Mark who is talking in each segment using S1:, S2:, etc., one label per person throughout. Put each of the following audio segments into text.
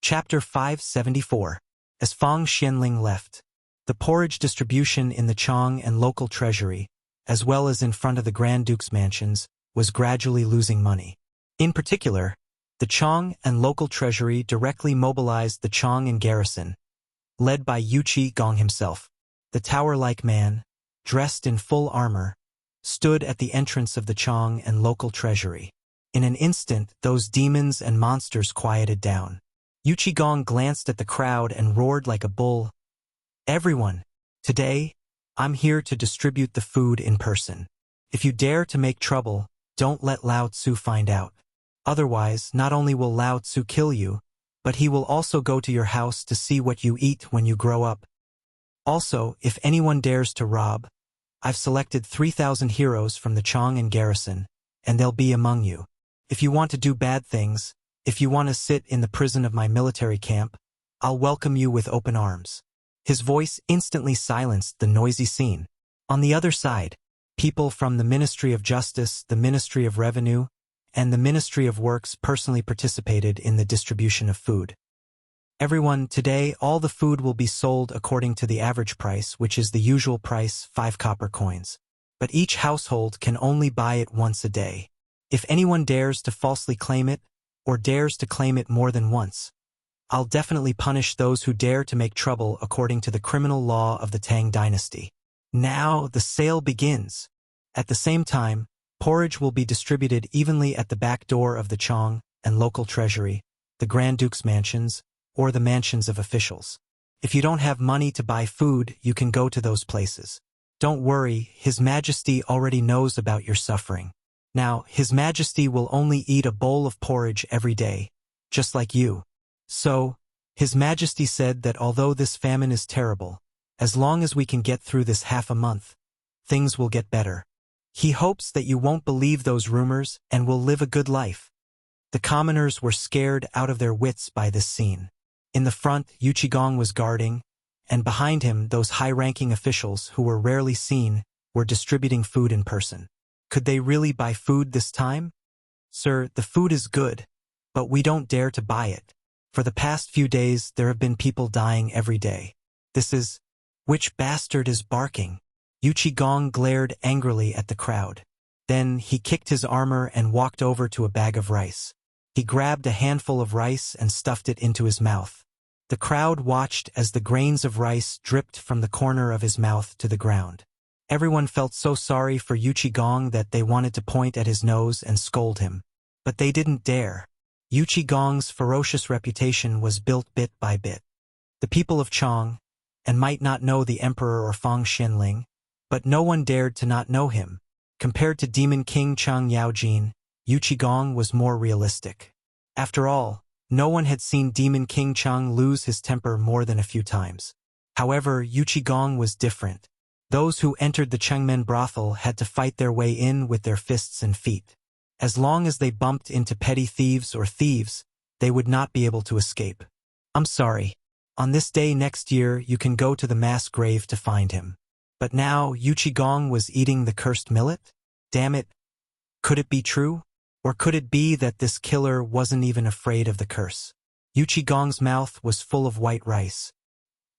S1: Chapter 574. As Fang Xianling left, the porridge distribution in the Chang and local treasury, as well as in front of the Grand Duke's mansions, was gradually losing money. In particular, the Chang and local treasury directly mobilized the Chang and garrison, led by Wuxia Gong himself. The tower-like man, dressed in full armor, stood at the entrance of the Chang and local treasury. In an instant, those demons and monsters quieted down. Wuxia Gong glanced at the crowd and roared like a bull. "Everyone, today, I'm here to distribute the food in person. If you dare to make trouble, don't let Lao Tzu find out. Otherwise, not only will Lao Tzu kill you, but he will also go to your house to see what you eat when you grow up. Also, if anyone dares to rob, I've selected 3,000 heroes from the Chang and garrison, and they'll be among you. If you want to do bad things, if you want to sit in the prison of my military camp, I'll welcome you with open arms." His voice instantly silenced the noisy scene. On the other side, people from the Ministry of Justice, the Ministry of Revenue, and the Ministry of Works personally participated in the distribution of food. "Everyone, today all the food will be sold according to the average price, which is the usual price, 5 copper coins. But each household can only buy it once a day. If anyone dares to falsely claim it, or dares to claim it more than once, I'll definitely punish those who dare to make trouble according to the criminal law of the Tang dynasty." Now the sale begins. At the same time, porridge will be distributed evenly at the back door of the Chang and local treasury, the Grand Duke's mansions, or the mansions of officials. If you don't have money to buy food, you can go to those places. Don't worry, His Majesty already knows about your suffering. Now, His Majesty will only eat a bowl of porridge every day, just like you. So, His Majesty said that although this famine is terrible, as long as we can get through this half a month, things will get better. He hopes that you won't believe those rumors and will live a good life. The commoners were scared out of their wits by this scene. In the front, Wuxia Gong was guarding, and behind him those high-ranking officials who were rarely seen were distributing food in person. Could they really buy food this time? "Sir, the food is good, but we don't dare to buy it. For the past few days there have been people dying every day. This is... Which bastard is barking?" Wuxia Gong glared angrily at the crowd. Then he kicked his armor and walked over to a bag of rice. He grabbed a handful of rice and stuffed it into his mouth. The crowd watched as the grains of rice dripped from the corner of his mouth to the ground. Everyone felt so sorry for Wuxia Gong that they wanted to point at his nose and scold him. But they didn't dare. Wuxia Gong's ferocious reputation was built bit by bit. The people of Chang, and might not know the emperor or Fang Xianling, but no one dared to not know him. Compared to Demon King Chang Yaojin, Wuxia Gong was more realistic. After all, no one had seen Demon King Chang lose his temper more than a few times. However, Wuxia Gong was different. Those who entered the Chengmen brothel had to fight their way in with their fists and feet. As long as they bumped into petty thieves or thieves, they would not be able to escape. "I'm sorry. On this day next year you can go to the mass grave to find him." But now Wuxia Gong was eating the cursed millet? Damn it. Could it be true? Or could it be that this killer wasn't even afraid of the curse? Wuxia Gong's mouth was full of white rice.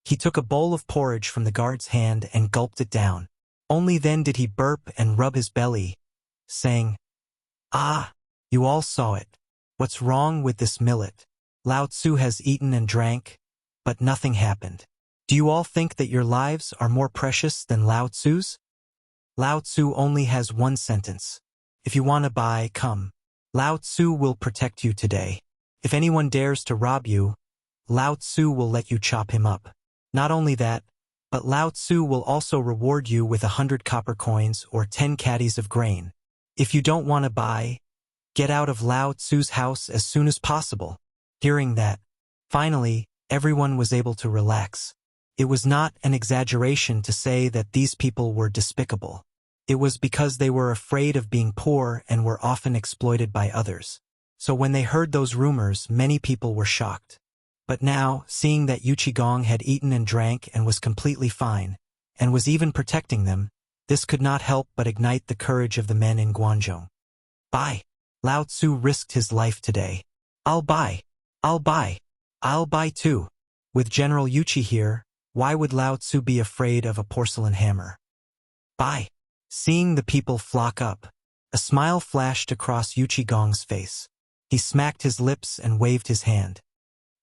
S1: He took a bowl of porridge from the guard's hand and gulped it down. Only then did he burp and rub his belly, saying, "Ah, you all saw it. What's wrong with this millet? Lao Tzu has eaten and drank, but nothing happened. Do you all think that your lives are more precious than Lao Tzu's? Lao Tzu only has one sentence. If you want to buy, come. Lao Tzu will protect you today. If anyone dares to rob you, Lao Tzu will let you chop him up. Not only that, but Lao Tzu will also reward you with 100 copper coins or 10 caddies of grain. If you don't want to buy, get out of Lao Tzu's house as soon as possible." Hearing that, finally, everyone was able to relax. It was not an exaggeration to say that these people were despicable. It was because they were afraid of being poor and were often exploited by others. So when they heard those rumors, many people were shocked. But now, seeing that Wuxia Gong had eaten and drank and was completely fine, and was even protecting them, this could not help but ignite the courage of the men in Guangzhou. "Buy. Lao Tzu risked his life today. I'll buy. I'll buy." I'll buy two. With General Yuchi here, why would Lao Tzu be afraid of a porcelain hammer? Buy. Seeing the people flock up, a smile flashed across Yuchi Gong's face. He smacked his lips and waved his hand.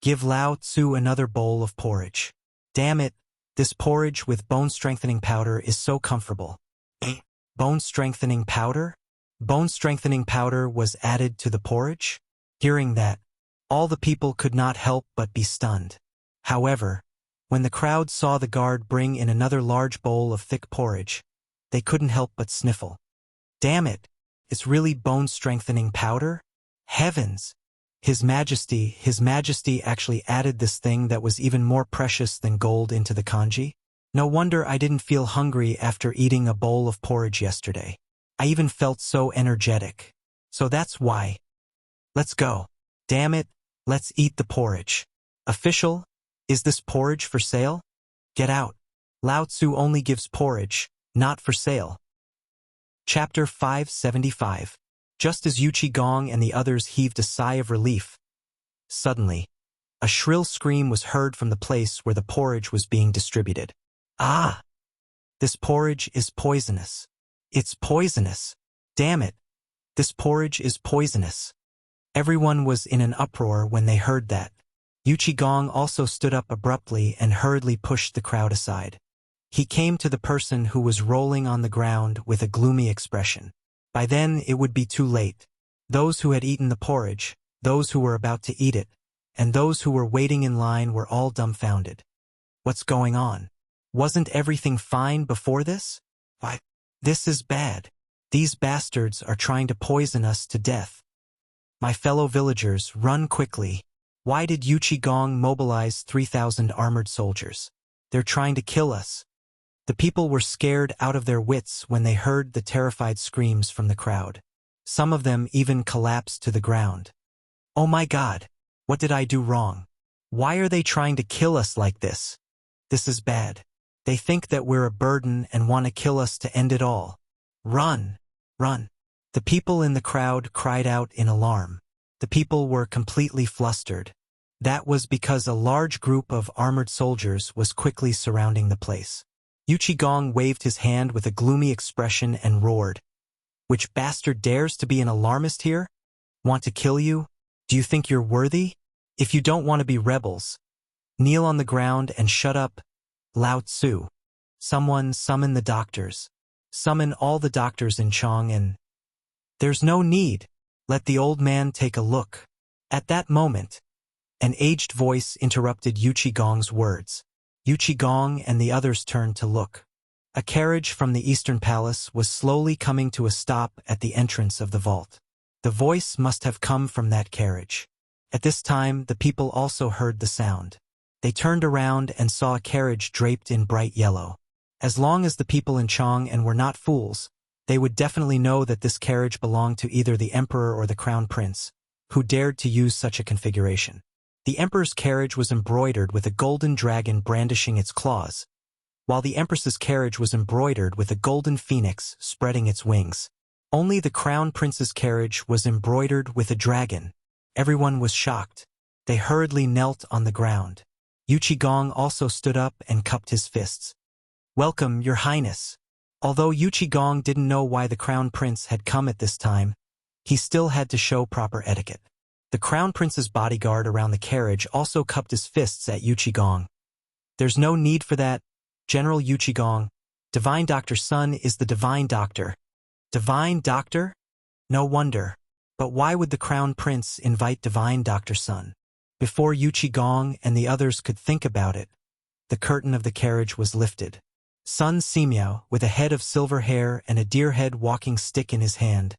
S1: Give Lao Tzu another bowl of porridge. Damn it, this porridge with bone-strengthening powder is so comfortable. Bone-strengthening powder? Bone-strengthening powder was added to the porridge? Hearing that, all the people could not help but be stunned. However, when the crowd saw the guard bring in another large bowl of thick porridge, they couldn't help but sniffle. Damn it, it's really bone-strengthening powder? Heavens! His Majesty actually added this thing that was even more precious than gold into the kanji? No wonder I didn't feel hungry after eating a bowl of porridge yesterday. I even felt so energetic. So that's why. Let's go. Damn it, let's eat the porridge. Official, is this porridge for sale? Get out. Lao Tzu only gives porridge, not for sale. Chapter 575. Just as Yuchi Gong and the others heaved a sigh of relief, suddenly, a shrill scream was heard from the place where the porridge was being distributed. Ah! This porridge is poisonous. It's poisonous. Damn it! This porridge is poisonous. Everyone was in an uproar when they heard that. Yuchi Gong also stood up abruptly and hurriedly pushed the crowd aside. He came to the person who was rolling on the ground with a gloomy expression. By then, it would be too late. Those who had eaten the porridge, those who were about to eat it, and those who were waiting in line were all dumbfounded. What's going on? Wasn't everything fine before this? Why, this is bad. These bastards are trying to poison us to death. My fellow villagers, run quickly. Why did Yuchi Gong mobilize 3,000 armored soldiers? They're trying to kill us. The people were scared out of their wits when they heard the terrified screams from the crowd. Some of them even collapsed to the ground. Oh my God! What did I do wrong? Why are they trying to kill us like this? This is bad. They think that we're a burden and want to kill us to end it all. Run! Run! The people in the crowd cried out in alarm. The people were completely flustered. That was because a large group of armored soldiers was quickly surrounding the place. Yuchi Gong waved his hand with a gloomy expression and roared. Which bastard dares to be an alarmist here? Want to kill you? Do you think you're worthy? If you don't want to be rebels, kneel on the ground and shut up. Lao Tzu. Someone summon the doctors. Summon all the doctors in Chang and... There's no need. Let the old man take a look. At that moment, an aged voice interrupted Yuchi Gong's words. Yuchi Gong and the others turned to look. A carriage from the Eastern Palace was slowly coming to a stop at the entrance of the vault. The voice must have come from that carriage. At this time, the people also heard the sound. They turned around and saw a carriage draped in bright yellow. As long as the people in Chang'an were not fools, they would definitely know that this carriage belonged to either the emperor or the crown prince, who dared to use such a configuration. The emperor's carriage was embroidered with a golden dragon brandishing its claws, while the empress's carriage was embroidered with a golden phoenix spreading its wings. Only the crown prince's carriage was embroidered with a dragon. Everyone was shocked. They hurriedly knelt on the ground. Yuchi Gong also stood up and cupped his fists. Welcome, Your Highness. Although Yuchi Gong didn't know why the crown prince had come at this time, he still had to show proper etiquette. The crown prince's bodyguard around the carriage also cupped his fists at Yuchi Gong. There's no need for that, General Yuchi Gong. Divine Doctor Sun is the divine doctor. Divine Doctor? No wonder. But why would the crown prince invite Divine Doctor Sun? Before Yuchi Gong and the others could think about it, the curtain of the carriage was lifted. Sun Simiao, with a head of silver hair and a deer-head walking stick in his hand,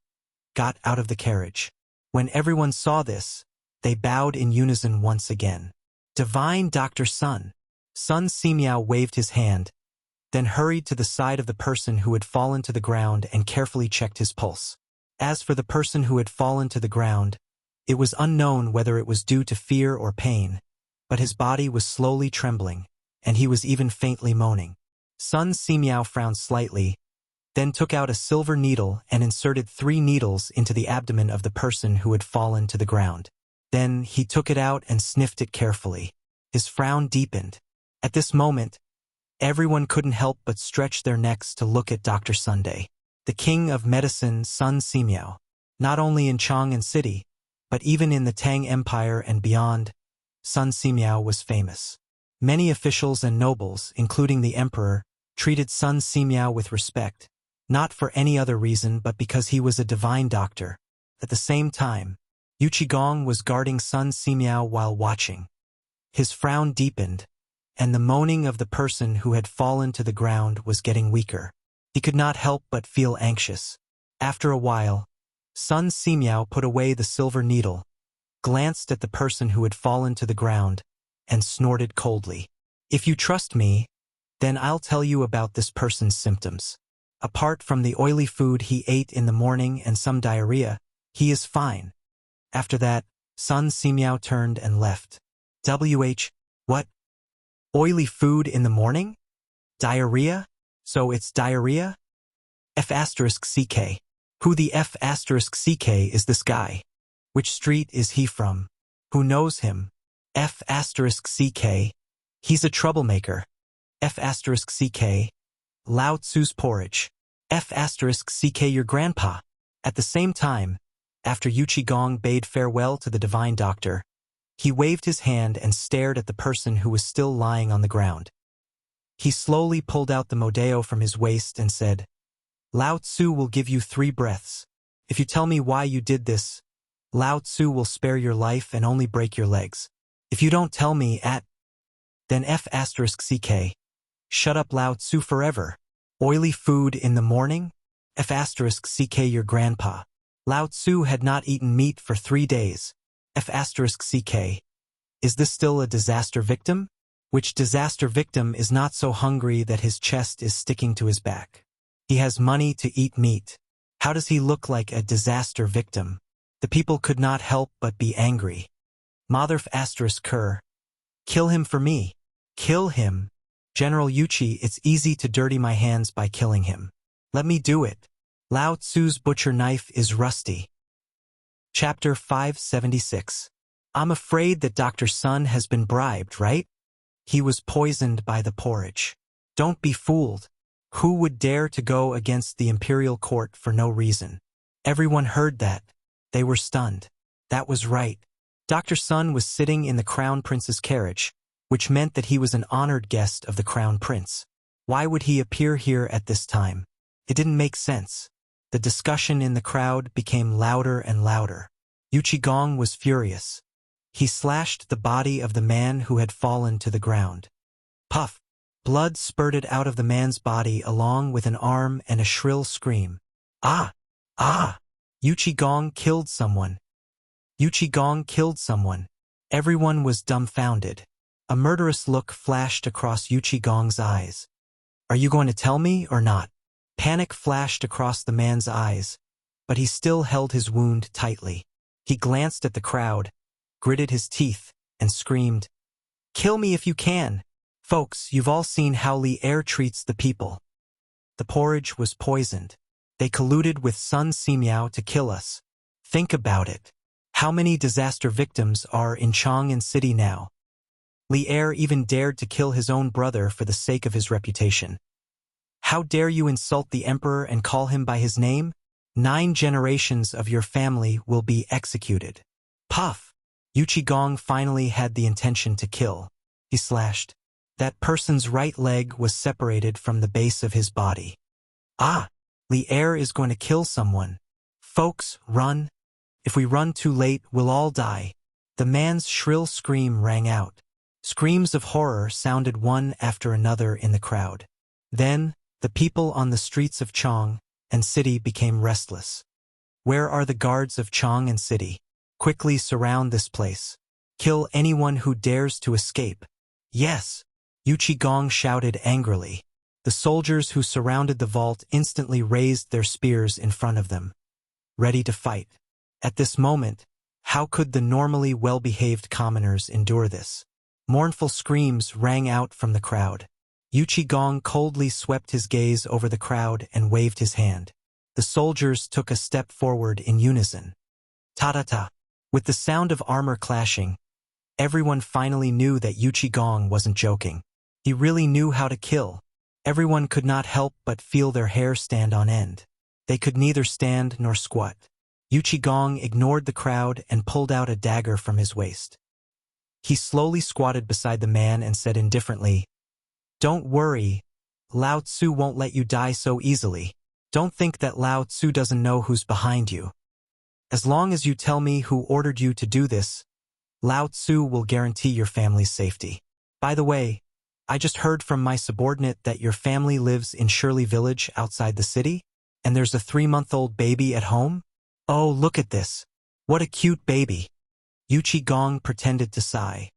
S1: got out of the carriage. When everyone saw this, they bowed in unison once again. Divine Doctor Sun. Sun Simiao waved his hand, then hurried to the side of the person who had fallen to the ground and carefully checked his pulse. As for the person who had fallen to the ground, it was unknown whether it was due to fear or pain, but his body was slowly trembling, and he was even faintly moaning. Sun Simiao frowned slightly, then took out a silver needle and inserted 3 needles into the abdomen of the person who had fallen to the ground. Then he took it out and sniffed it carefully. His frown deepened. At this moment, everyone couldn't help but stretch their necks to look at Dr. Sunday, the king of medicine, Sun Simiao. Not only in Chang'an City, but even in the Tang Empire and beyond, Sun Simiao was famous. Many officials and nobles, including the emperor, treated Sun Simiao with respect, not for any other reason but because he was a divine doctor. At the same time, Yu Qigong was guarding Sun Simiao while watching. His frown deepened, and the moaning of the person who had fallen to the ground was getting weaker. He could not help but feel anxious. After a while, Sun Simiao put away the silver needle, glanced at the person who had fallen to the ground, and snorted coldly. "If you trust me, then I'll tell you about this person's symptoms. Apart from the oily food he ate in the morning and some diarrhea, he is fine." After that, Sun Simiao turned and left. What? Oily food in the morning? Diarrhea? So it's diarrhea? F***CK. Who the F***CK is this guy? Which street is he from? Who knows him? F***CK. He's a troublemaker. F***CK. Lao Tzu's porridge. F***CK your grandpa. At the same time, after Yu Qigong bade farewell to the divine doctor, he waved his hand and stared at the person who was still lying on the ground. He slowly pulled out the modeo from his waist and said, "Lao Tzu will give you 3 breaths. If you tell me why you did this, Lao Tzu will spare your life and only break your legs. If you don't tell me then F***CK. Shut up Lao Tzu forever. Oily food in the morning? F***CK your grandpa." Lao Tzu had not eaten meat for 3 days. F***CK. Is this still a disaster victim? Which disaster victim is not so hungry that his chest is sticking to his back? He has money to eat meat. How does he look like a disaster victim? The people could not help but be angry. Mother F***Ker. Kill him for me. Kill him. General Yuchi, it's easy to dirty my hands by killing him. Let me do it. Lao Tzu's butcher knife is rusty. Chapter 576. I'm afraid that Dr. Sun has been bribed, right? He was poisoned by the porridge. Don't be fooled. Who would dare to go against the imperial court for no reason? Everyone heard that. They were stunned. That was right. Dr. Sun was sitting in the crown prince's carriage, which meant that he was an honored guest of the crown prince. Why would he appear here at this time? It didn't make sense. The discussion in the crowd became louder and louder. Yu Qigong was furious. He slashed the body of the man who had fallen to the ground. Puff! Blood spurted out of the man's body along with an arm and a shrill scream. Ah! Ah! Yu Qigong killed someone. Yu Qigong killed someone. Everyone was dumbfounded. A murderous look flashed across Yu Qigong's eyes. Are you going to tell me or not? Panic flashed across the man's eyes, but he still held his wound tightly. He glanced at the crowd, gritted his teeth, and screamed, "Kill me if you can! Folks, you've all seen how Li Er treats the people. The porridge was poisoned. They colluded with Sun Simiao to kill us. Think about it. How many disaster victims are in Chang'an City now? Li Er even dared to kill his own brother for the sake of his reputation. How dare you insult the emperor and call him by his name? 9 generations of your family will be executed." Puff! Yu Qigong finally had the intention to kill. He slashed. That person's right leg was separated from the base of his body. Ah! Li Er is going to kill someone. Folks, run. If we run too late, we'll all die. The man's shrill scream rang out. Screams of horror sounded one after another in the crowd. Then, the people on the streets of Chang'an City became restless. Where are the guards of Chang'an City? Quickly surround this place. Kill anyone who dares to escape. Yes! Yu Qigong shouted angrily. The soldiers who surrounded the vault instantly raised their spears in front of them, ready to fight. At this moment, how could the normally well-behaved commoners endure this? Mournful screams rang out from the crowd. Yu Qigong coldly swept his gaze over the crowd and waved his hand. The soldiers took a step forward in unison. Ta-ta-ta! With the sound of armor clashing, everyone finally knew that Yu Qigong wasn't joking. He really knew how to kill. Everyone could not help but feel their hair stand on end. They could neither stand nor squat. Yu Qigong ignored the crowd and pulled out a dagger from his waist. He slowly squatted beside the man and said indifferently, "Don't worry, Lao Tzu won't let you die so easily. Don't think that Lao Tzu doesn't know who's behind you. As long as you tell me who ordered you to do this, Lao Tzu will guarantee your family's safety. By the way, I just heard from my subordinate that your family lives in Shirley Village outside the city, and there's a 3-month-old baby at home? Oh, look at this. What a cute baby." Yu Qigong pretended to sigh.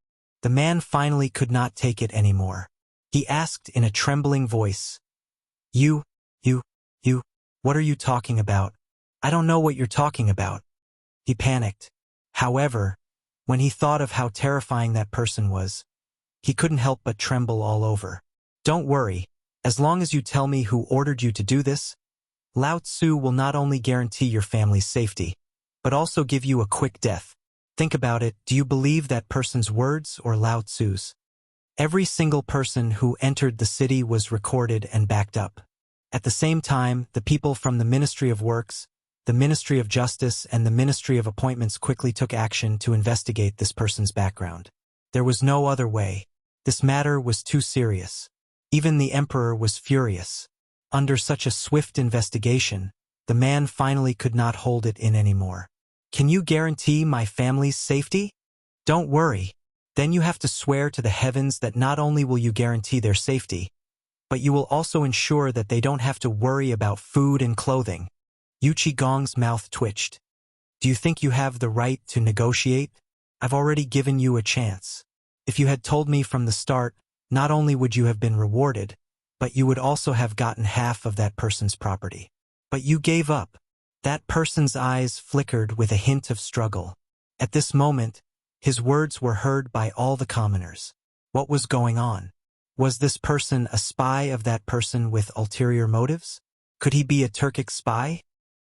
S1: The man finally could not take it anymore. He asked in a trembling voice, You, what are you talking about? I don't know what you're talking about." He panicked. However, when he thought of how terrifying that person was, he couldn't help but tremble all over. "Don't worry, as long as you tell me who ordered you to do this, Lao Tzu will not only guarantee your family's safety, but also give you a quick death. Think about it, do you believe that person's words or Lao Tzu's?" Every single person who entered the city was recorded and backed up. At the same time, the people from the Ministry of Works, the Ministry of Justice, and the Ministry of Appointments quickly took action to investigate this person's background. There was no other way. This matter was too serious. Even the emperor was furious. Under such a swift investigation, the man finally could not hold it in anymore. "Can you guarantee my family's safety?" "Don't worry. Then you have to swear to the heavens that not only will you guarantee their safety, but you will also ensure that they don't have to worry about food and clothing." Yu Qigong's mouth twitched. "Do you think you have the right to negotiate? I've already given you a chance. If you had told me from the start, not only would you have been rewarded, but you would also have gotten half of that person's property. But you gave up." That person's eyes flickered with a hint of struggle. At this moment, his words were heard by all the commoners. What was going on? Was this person a spy of that person with ulterior motives? Could he be a Turkic spy?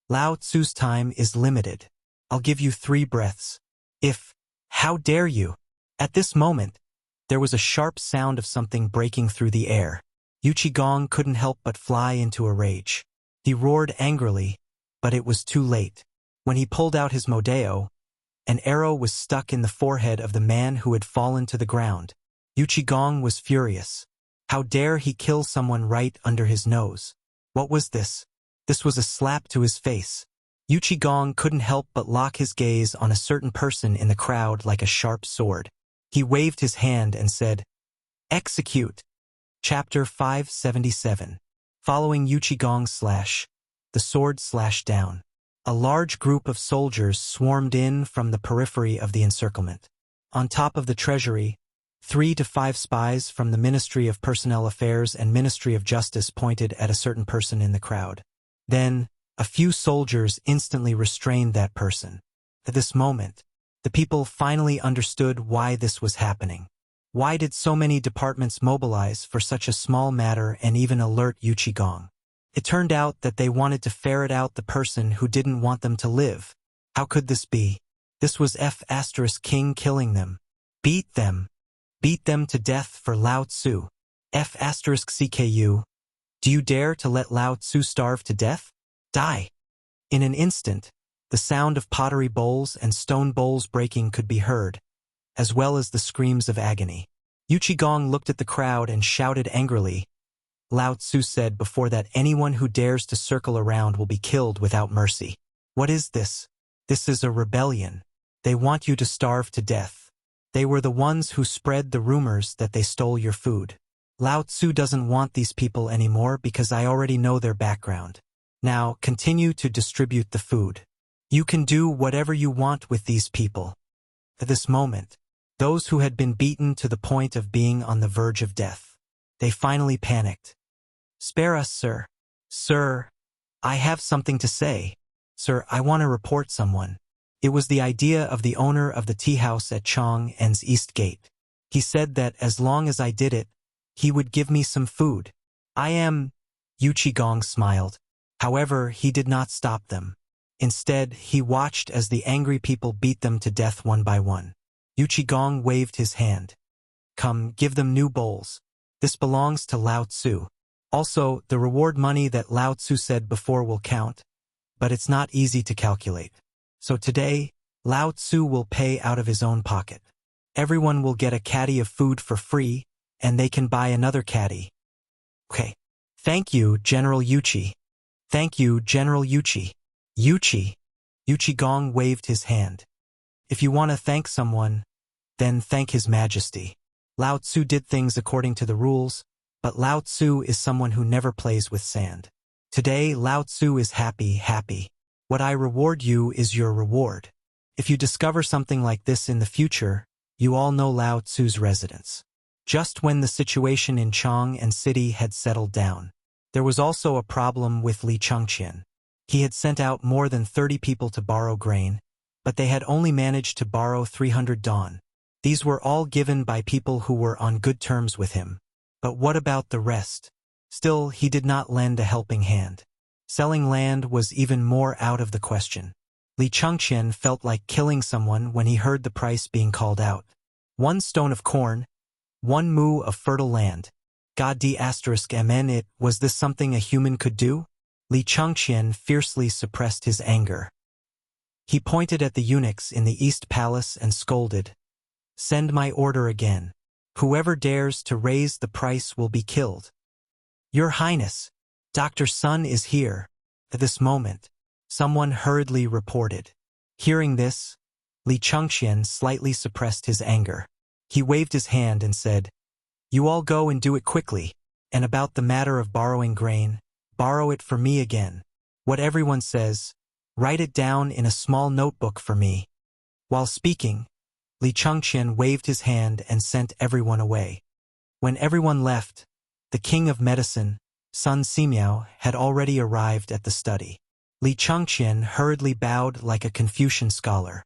S1: "Lao Tzu's time is limited. I'll give you 3 breaths. How dare you?" At this moment, there was a sharp sound of something breaking through the air. Yu Qigong couldn't help but fly into a rage. He roared angrily, but it was too late. When he pulled out his modeo, an arrow was stuck in the forehead of the man who had fallen to the ground. Yu Qigong was furious. How dare he kill someone right under his nose? What was this? This was a slap to his face. Yu Qigong couldn't help but lock his gaze on a certain person in the crowd like a sharp sword. He waved his hand and said, "Execute." Chapter 577. Following Yu Qigong's slash, the sword slashed down. A large group of soldiers swarmed in from the periphery of the encirclement. On top of the treasury, 3 to 5 spies from the Ministry of Personnel Affairs and Ministry of Justice pointed at a certain person in the crowd. Then, a few soldiers instantly restrained that person. At this moment, the people finally understood why this was happening. Why did so many departments mobilize for such a small matter and even alert Yu Qigong? It turned out that they wanted to ferret out the person who didn't want them to live. How could this be? This was King killing them. Beat them. Beat them to death for Lao Tzu. CKU. Do you dare to let Lao Tzu starve to death? Die. In an instant, the sound of pottery bowls and stone bowls breaking could be heard, as well as the screams of agony. Yu Qigong looked at the crowd and shouted angrily. Lao Tzu said before that anyone who dares to circle around will be killed without mercy. What is this? This is a rebellion. They want you to starve to death. They were the ones who spread the rumors that they stole your food. Lao Tzu doesn't want these people anymore because I already know their background. Now, continue to distribute the food. You can do whatever you want with these people. At this moment, those who had been beaten to the point of being on the verge of death, they finally panicked. Spare us, sir. Sir, I have something to say. Sir, I want to report someone. It was the idea of the owner of the tea house at Chong En's East Gate. He said that as long as I did it, he would give me some food. I am... Yu Qigong smiled. However, he did not stop them. Instead, he watched as the angry people beat them to death one by one. Gong waved his hand. Come, give them new bowls. This belongs to Lao Tzu. Also, the reward money that Lao Tzu said before will count, but it's not easy to calculate. So today, Lao Tzu will pay out of his own pocket. Everyone will get a caddy of food for free, and they can buy another caddy. Okay. Thank you, General Yuchi. Thank you, General Yuchi. Yuchi. Gong waved his hand. If you want to thank someone, then thank His Majesty. Lao Tzu did things according to the rules, but Lao Tzu is someone who never plays with sand. Today, Lao Tzu is happy. What I reward you is your reward. If you discover something like this in the future, you all know Lao Tzu's residence. Just when the situation in Chang and city had settled down, there was also a problem with Li Chengqian. He had sent out more than 30 people to borrow grain, but they had only managed to borrow 300 don. These were all given by people who were on good terms with him. But what about the rest? Still, he did not lend a helping hand. Selling land was even more out of the question. Li Chengqian felt like killing someone when he heard the price being called out. 1 stone of corn, 1 mu of fertile land. God d*mn it, was this something a human could do? Li Chengqian fiercely suppressed his anger. He pointed at the eunuchs in the East Palace and scolded, "Send my order again. Whoever dares to raise the price will be killed." "Your Highness, Dr. Sun is here." At this moment, someone hurriedly reported. Hearing this, Li Chengqian slightly suppressed his anger. He waved his hand and said, "You all go and do it quickly. And about the matter of borrowing grain, borrow it for me again. What everyone says, write it down in a small notebook for me." While speaking, Li Chengqian waved his hand and sent everyone away. When everyone left, the king of medicine, Sun Simiao, had already arrived at the study. Li Chengqian hurriedly bowed like a Confucian scholar.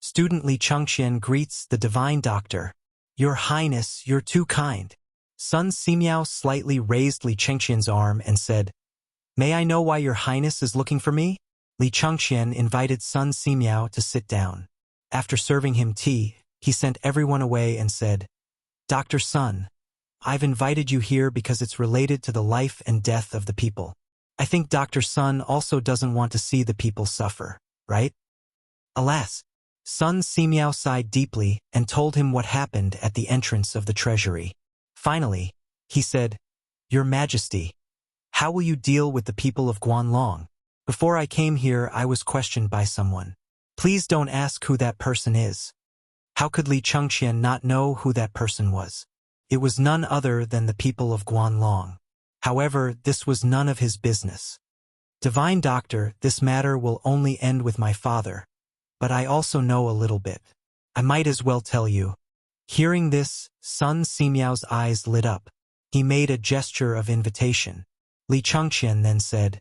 S1: Student Li Chengqian greets the divine doctor. "Your Highness, you're too kind." Sun Simiao slightly raised Li Chengqian's arm and said, "May I know why your Highness is looking for me?" Li Chengqian invited Sun Simiao to sit down. After serving him tea, he sent everyone away and said, "Dr. Sun, I've invited you here because it's related to the life and death of the people. I think Dr. Sun also doesn't want to see the people suffer, right?" Alas, Sun Simiao sighed deeply and told him what happened at the entrance of the treasury. Finally, he said, "Your Majesty, how will you deal with the people of Guanlong? Before I came here, I was questioned by someone. Please don't ask who that person is." How could Li Chengqian not know who that person was? It was none other than the people of Guanlong. However, this was none of his business. "Divine Doctor, this matter will only end with my father, but I also know a little bit. I might as well tell you." Hearing this, Sun Simiao's eyes lit up. He made a gesture of invitation. Li Chengqian then said,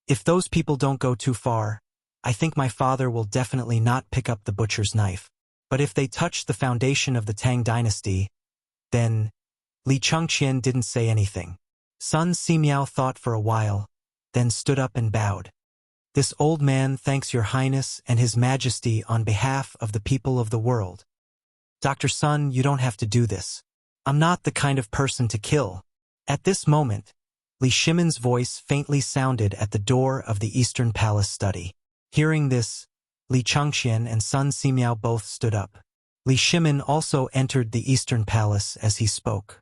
S1: "If those people don't go too far, I think my father will definitely not pick up the butcher's knife. But if they touch the foundation of the Tang dynasty, then..." Li Chengqian didn't say anything. Sun Simiao thought for a while, then stood up and bowed. "This old man thanks your Highness and His Majesty on behalf of the people of the world. Dr. Sun, you don't have to do this. I'm not the kind of person to kill." At this moment, Li Shimon's voice faintly sounded at the door of the Eastern Palace study. Hearing this, Li Chengqian and Sun Simiao both stood up. Li Shimon also entered the Eastern Palace as he spoke.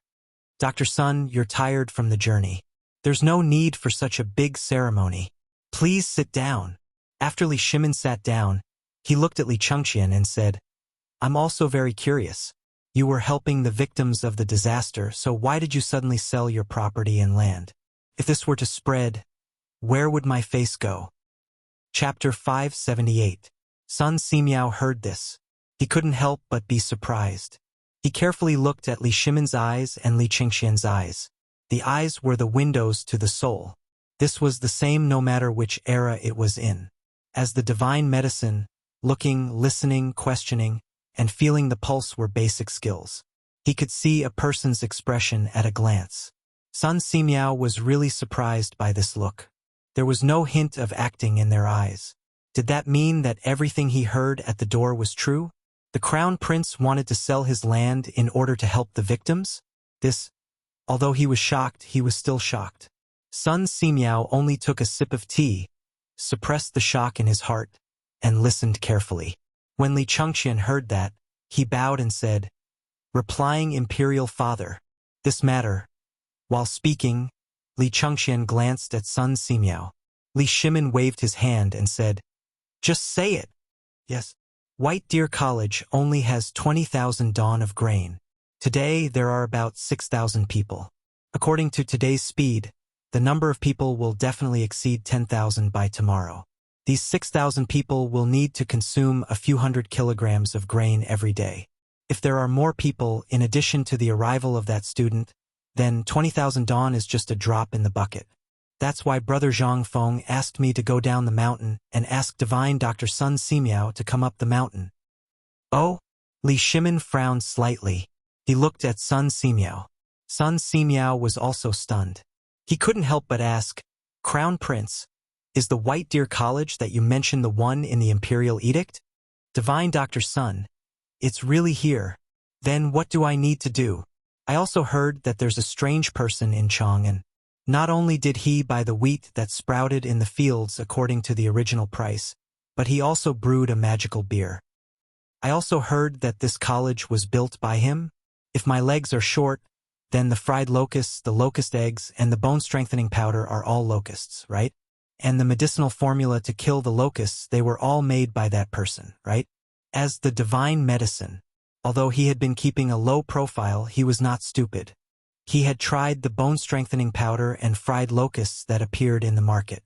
S1: "Dr. Sun, you're tired from the journey. There's no need for such a big ceremony. Please sit down." After Li Shimon sat down, he looked at Li Chengqian and said, "I'm also very curious. You were helping the victims of the disaster, so why did you suddenly sell your property and land? If this were to spread, where would my face go?" Chapter 578. Sun Simiao heard this. He couldn't help but be surprised. He carefully looked at Li Shimon's eyes and Li Chengqian's eyes. The eyes were the windows to the soul. This was the same no matter which era it was in. As the divine medicine, looking, listening, questioning, and feeling the pulse were basic skills. He could see a person's expression at a glance. Sun Simiao was really surprised by this look. There was no hint of acting in their eyes. Did that mean that everything he heard at the door was true? The crown prince wanted to sell his land in order to help the victims? Although he was shocked, he was still shocked. Sun Simiao only took a sip of tea, suppressed the shock in his heart, and listened carefully. When Li Chengxian heard that, he bowed and said, "Replying Imperial Father, this matter." While speaking, Li Chengxian glanced at Sun Simiao. Li Shimin waved his hand and said, "Just say it." "Yes. White Deer College only has 20,000 dawn of grain. Today there are about 6,000 people. According to today's speed, the number of people will definitely exceed 10,000 by tomorrow. These 6,000 people will need to consume a few hundred kilograms of grain every day. If there are more people in addition to the arrival of that student, then 20,000 dawn is just a drop in the bucket. That's why Brother Zhang Feng asked me to go down the mountain and ask divine Dr. Sun Simiao to come up the mountain." "Oh?" Li Shimin frowned slightly. He looked at Sun Simiao. Sun Simiao was also stunned. He couldn't help but ask, "Crown Prince, is the White Deer College that you mentioned the one in the Imperial Edict?" "Divine Dr. Sun, it's really here. Then what do I need to do? I also heard that there's a strange person in Chang'an. Not only did he buy the wheat that sprouted in the fields according to the original price, but he also brewed a magical beer. I also heard that this college was built by him. If my legs are short, then the fried locusts, the locust eggs, and the bone-strengthening powder are all locusts, right? And the medicinal formula to kill the locusts, they were all made by that person, right? As the divine medicine, although he had been keeping a low profile, he was not stupid. He had tried the bone-strengthening powder and fried locusts that appeared in the market.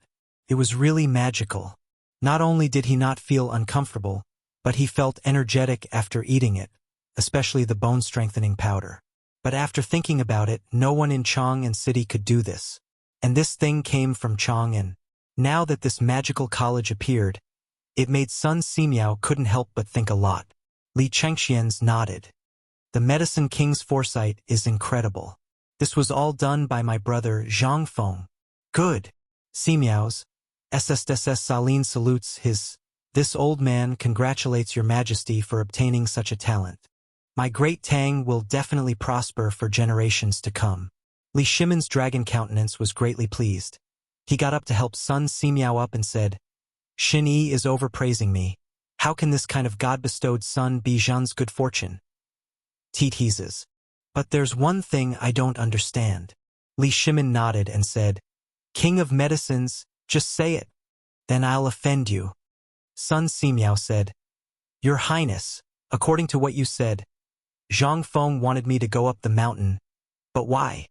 S1: It was really magical. Not only did he not feel uncomfortable, but he felt energetic after eating it, especially the bone-strengthening powder. But after thinking about it, no one in Chang'an City could do this. And this thing came from Chang'an. Now that this magical college appeared, it made Sun Simiao couldn't help but think a lot. Li Chengxian's nodded. The Medicine King's foresight is incredible. This was all done by my brother Zhang Feng. Good. Simiao's. SSSS Saline salutes his. This old man congratulates your majesty for obtaining such a talent. My great Tang will definitely prosper for generations to come. Li Shimin's dragon countenance was greatly pleased. He got up to help Sun Simiao up and said, "Xin Yi is overpraising me. How can this kind of God-bestowed son be Zhan's good fortune?" He teases. "But there's one thing I don't understand." Li Shimin nodded and said, "King of medicines, just say it. Then I'll offend you." Sun Simiao said, "Your Highness, according to what you said, Zhang Feng wanted me to go up the mountain. But why?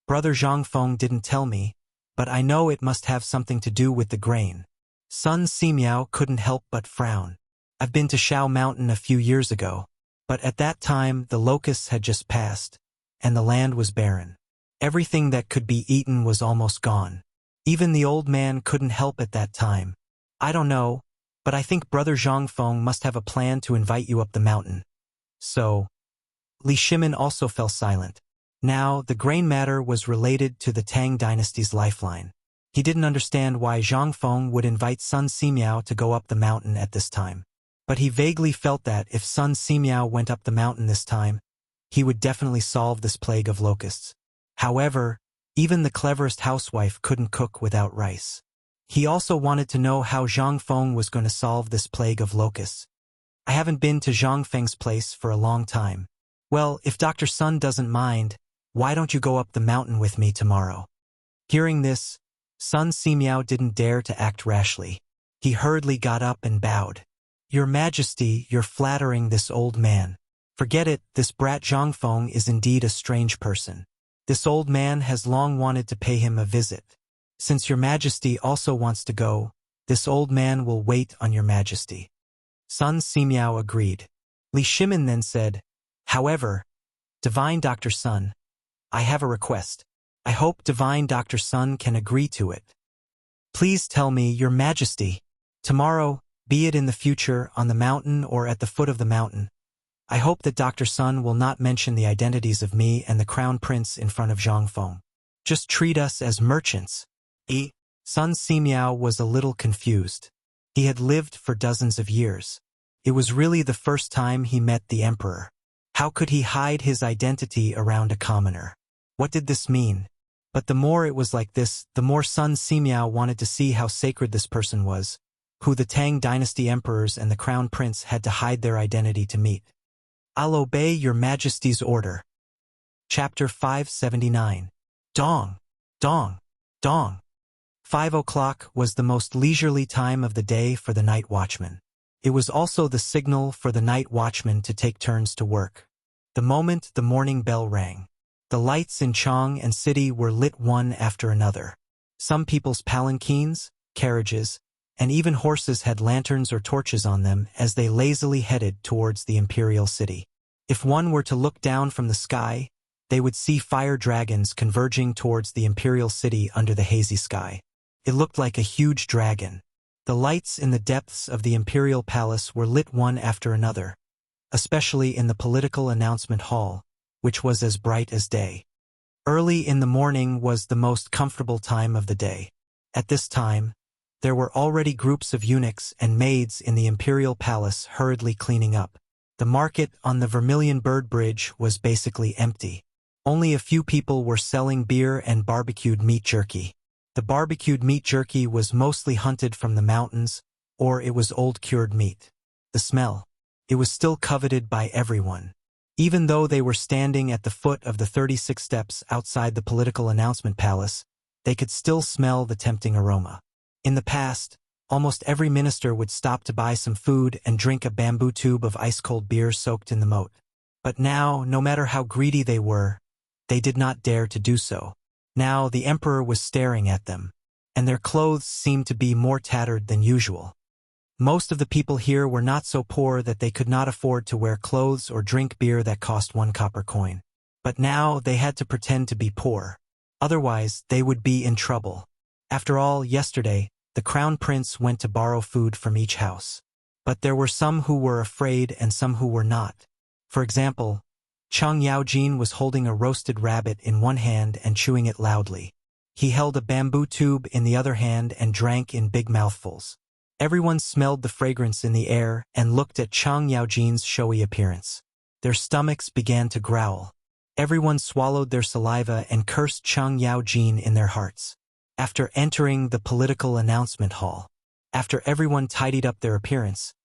S1: Brother Zhang Feng didn't tell me, but I know it must have something to do with the grain." Sun Simiao couldn't help but frown. "I've been to Shao Mountain a few years ago, but at that time the locusts had just passed, and the land was barren. Everything that could be eaten was almost gone. Even the old man couldn't help at that time. I don't know, but I think Brother Zhang Feng must have a plan to invite you up the mountain. So..." Li Shimin also fell silent. Now, the grain matter was related to the Tang dynasty's lifeline. He didn't understand why Zhang Feng would invite Sun Simiao to go up the mountain at this time. But he vaguely felt that if Sun Simiao went up the mountain this time, he would definitely solve this plague of locusts. However, even the cleverest housewife couldn't cook without rice. He also wanted to know how Zhang Feng was going to solve this plague of locusts. "I haven't been to Zhang Feng's place for a long time. Well, if Dr. Sun doesn't mind, why don't you go up the mountain with me tomorrow?" Hearing this, Sun Simiao didn't dare to act rashly. He hurriedly got up and bowed. "Your Majesty, you're flattering this old man. Forget it, this brat Zhang Feng is indeed a strange person. This old man has long wanted to pay him a visit. Since your Majesty also wants to go, this old man will wait on your Majesty." Sun Simiao agreed. Li Shimin then said, "However, Divine Dr. Sun, I have a request. I hope Divine Dr. Sun can agree to it." "Please tell me, your Majesty. Tomorrow, be it in the future on the mountain or at the foot of the mountain, I hope that Dr. Sun will not mention the identities of me and the Crown Prince in front of Zhang Feng. Just treat us as merchants." Sun Simiao was a little confused. He had lived for dozens of years. It was really the first time he met the emperor. How could he hide his identity around a commoner? What did this mean? But the more it was like this, the more Sun Simiao wanted to see how sacred this person was, who the Tang dynasty emperors and the crown prince had to hide their identity to meet. I'll obey your majesty's order. Chapter 579. Dong, dong, dong. 5 o'clock was the most leisurely time of the day for the night watchman. It was also the signal for the night watchman to take turns to work. The moment the morning bell rang, the lights in Chang and city were lit one after another. Some people's palanquins, carriages, and even horses had lanterns or torches on them as they lazily headed towards the imperial city. If one were to look down from the sky, they would see fire dragons converging towards the imperial city under the hazy sky. It looked like a huge dragon. The lights in the depths of the imperial palace were lit one after another, especially in the political announcement hall, which was as bright as day. Early in the morning was the most comfortable time of the day. At this time, there were already groups of eunuchs and maids in the imperial palace hurriedly cleaning up. The market on the Vermilion Bird Bridge was basically empty. Only a few people were selling beer and barbecued meat jerky. The barbecued meat jerky was mostly hunted from the mountains, or it was old cured meat. The smell. It was still coveted by everyone. Even though they were standing at the foot of the 36 steps outside the political announcement palace, they could still smell the tempting aroma. In the past, almost every minister would stop to buy some food and drink a bamboo tube of ice-cold beer soaked in the moat. But now, no matter how greedy they were, they did not dare to do so. Now the emperor was staring at them, and their clothes seemed to be more tattered than usual. Most of the people here were not so poor that they could not afford to wear clothes or drink beer that cost 1 copper coin. But now they had to pretend to be poor. Otherwise, they would be in trouble. After all, yesterday, the crown prince went to borrow food from each house. But there were some who were afraid and some who were not. For example, Chang Yaojin was holding a roasted rabbit in one hand and chewing it loudly. He held a bamboo tube in the other hand and drank in big mouthfuls. Everyone smelled the fragrance in the air and looked at Chang Yaojin's showy appearance. Their stomachs began to growl. Everyone swallowed their saliva and cursed Chang Yaojin in their hearts. After entering the political announcement hall, after everyone tidied up their appearance,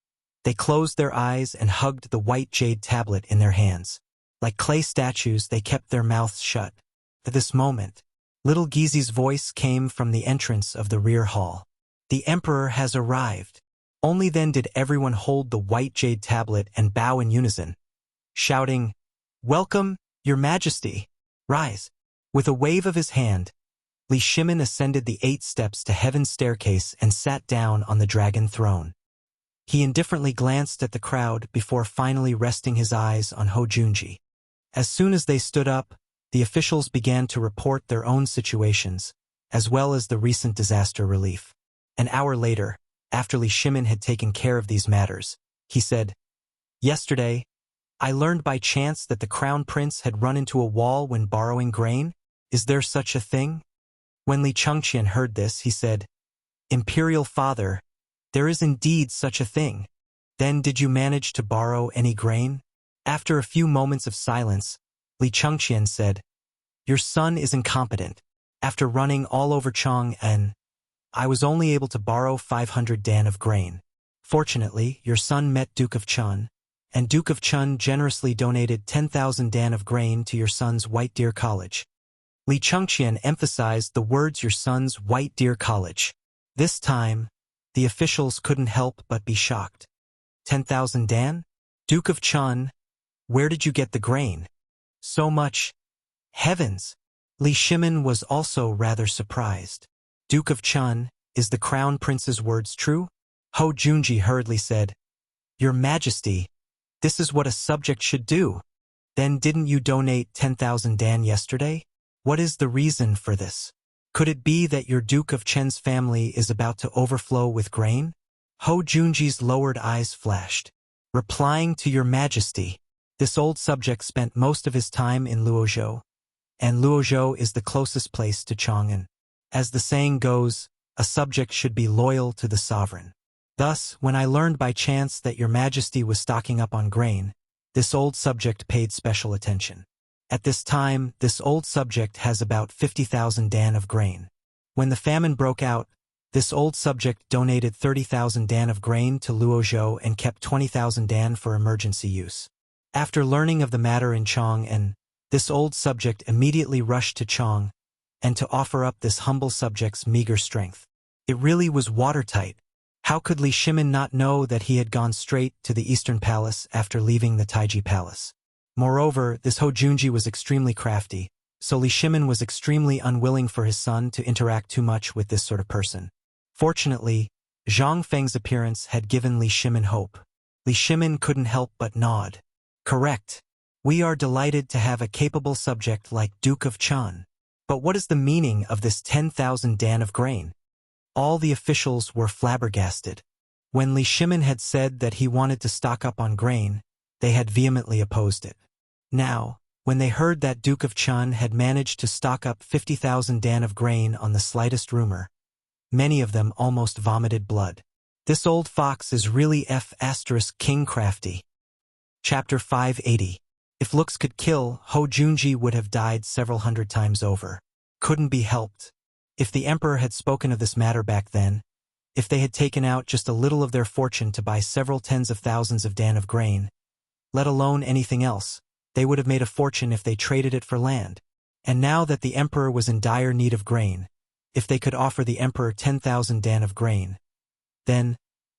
S1: they closed their eyes and hugged the white jade tablet in their hands. Like clay statues, they kept their mouths shut. At this moment, little Gizi's voice came from the entrance of the rear hall. The emperor has arrived. Only then did everyone hold the white jade tablet and bow in unison, shouting, "Welcome, your majesty. Rise." With a wave of his hand, Li Shimin ascended the 8 steps to heaven's staircase and sat down on the dragon throne. He indifferently glanced at the crowd before finally resting his eyes on Ho Junji. As soon as they stood up, the officials began to report their own situations, as well as the recent disaster relief. An hour later, after Li Shimin had taken care of these matters, he said, "Yesterday, I learned by chance that the crown prince had run into a wall when borrowing grain. Is there such a thing?" When Li Chengqian heard this, he said, "Imperial father, there is indeed such a thing. Then did you manage to borrow any grain?" After a few moments of silence, Li Chengqian said, "Your son is incompetent. After running all over Chang'an, I was only able to borrow 500 dan of grain. Fortunately, your son met Duke of Chun, and Duke of Chun generously donated 10,000 dan of grain to your son's White Deer College." Li Chengqian emphasized the words "your son's White Deer College." This time, the officials couldn't help but be shocked. 10,000 dan? Duke of Chun, where did you get the grain? So much. Heavens! Li Shimin was also rather surprised. Duke of Chun, is the crown prince's words true? Ho Junji hurriedly said, "Your Majesty, this is what a subject should do. Then didn't you donate 10,000 dan yesterday? What is the reason for this? Could it be that your Duke of Chen's family is about to overflow with grain?" Ho Junji's lowered eyes flashed. Replying to your Majesty, this old subject spent most of his time in Luozhou, and Luozhou is the closest place to Chang'an. As the saying goes, a subject should be loyal to the sovereign. Thus, when I learned by chance that your majesty was stocking up on grain, this old subject paid special attention. At this time, this old subject has about 50,000 dan of grain. When the famine broke out, this old subject donated 30,000 dan of grain to Luozhou and kept 20,000 dan for emergency use. After learning of the matter in Chang'an, this old subject immediately rushed to Chang and to offer up this humble subject's meager strength. It really was watertight. How could Li Shimin not know that he had gone straight to the Eastern Palace after leaving the Taiji Palace? Moreover, this Ho Junji was extremely crafty, so Li Shimin was extremely unwilling for his son to interact too much with this sort of person. Fortunately, Zhang Feng's appearance had given Li Shimin hope. Li Shimin couldn't help but nod. Correct. We are delighted to have a capable subject like Duke of Chan. But what is the meaning of this 10,000 dan of grain? All the officials were flabbergasted. When Li Shimin had said that he wanted to stock up on grain, they had vehemently opposed it. Now, when they heard that Duke of Chan had managed to stock up 50,000 dan of grain on the slightest rumor, many of them almost vomited blood. This old fox is really King crafty. Chapter 580. If looks could kill, Ho Junji would have died several hundred times over. Couldn't be helped. If the emperor had spoken of this matter back then, if they had taken out just a little of their fortune to buy several tens of thousands of dan of grain, let alone anything else, they would have made a fortune if they traded it for land. And now that the emperor was in dire need of grain, if they could offer the emperor 10,000 dan of grain, then,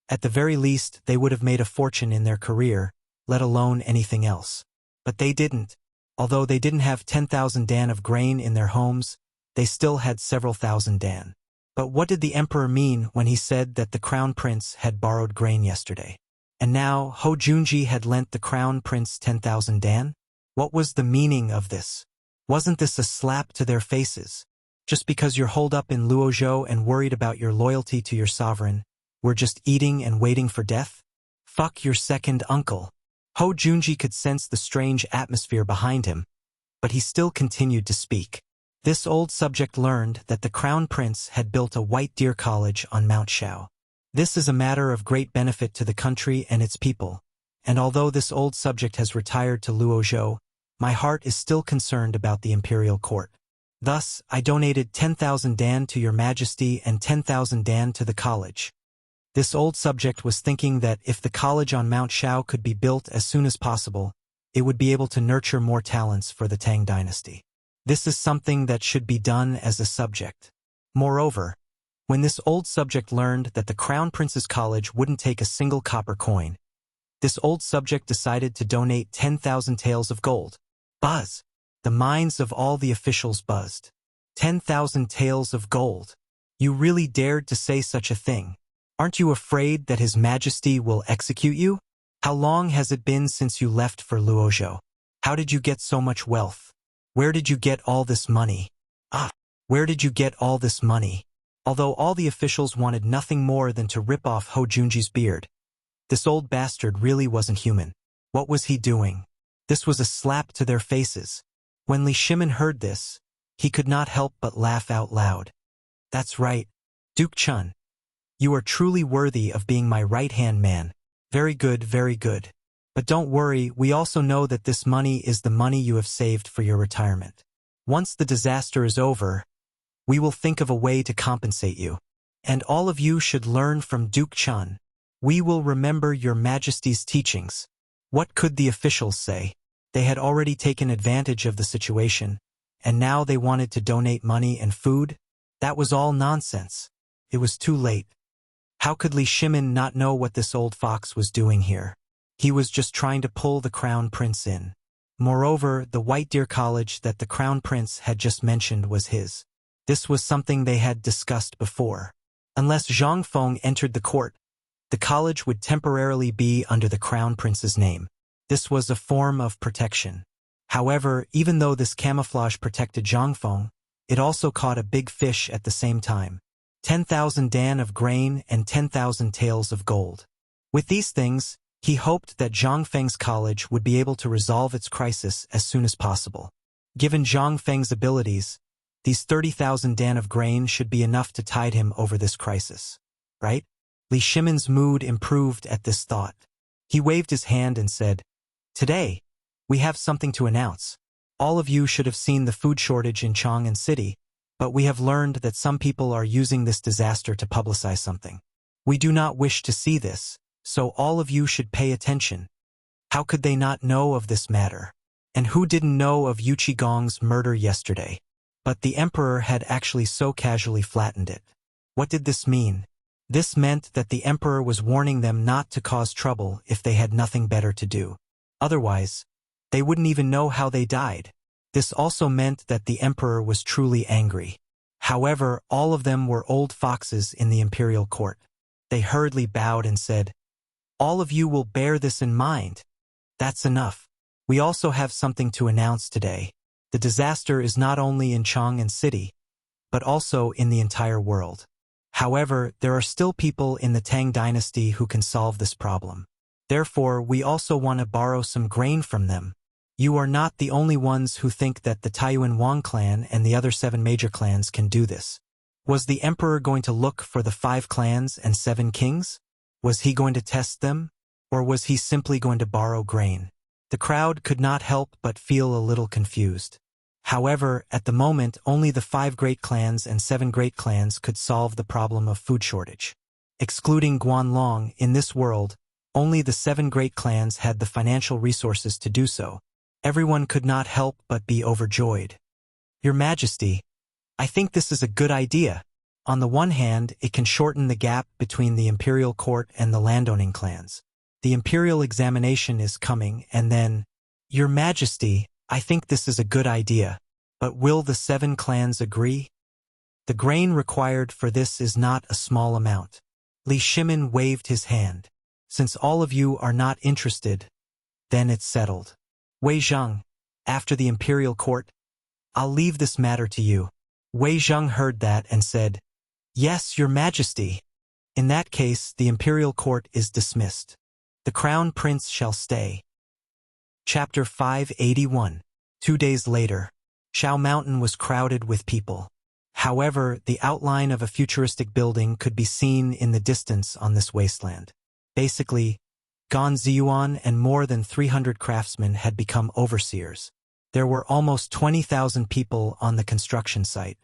S1: at the very least, they would have made a fortune in their career, let alone anything else. But they didn't. Although they didn't have 10,000 dan of grain in their homes, they still had several thousand dan. But what did the emperor mean when he said that the crown prince had borrowed grain yesterday? And now Ho Junji had lent the crown prince 10,000 dan? What was the meaning of this? Wasn't this a slap to their faces? Just because you're holed up in Luozhou and worried about your loyalty to your sovereign, we're just eating and waiting for death? Fuck your second uncle. Ho Junji could sense the strange atmosphere behind him, but he still continued to speak. This old subject learned that the crown prince had built a white deer college on Mount Shao. This is a matter of great benefit to the country and its people, and although this old subject has retired to Luozhou, my heart is still concerned about the imperial court. Thus, I donated 10,000 dan to your majesty and 10,000 dan to the college. This old subject was thinking that if the college on Mount Shao could be built as soon as possible, it would be able to nurture more talents for the Tang dynasty. This is something that should be done as a subject. Moreover, when this old subject learned that the crown prince's college wouldn't take a single copper coin, this old subject decided to donate 10,000 taels of gold. Buzz! The minds of all the officials buzzed. 10,000 taels of gold. You really dared to say such a thing. Aren't you afraid that His Majesty will execute you? How long has it been since you left for Luozhou? How did you get so much wealth? Where did you get all this money? Where did you get all this money? Although all the officials wanted nothing more than to rip off Ho Junji's beard, this old bastard really wasn't human. What was he doing? This was a slap to their faces. When Li Shimin heard this, he could not help but laugh out loud. That's right, Duke Chun. You are truly worthy of being my right-hand man. Very good, very good. But don't worry, we also know that this money is the money you have saved for your retirement. Once the disaster is over, we will think of a way to compensate you. And all of you should learn from Duke Chun. We will remember your Majesty's teachings. What could the officials say? They had already taken advantage of the situation, and now they wanted to donate money and food? That was all nonsense. It was too late. How could Li Shimin not know what this old fox was doing here? He was just trying to pull the crown prince in. Moreover, the White Deer College that the crown prince had just mentioned was his. This was something they had discussed before. Unless Zhang Feng entered the court, the college would temporarily be under the crown prince's name. This was a form of protection. However, even though this camouflage protected Zhang Feng, it also caught a big fish at the same time. 10,000 dan of grain and 10,000 taels of gold. With these things, he hoped that Zhang Feng's college would be able to resolve its crisis as soon as possible. Given Zhang Feng's abilities, these 30,000 dan of grain should be enough to tide him over this crisis. Right? Li Shimon's mood improved at this thought. He waved his hand and said, "Today, we have something to announce. All of you should have seen the food shortage in Chang'an City, but we have learned that some people are using this disaster to publicize something. We do not wish to see this, so all of you should pay attention. How could they not know of this matter? And who didn't know of Yu Qigong's murder yesterday?" But the emperor had actually so casually flattened it. What did this mean? This meant that the emperor was warning them not to cause trouble if they had nothing better to do. Otherwise, they wouldn't even know how they died. This also meant that the emperor was truly angry. However, all of them were old foxes in the imperial court. They hurriedly bowed and said, "All of you will bear this in mind. That's enough. We also have something to announce today. The disaster is not only in Chang'an City, but also in the entire world. However, there are still people in the Tang dynasty who can solve this problem. Therefore, we also want to borrow some grain from them. You are not the only ones who think that the Taiyuan Wang clan and the other 7 major clans can do this." Was the emperor going to look for the 5 clans and 7 kings? Was he going to test them? Or was he simply going to borrow grain? The crowd could not help but feel a little confused. However, at the moment, only the 5 great clans and 7 great clans could solve the problem of food shortage. Excluding Guanlong, in this world, only the 7 great clans had the financial resources to do so. Everyone could not help but be overjoyed. "Your Majesty, I think this is a good idea. On the one hand, it can shorten the gap between the imperial court and the landowning clans. The imperial examination is coming, and then, Your Majesty, I think this is a good idea, but will the 7 clans agree? The grain required for this is not a small amount." Li Shimon waved his hand. "Since all of you are not interested, then it's settled. Wei Zheng, after the imperial court, I'll leave this matter to you." Wei Zheng heard that and said, "Yes, Your Majesty. In that case, the imperial court is dismissed. The crown prince shall stay." Chapter 581. 2 days later, Shao Mountain was crowded with people. However, the outline of a futuristic building could be seen in the distance on this wasteland. Basically, Gan Ziyuan and more than 300 craftsmen had become overseers. There were almost 20,000 people on the construction site.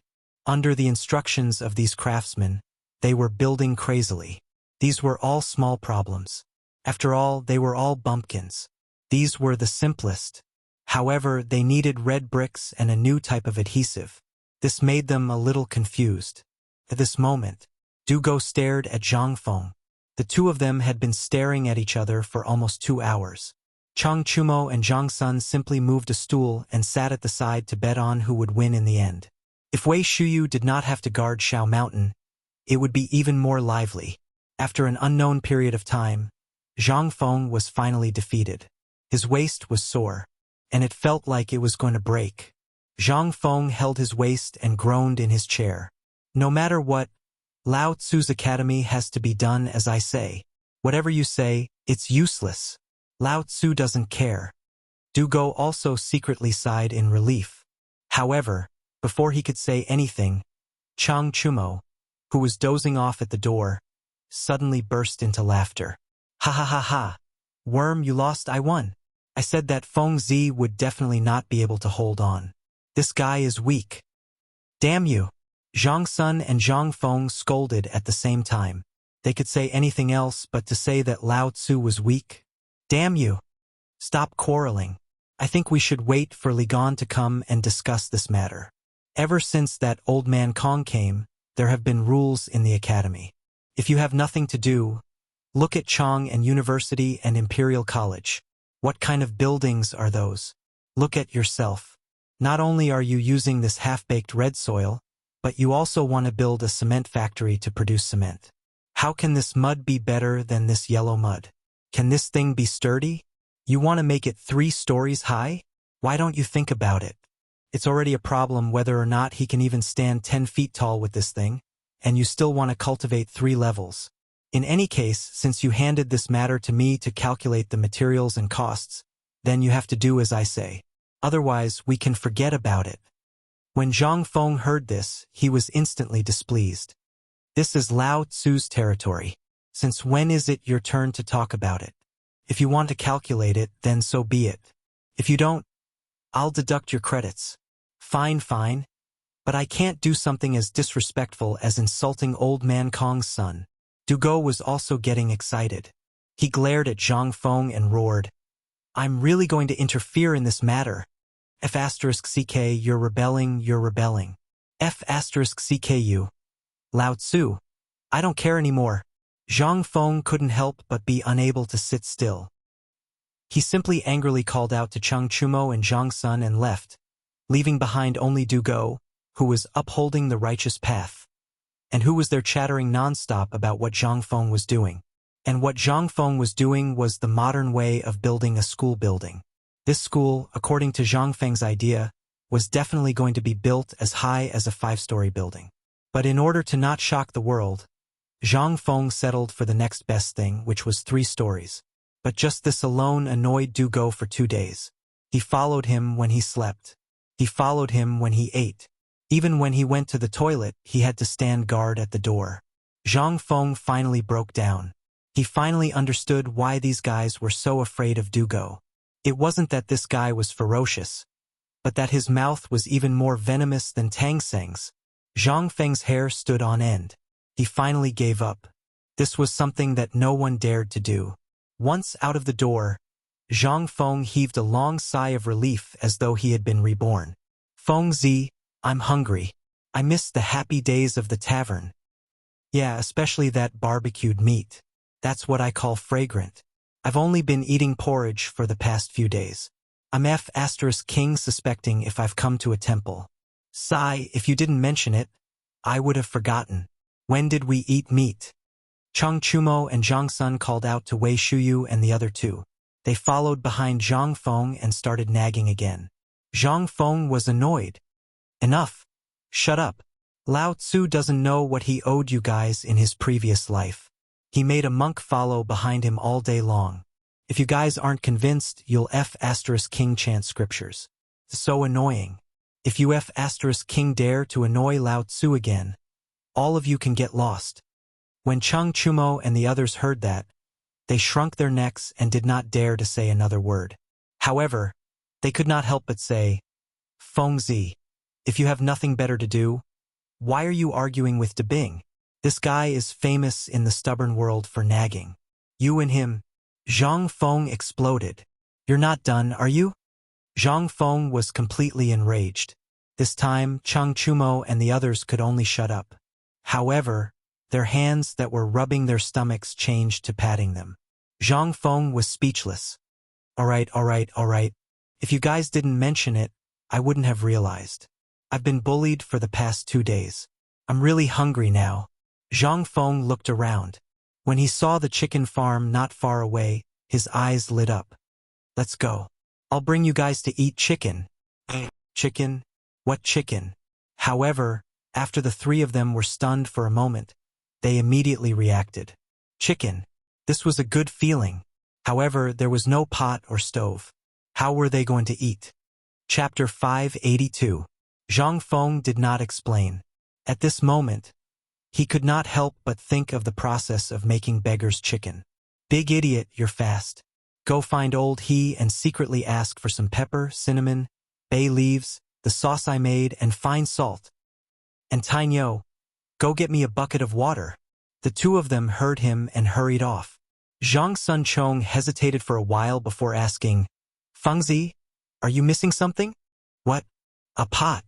S1: Under the instructions of these craftsmen, they were building crazily. These were all small problems. After all, they were all bumpkins. These were the simplest. However, they needed red bricks and a new type of adhesive. This made them a little confused. At this moment, Dugo stared at Zhang Feng. The two of them had been staring at each other for almost 2 hours. Chang Chumo and Zhang Sun simply moved a stool and sat at the side to bet on who would win in the end. If Wei Shuyu did not have to guard Shao Mountain, it would be even more lively. After an unknown period of time, Zhang Feng was finally defeated. His waist was sore, and it felt like it was going to break. Zhang Feng held his waist and groaned in his chair. "No matter what, Lao Tzu's academy has to be done as I say. Whatever you say, it's useless. Lao Tzu doesn't care." Dugo also secretly sighed in relief. However, before he could say anything, Chang Chumo, who was dozing off at the door, suddenly burst into laughter. "Ha ha ha ha! Worm, you lost, I won. I said that Feng Zi would definitely not be able to hold on. This guy is weak. Damn you!" Zhang Sun and Zhang Feng scolded at the same time. They could say anything else but to say that Lao Tzu was weak. "Damn you! Stop quarreling. I think we should wait for Li Gan to come and discuss this matter. Ever since that old man Kong came, there have been rules in the academy. If you have nothing to do, look at Chang and University and Imperial College. What kind of buildings are those? Look at yourself. Not only are you using this half-baked red soil, but you also want to build a cement factory to produce cement. How can this mud be better than this yellow mud? Can this thing be sturdy? You want to make it 3 stories high? Why don't you think about it? It's already a problem whether or not he can even stand 10 feet tall with this thing, and you still want to cultivate 3 levels. In any case, since you handed this matter to me to calculate the materials and costs, then you have to do as I say. Otherwise, we can forget about it." When Zhang Feng heard this, he was instantly displeased. This is Lao Tzu's territory. Since when is it your turn to talk about it? If you want to calculate it, then so be it. If you don't, I'll deduct your credits. Fine, fine. But I can't do something as disrespectful as insulting old man Kong's son. Dugo was also getting excited. He glared at Zhang Feng and roared, I'm really going to interfere in this matter. F***CK, you're rebelling, you're rebelling. F***CKU. Lao Tzu. I don't care anymore. Zhang Feng couldn't help but be unable to sit still. He simply angrily called out to Cheng Chumo and Zhang Sun and left, leaving behind only Dugo, who was upholding the righteous path, and who was there chattering nonstop about what Zhang Feng was doing. And what Zhang Feng was doing was the modern way of building a school building. This school, according to Zhang Feng's idea, was definitely going to be built as high as a 5-story building. But in order to not shock the world, Zhang Feng settled for the next best thing, which was 3 stories. But just this alone annoyed Dugo for 2 days. He followed him when he slept. He followed him when he ate. Even when he went to the toilet, he had to stand guard at the door. Zhang Feng finally broke down. He finally understood why these guys were so afraid of Dugo. It wasn't that this guy was ferocious, but that his mouth was even more venomous than Tang Seng's. Zhang Feng's hair stood on end. He finally gave up. This was something that no one dared to do. Once out of the door, Zhang Feng heaved a long sigh of relief as though he had been reborn. Fengzi, I'm hungry. I miss the happy days of the tavern. Yeah, especially that barbecued meat. That's what I call fragrant. I've only been eating porridge for the past few days. I'm F***king suspecting if I've come to a temple. Sigh, if you didn't mention it, I would have forgotten. When did we eat meat? Cheng Chumo and Zhang Sun called out to Wei Shuyu and the other 2. They followed behind Zhang Feng and started nagging again. Zhang Feng was annoyed. Enough. Shut up. Lao Tzu doesn't know what he owed you guys in his previous life. He made a monk follow behind him all day long. If you guys aren't convinced, you'll F***king chant scriptures. So annoying. If you F***king dare to annoy Lao Tzu again, all of you can get lost. When Cheng Chumo and the others heard that, they shrunk their necks and did not dare to say another word. However, they could not help but say, Fengzi, if you have nothing better to do, why are you arguing with Debing? This guy is famous in the stubborn world for nagging. You and him. Zhang Feng exploded. You're not done, are you? Zhang Feng was completely enraged. This time, Cheng Chumo and the others could only shut up. However, their hands that were rubbing their stomachs changed to patting them. Zhang Feng was speechless. All right. If you guys didn't mention it, I wouldn't have realized. I've been bullied for the past 2 days. I'm really hungry now. Zhang Feng looked around. When he saw the chicken farm not far away, his eyes lit up. Let's go. I'll bring you guys to eat chicken. Chicken? What chicken? However, after the 3 of them were stunned for a moment, they immediately reacted. Chicken. This was a good feeling. However, there was no pot or stove. How were they going to eat? Chapter 582. Zhang Feng did not explain. At this moment, he could not help but think of the process of making beggar's chicken. Big idiot, you're fast. Go find old he and secretly ask for some pepper, cinnamon, bay leaves, the sauce I made, and fine salt. And Tainyo, go get me a bucket of water. The 2 of them heard him and hurried off. Zhang Sun Chong hesitated for a while before asking, Fengzi, are you missing something? What? A pot.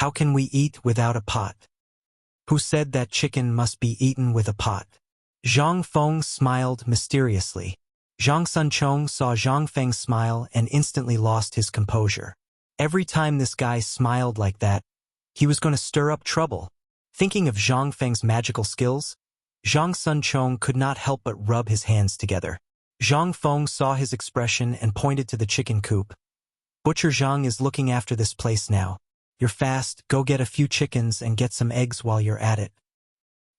S1: How can we eat without a pot? Who said that chicken must be eaten with a pot? Zhang Feng smiled mysteriously. Zhang Sun Chong saw Zhang Feng smile and instantly lost his composure. Every time this guy smiled like that, he was going to stir up trouble. Thinking of Zhang Feng's magical skills, Zhang Sun Chong could not help but rub his hands together. Zhang Feng saw his expression and pointed to the chicken coop. Butcher Zhang is looking after this place now. You're fast, go get a few chickens and get some eggs while you're at it.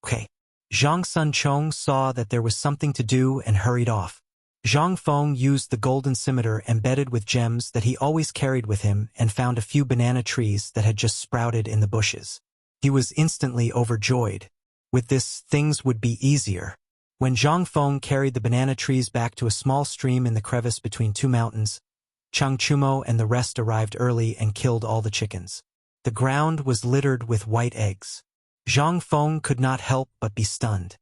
S1: Okay. Zhang Sun Chong saw that there was something to do and hurried off. Zhang Feng used the golden scimitar embedded with gems that he always carried with him and found a few banana trees that had just sprouted in the bushes. He was instantly overjoyed. With this, things would be easier. When Zhang Feng carried the banana trees back to a small stream in the crevice between two mountains, Chang Chumo and the rest arrived early and killed all the chickens. The ground was littered with white eggs. Zhang Feng could not help but be stunned.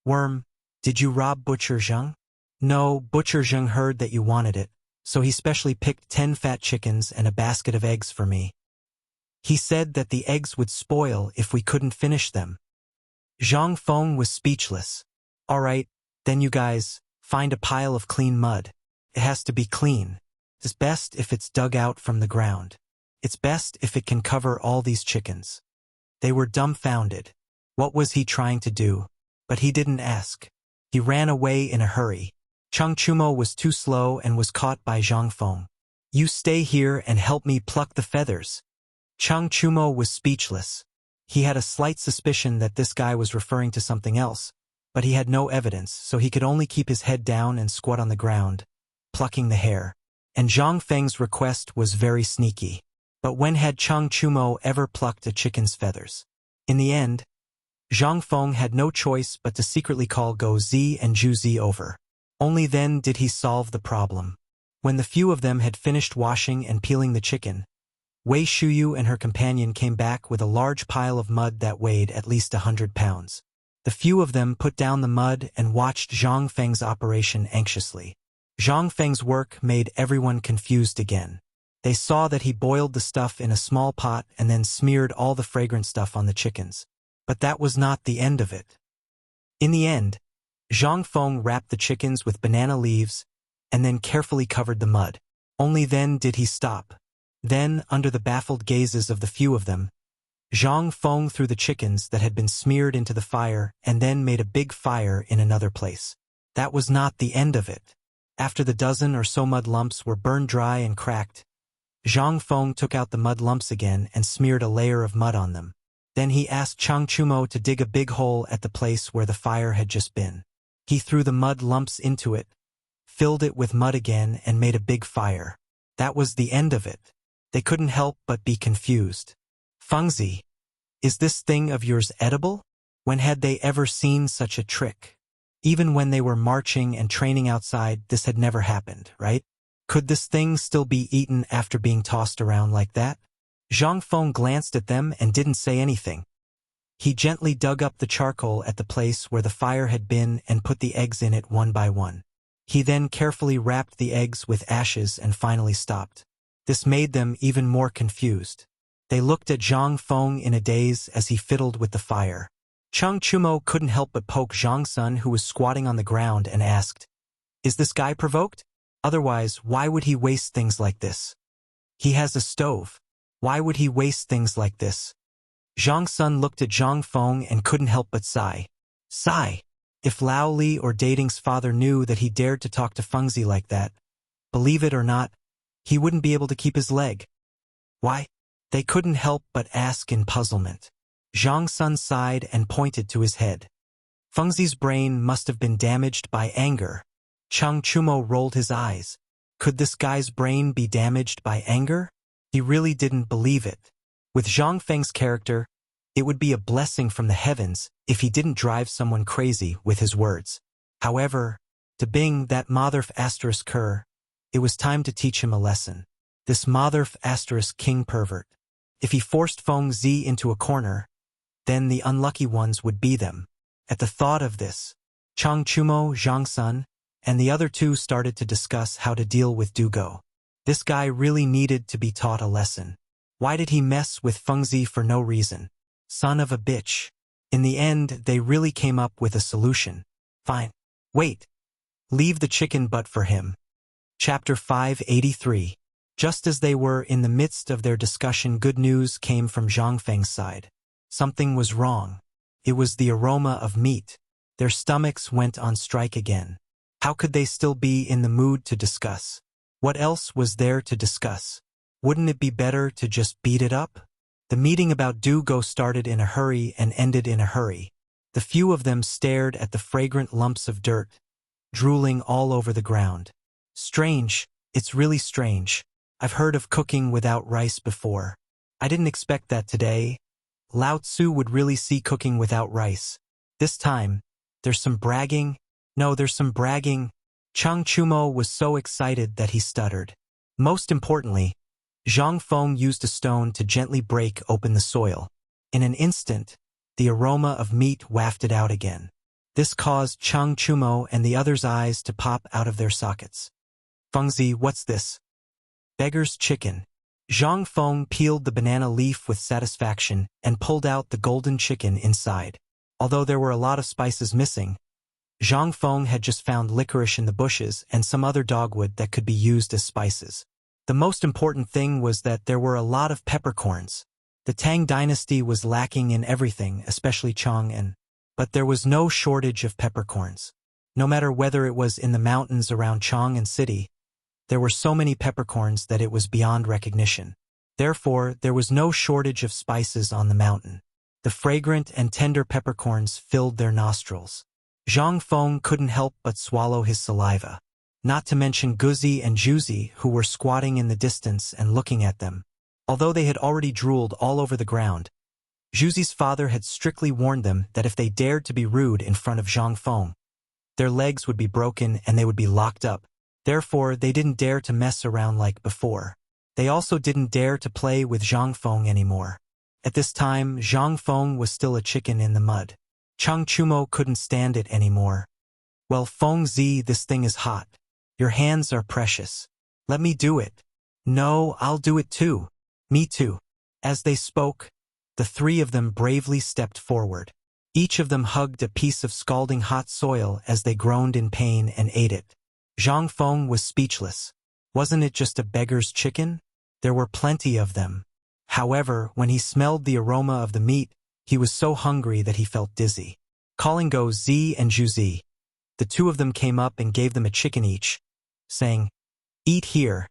S1: Worm, did you rob Butcher Zheng? No, Butcher Zheng heard that you wanted it, so he specially picked 10 fat chickens and a basket of eggs for me. He said that the eggs would spoil if we couldn't finish them. Zhang Feng was speechless. All right, then you guys, find a pile of clean mud. It has to be clean. It's best if it's dug out from the ground. It's best if it can cover all these chickens. They were dumbfounded. What was he trying to do? But he didn't ask. He ran away in a hurry. Chang Chumo was too slow and was caught by Zhang Feng. You stay here and help me pluck the feathers. Chang Chumo was speechless. He had a slight suspicion that this guy was referring to something else, but he had no evidence, so he could only keep his head down and squat on the ground, plucking the hair. And Zhang Feng's request was very sneaky. But when had Chang Chumo ever plucked a chicken's feathers? In the end, Zhang Feng had no choice but to secretly call Go Zi and Zhu Zi over. Only then did he solve the problem. When the few of them had finished washing and peeling the chicken, Wei Shuyu and her companion came back with a large pile of mud that weighed at least 100 pounds. The few of them put down the mud and watched Zhang Feng's operation anxiously. Zhang Feng's work made everyone confused again. They saw that he boiled the stuff in a small pot and then smeared all the fragrant stuff on the chickens. But that was not the end of it. In the end, Zhang Feng wrapped the chickens with banana leaves and then carefully covered the mud. Only then did he stop. Then, under the baffled gazes of the few of them, Zhang Feng threw the chickens that had been smeared into the fire and then made a big fire in another place. That was not the end of it. After the dozen or so mud lumps were burned dry and cracked, Zhang Feng took out the mud lumps again and smeared a layer of mud on them. Then he asked Chang Chumo to dig a big hole at the place where the fire had just been. He threw the mud lumps into it, filled it with mud again, and made a big fire. That was the end of it. They couldn't help but be confused. Fengzi, is this thing of yours edible? When had they ever seen such a trick? Even when they were marching and training outside, this had never happened, right? Could this thing still be eaten after being tossed around like that? Zhang Feng glanced at them and didn't say anything. He gently dug up the charcoal at the place where the fire had been and put the eggs in it one by one. He then carefully wrapped the eggs with ashes and finally stopped. This made them even more confused. They looked at Zhang Feng in a daze as he fiddled with the fire. Chang Chumo couldn't help but poke Zhang Sun, who was squatting on the ground, and asked, "Is this guy provoked? Otherwise, why would he waste things like this? He has a stove. Why would he waste things like this?" Zhang Sun looked at Zhang Feng and couldn't help but sigh. Sigh. If Lao Li or Dating's father knew that he dared to talk to Fengzi like that, believe it or not, he wouldn't be able to keep his leg. Why? They couldn't help but ask in puzzlement. Zhang Sun sighed and pointed to his head. Fengzi's brain must have been damaged by anger. Chang Chumo rolled his eyes. Could this guy's brain be damaged by anger? He really didn't believe it. With Zhang Feng's character, it would be a blessing from the heavens if he didn't drive someone crazy with his words. However, to Bing, that Motherf asterisk Kerr, it was time to teach him a lesson. This Motherf asterisk king pervert. If he forced Feng Zi into a corner, then the unlucky ones would be them. At the thought of this, Chang Chumo, Zhang Sun, and the other two started to discuss how to deal with Dugo. This guy really needed to be taught a lesson. Why did he mess with Fengzi for no reason? Son of a bitch. In the end, they really came up with a solution. Fine. Wait. Leave the chicken butt for him. Chapter 583. Just as they were in the midst of their discussion, good news came from Zhang Feng's side. Something was wrong. It was the aroma of meat. Their stomachs went on strike again. How could they still be in the mood to discuss? What else was there to discuss? Wouldn't it be better to just beat it up? The meeting about Dugo started in a hurry and ended in a hurry. The few of them stared at the fragrant lumps of dirt, drooling all over the ground. Strange, it's really strange. I've heard of cooking without rice before. I didn't expect that today. Lao Tzu would really see cooking without rice. This time, There's some bragging. No, there's some bragging. Chang Chumo was so excited that he stuttered. Most importantly, Zhang Feng used a stone to gently break open the soil. In an instant, the aroma of meat wafted out again. This caused Chang Chumo and the others' eyes to pop out of their sockets. Fengzi, what's this? Beggar's chicken. Zhang Feng peeled the banana leaf with satisfaction and pulled out the golden chicken inside. Although there were a lot of spices missing, Zhang Feng had just found licorice in the bushes and some other dogwood that could be used as spices. The most important thing was that there were a lot of peppercorns. The Tang dynasty was lacking in everything, especially Chang'an. But there was no shortage of peppercorns. No matter whether it was in the mountains around Chang'an City, there were so many peppercorns that it was beyond recognition. Therefore, there was no shortage of spices on the mountain. The fragrant and tender peppercorns filled their nostrils. Zhang Feng couldn't help but swallow his saliva. Not to mention Guzi and Juzi, who were squatting in the distance and looking at them. Although they had already drooled all over the ground, Juzi's father had strictly warned them that if they dared to be rude in front of Zhang Feng, their legs would be broken and they would be locked up. Therefore, they didn't dare to mess around like before. They also didn't dare to play with Zhang Feng anymore. At this time, Zhang Feng was still a chicken in the mud. Chang Chumo couldn't stand it anymore. Well, Feng Zi, this thing is hot. Your hands are precious. Let me do it. No, I'll do it too. Me too. As they spoke, the three of them bravely stepped forward. Each of them hugged a piece of scalding hot soil as they groaned in pain and ate it. Zhang Feng was speechless. Wasn't it just a beggar's chicken? There were plenty of them. However, when he smelled the aroma of the meat, he was so hungry that he felt dizzy. Calling Go Zi and Juzi, the two of them came up and gave them a chicken each, saying, "Eat here.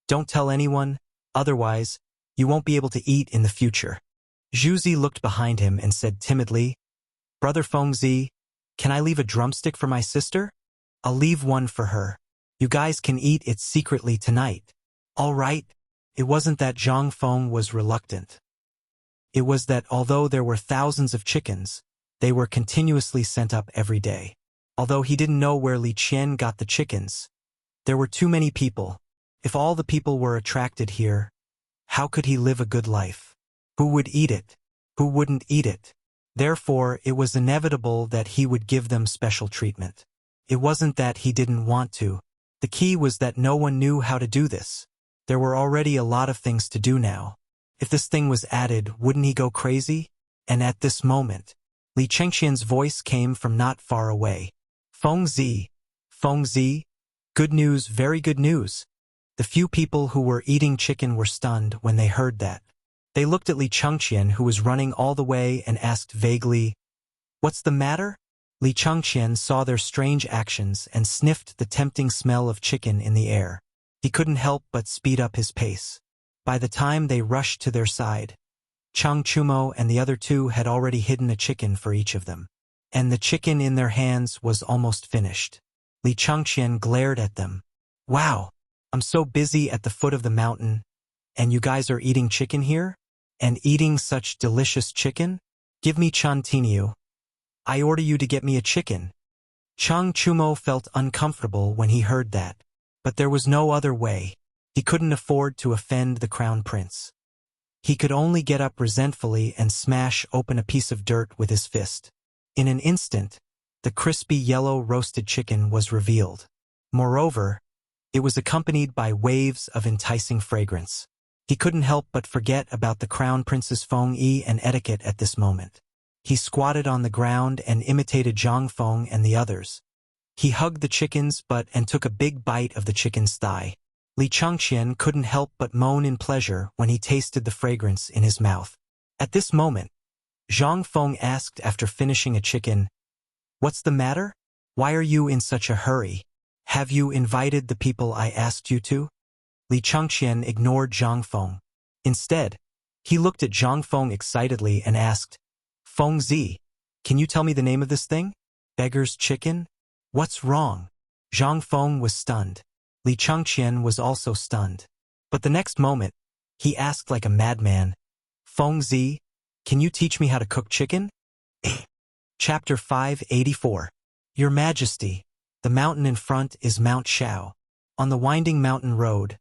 S1: Don't tell anyone, otherwise, you won't be able to eat in the future." Juzi looked behind him and said timidly, "Brother Fengzi, can I leave a drumstick for my sister? I'll leave one for her. You guys can eat it secretly tonight." All right. It wasn't that Zhang Feng was reluctant. It was that although there were thousands of chickens, they were continuously sent up every day. Although he didn't know where Li Qian got the chickens, there were too many people. If all the people were attracted here, how could he live a good life? Who would eat it? Who wouldn't eat it? Therefore, it was inevitable that he would give them special treatment. It wasn't that he didn't want to. The key was that no one knew how to do this. There were already a lot of things to do now. If this thing was added, wouldn't he go crazy? And at this moment, Li Chengxian's voice came from not far away. Fengzi, Fengzi, good news, very good news. The few people who were eating chicken were stunned when they heard that. They looked at Li Chengxian, who was running all the way, and asked vaguely, "What's the matter?" Li Chengxian saw their strange actions and sniffed the tempting smell of chicken in the air. He couldn't help but speed up his pace. By the time they rushed to their side, Chang Chumo and the other two had already hidden a chicken for each of them. And the chicken in their hands was almost finished. Li Chengxian glared at them. "Wow, I'm so busy at the foot of the mountain, and you guys are eating chicken here? And eating such delicious chicken? Give me Chan Tinyu. I order you to get me a chicken." Chang Chumo felt uncomfortable when he heard that. But there was no other way. He couldn't afford to offend the crown prince. He could only get up resentfully and smash open a piece of dirt with his fist. In an instant, the crispy yellow roasted chicken was revealed. Moreover, it was accompanied by waves of enticing fragrance. He couldn't help but forget about the crown prince's feng yi and etiquette at this moment. He squatted on the ground and imitated Zhang Feng and the others. He hugged the chickens and took a big bite of the chicken's thigh. Li Chengxian couldn't help but moan in pleasure when he tasted the fragrance in his mouth. At this moment, Zhang Feng asked after finishing a chicken, "What's the matter? Why are you in such a hurry? Have you invited the people I asked you to?" Li Chengxian ignored Zhang Feng. Instead, he looked at Zhang Feng excitedly and asked, "Feng Zi, can you tell me the name of this thing? Beggar's chicken? What's wrong?" Zhang Feng was stunned. Li Chengxian was also stunned. But the next moment, he asked like a madman, "Feng Zi, can you teach me how to cook chicken?" Chapter 584. "Your Majesty, the mountain in front is Mount Shao." On the winding mountain road,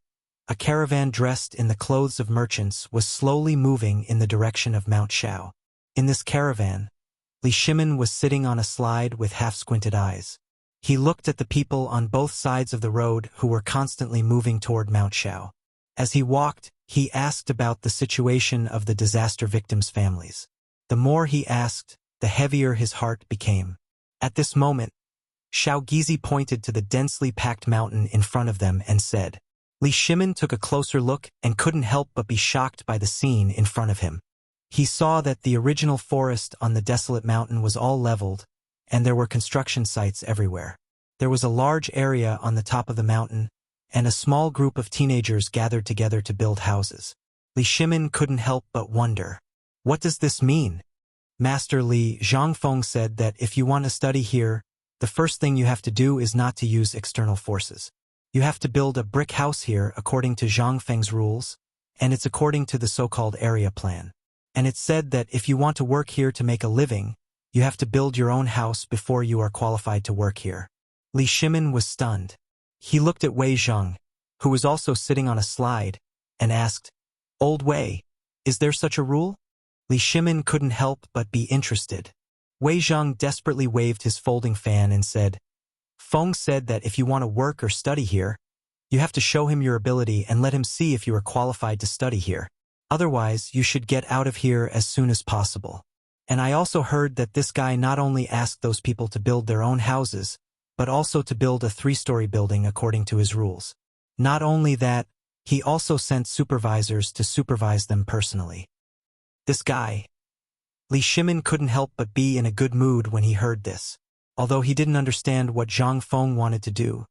S1: a caravan dressed in the clothes of merchants was slowly moving in the direction of Mount Shao. In this caravan, Li Shimin was sitting on a slide with half-squinted eyes. He looked at the people on both sides of the road who were constantly moving toward Mount Shao. As he walked, he asked about the situation of the disaster victims' families. The more he asked, the heavier his heart became. At this moment, Shao Gizi pointed to the densely packed mountain in front of them and said. Li Shimin took a closer look and couldn't help but be shocked by the scene in front of him. He saw that the original forest on the desolate mountain was all leveled, and there were construction sites everywhere. There was a large area on the top of the mountain, and a small group of teenagers gathered together to build houses. Li Shimin couldn't help but wonder. What does this mean? Master Li Zhangfeng said that if you want to study here, the first thing you have to do is not to use external forces. You have to build a brick house here according to Zhang Feng's rules, and it's according to the so-called area plan. And it's said that if you want to work here to make a living, you have to build your own house before you are qualified to work here. Li Shimin was stunned. He looked at Wei Zhang, who was also sitting on a slide, and asked, "Old Wei, is there such a rule?" Li Shimin couldn't help but be interested. Wei Zhang desperately waved his folding fan and said, "Feng said that if you want to work or study here, you have to show him your ability and let him see if you are qualified to study here. Otherwise, you should get out of here as soon as possible." And I also heard that this guy not only asked those people to build their own houses, but also to build a 3-story building according to his rules. Not only that, he also sent supervisors to supervise them personally. This guy. Li Shimin couldn't help but be in a good mood when he heard this. Although he didn't understand what Zhang Feng wanted to do,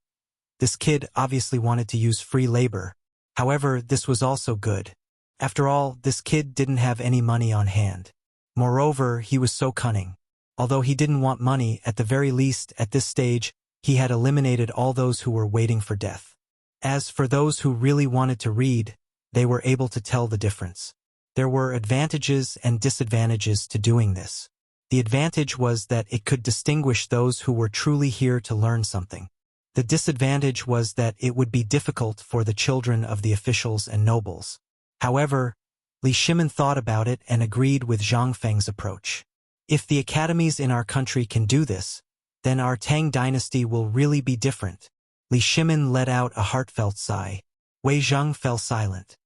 S1: this kid obviously wanted to use free labor. However, this was also good. After all, this kid didn't have any money on hand. Moreover, he was so cunning. Although he didn't want money, at the very least, at this stage, he had eliminated all those who were waiting for death. As for those who really wanted to read, they were able to tell the difference. There were advantages and disadvantages to doing this. The advantage was that it could distinguish those who were truly here to learn something. The disadvantage was that it would be difficult for the children of the officials and nobles. However, Li Shimin thought about it and agreed with Zhang Feng's approach. If the academies in our country can do this, then our Tang dynasty will really be different. Li Shimin let out a heartfelt sigh. Wei Zhang fell silent.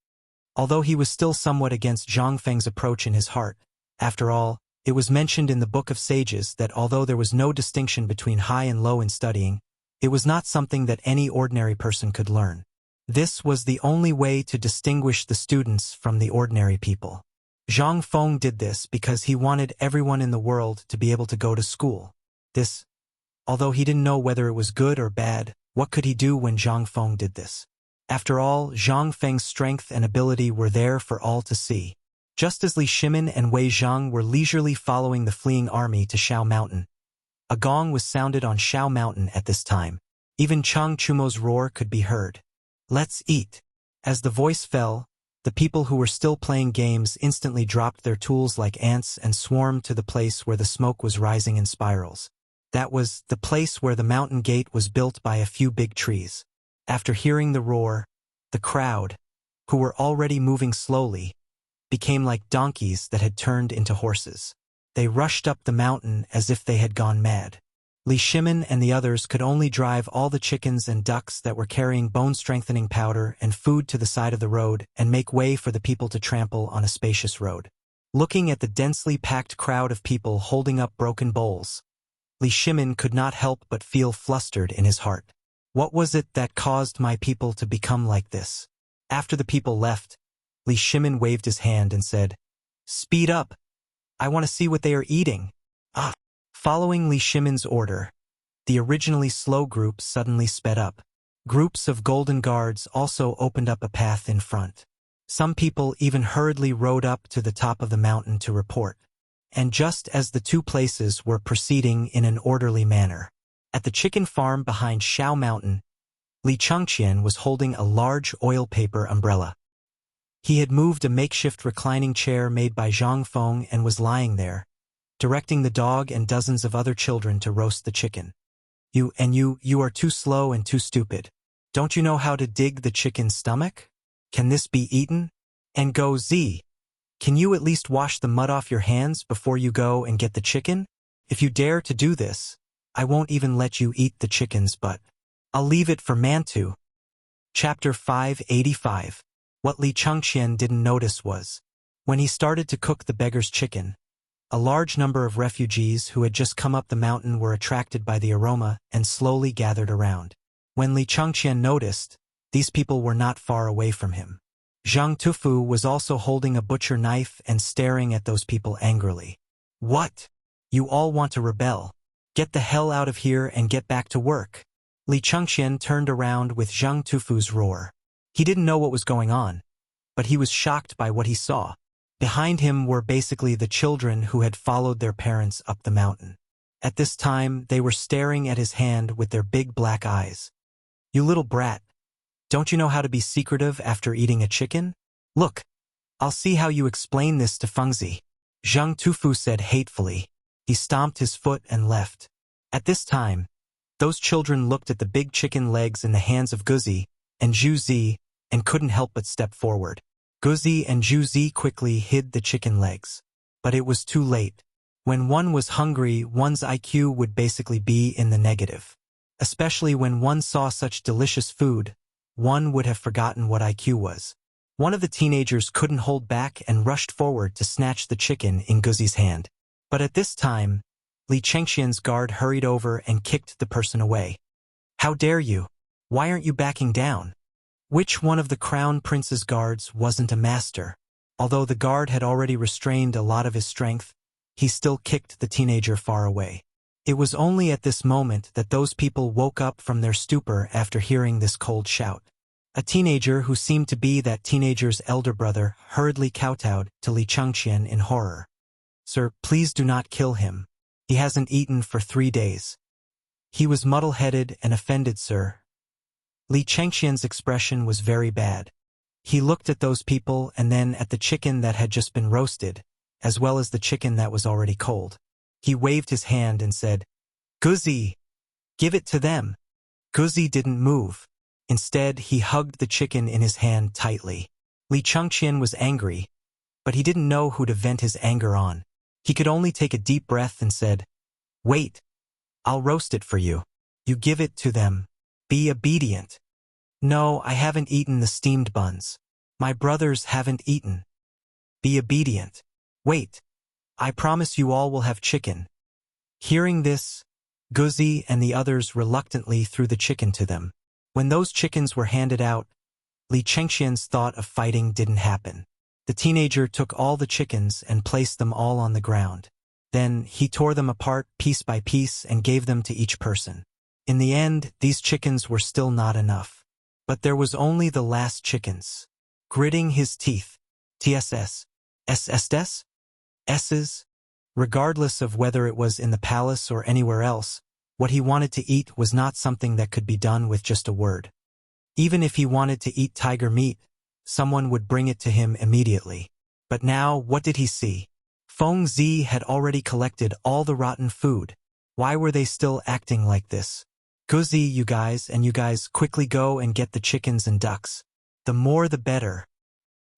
S1: Although he was still somewhat against Zhang Feng's approach in his heart, after all, it was mentioned in the Book of Sages that although there was no distinction between high and low in studying, it was not something that any ordinary person could learn. This was the only way to distinguish the students from the ordinary people. Zhang Feng did this because he wanted everyone in the world to be able to go to school. This, although he didn't know whether it was good or bad, what could he do when Zhang Feng did this? After all, Zhang Feng's strength and ability were there for all to see. Just as Li Shimin and Wei Zhang were leisurely following the fleeing army to Shao Mountain, a gong was sounded on Shao Mountain at this time. Even Chang Chumo's roar could be heard. "Let's eat." As the voice fell, the people who were still playing games instantly dropped their tools like ants and swarmed to the place where the smoke was rising in spirals. That was the place where the mountain gate was built by a few big trees. After hearing the roar, the crowd, who were already moving slowly, became like donkeys that had turned into horses. They rushed up the mountain as if they had gone mad. Li Shimin and the others could only drive all the chickens and ducks that were carrying bone-strengthening powder and food to the side of the road and make way for the people to trample on a spacious road. Looking at the densely packed crowd of people holding up broken bowls, Li Shimin could not help but feel flustered in his heart. What was it that caused my people to become like this? After the people left, Li Shimin waved his hand and said, "Speed up. I want to see what they are eating." Following Li Shimin's order, the originally slow group suddenly sped up. Groups of golden guards also opened up a path in front. Some people even hurriedly rode up to the top of the mountain to report. And just as the two places were proceeding in an orderly manner, at the chicken farm behind Shao Mountain, Li Chengqian was holding a large oil paper umbrella. He had moved a makeshift reclining chair made by Zhang Feng and was lying there, directing the dog and dozens of other children to roast the chicken. You are too slow and too stupid. Don't you know how to dig the chicken's stomach? Can this be eaten? And go Z. Can you at least wash the mud off your hands before you go and get the chicken? If you dare to do this, I won't even let you eat the chickens, but I'll leave it for Mantu. Chapter 585. What Li Chengqian didn't notice was, when he started to cook the beggar's chicken, a large number of refugees who had just come up the mountain were attracted by the aroma and slowly gathered around. When Li Chengqian noticed, these people were not far away from him. Zhang Tufu was also holding a butcher knife and staring at those people angrily. What? You all want to rebel? Get the hell out of here and get back to work. Li Chengqian turned around with Zhang Tufu's roar. He didn't know what was going on, but he was shocked by what he saw. Behind him were basically the children who had followed their parents up the mountain. At this time, they were staring at his hand with their big black eyes. You little brat. Don't you know how to be secretive after eating a chicken? Look, I'll see how you explain this to Fengzi. Zhang Tufu said hatefully. He stomped his foot and left. At this time, those children looked at the big chicken legs in the hands of Guzi and Zhu Zi and couldn't help but step forward. Guzi and Zhu Zi quickly hid the chicken legs. But it was too late. When one was hungry, one's IQ would basically be in the negative. Especially when one saw such delicious food, one would have forgotten what IQ was. One of the teenagers couldn't hold back and rushed forward to snatch the chicken in Guzi's hand. But at this time, Li Chengqian's guard hurried over and kicked the person away. How dare you? Why aren't you backing down? Which one of the crown prince's guards wasn't a master? Although the guard had already restrained a lot of his strength, he still kicked the teenager far away. It was only at this moment that those people woke up from their stupor after hearing this cold shout. A teenager who seemed to be that teenager's elder brother hurriedly kowtowed to Li Chengqian in horror. Sir, please do not kill him. He hasn't eaten for 3 days. He was muddle-headed and offended, sir. Li Chengqian's expression was very bad. He looked at those people and then at the chicken that had just been roasted, as well as the chicken that was already cold. He waved his hand and said, Guzi, give it to them. Guzi didn't move. Instead, he hugged the chicken in his hand tightly. Li Chengqian was angry, but he didn't know who to vent his anger on. He could only take a deep breath and said, Wait, I'll roast it for you. You give it to them. Be obedient. No, I haven't eaten the steamed buns. My brothers haven't eaten. Be obedient. Wait. I promise you all will have chicken. Hearing this, Guzi and the others reluctantly threw the chicken to them. When those chickens were handed out, Li Chengqian's thought of fighting didn't happen. The teenager took all the chickens and placed them all on the ground. Then he tore them apart piece by piece and gave them to each person. In the end, these chickens were still not enough. But there was only the last chickens. Gritting his teeth, TSS, SSS, S's, regardless of whether it was in the palace or anywhere else, what he wanted to eat was not something that could be done with just a word. Even if he wanted to eat tiger meat, someone would bring it to him immediately. But now, what did he see? Feng Zi had already collected all the rotten food. Why were they still acting like this? Guzi, you guys quickly go and get the chickens and ducks. The more the better.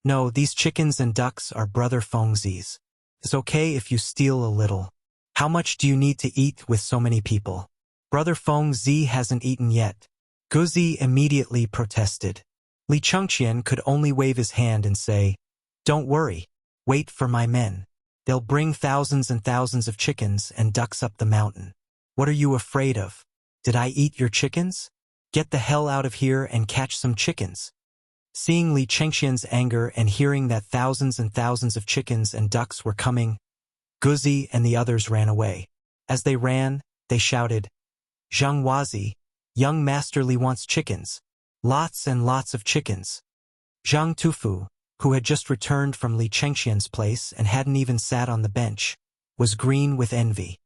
S1: No, these chickens and ducks are Brother Feng Zi's. It's okay if you steal a little. How much do you need to eat with so many people? Brother Feng Zi hasn't eaten yet. Guzi immediately protested. Li Chengqian could only wave his hand and say, Don't worry. Wait for my men. They'll bring thousands and thousands of chickens and ducks up the mountain. What are you afraid of? Did I eat your chickens? Get the hell out of here and catch some chickens. Seeing Li Chengqian's anger and hearing that thousands and thousands of chickens and ducks were coming, Guzi and the others ran away. As they ran, they shouted, Zhang Wazi, young Master Li wants chickens. Lots and lots of chickens. Zhang Tufu, who had just returned from Li Chengqian's place and hadn't even sat on the bench, was green with envy.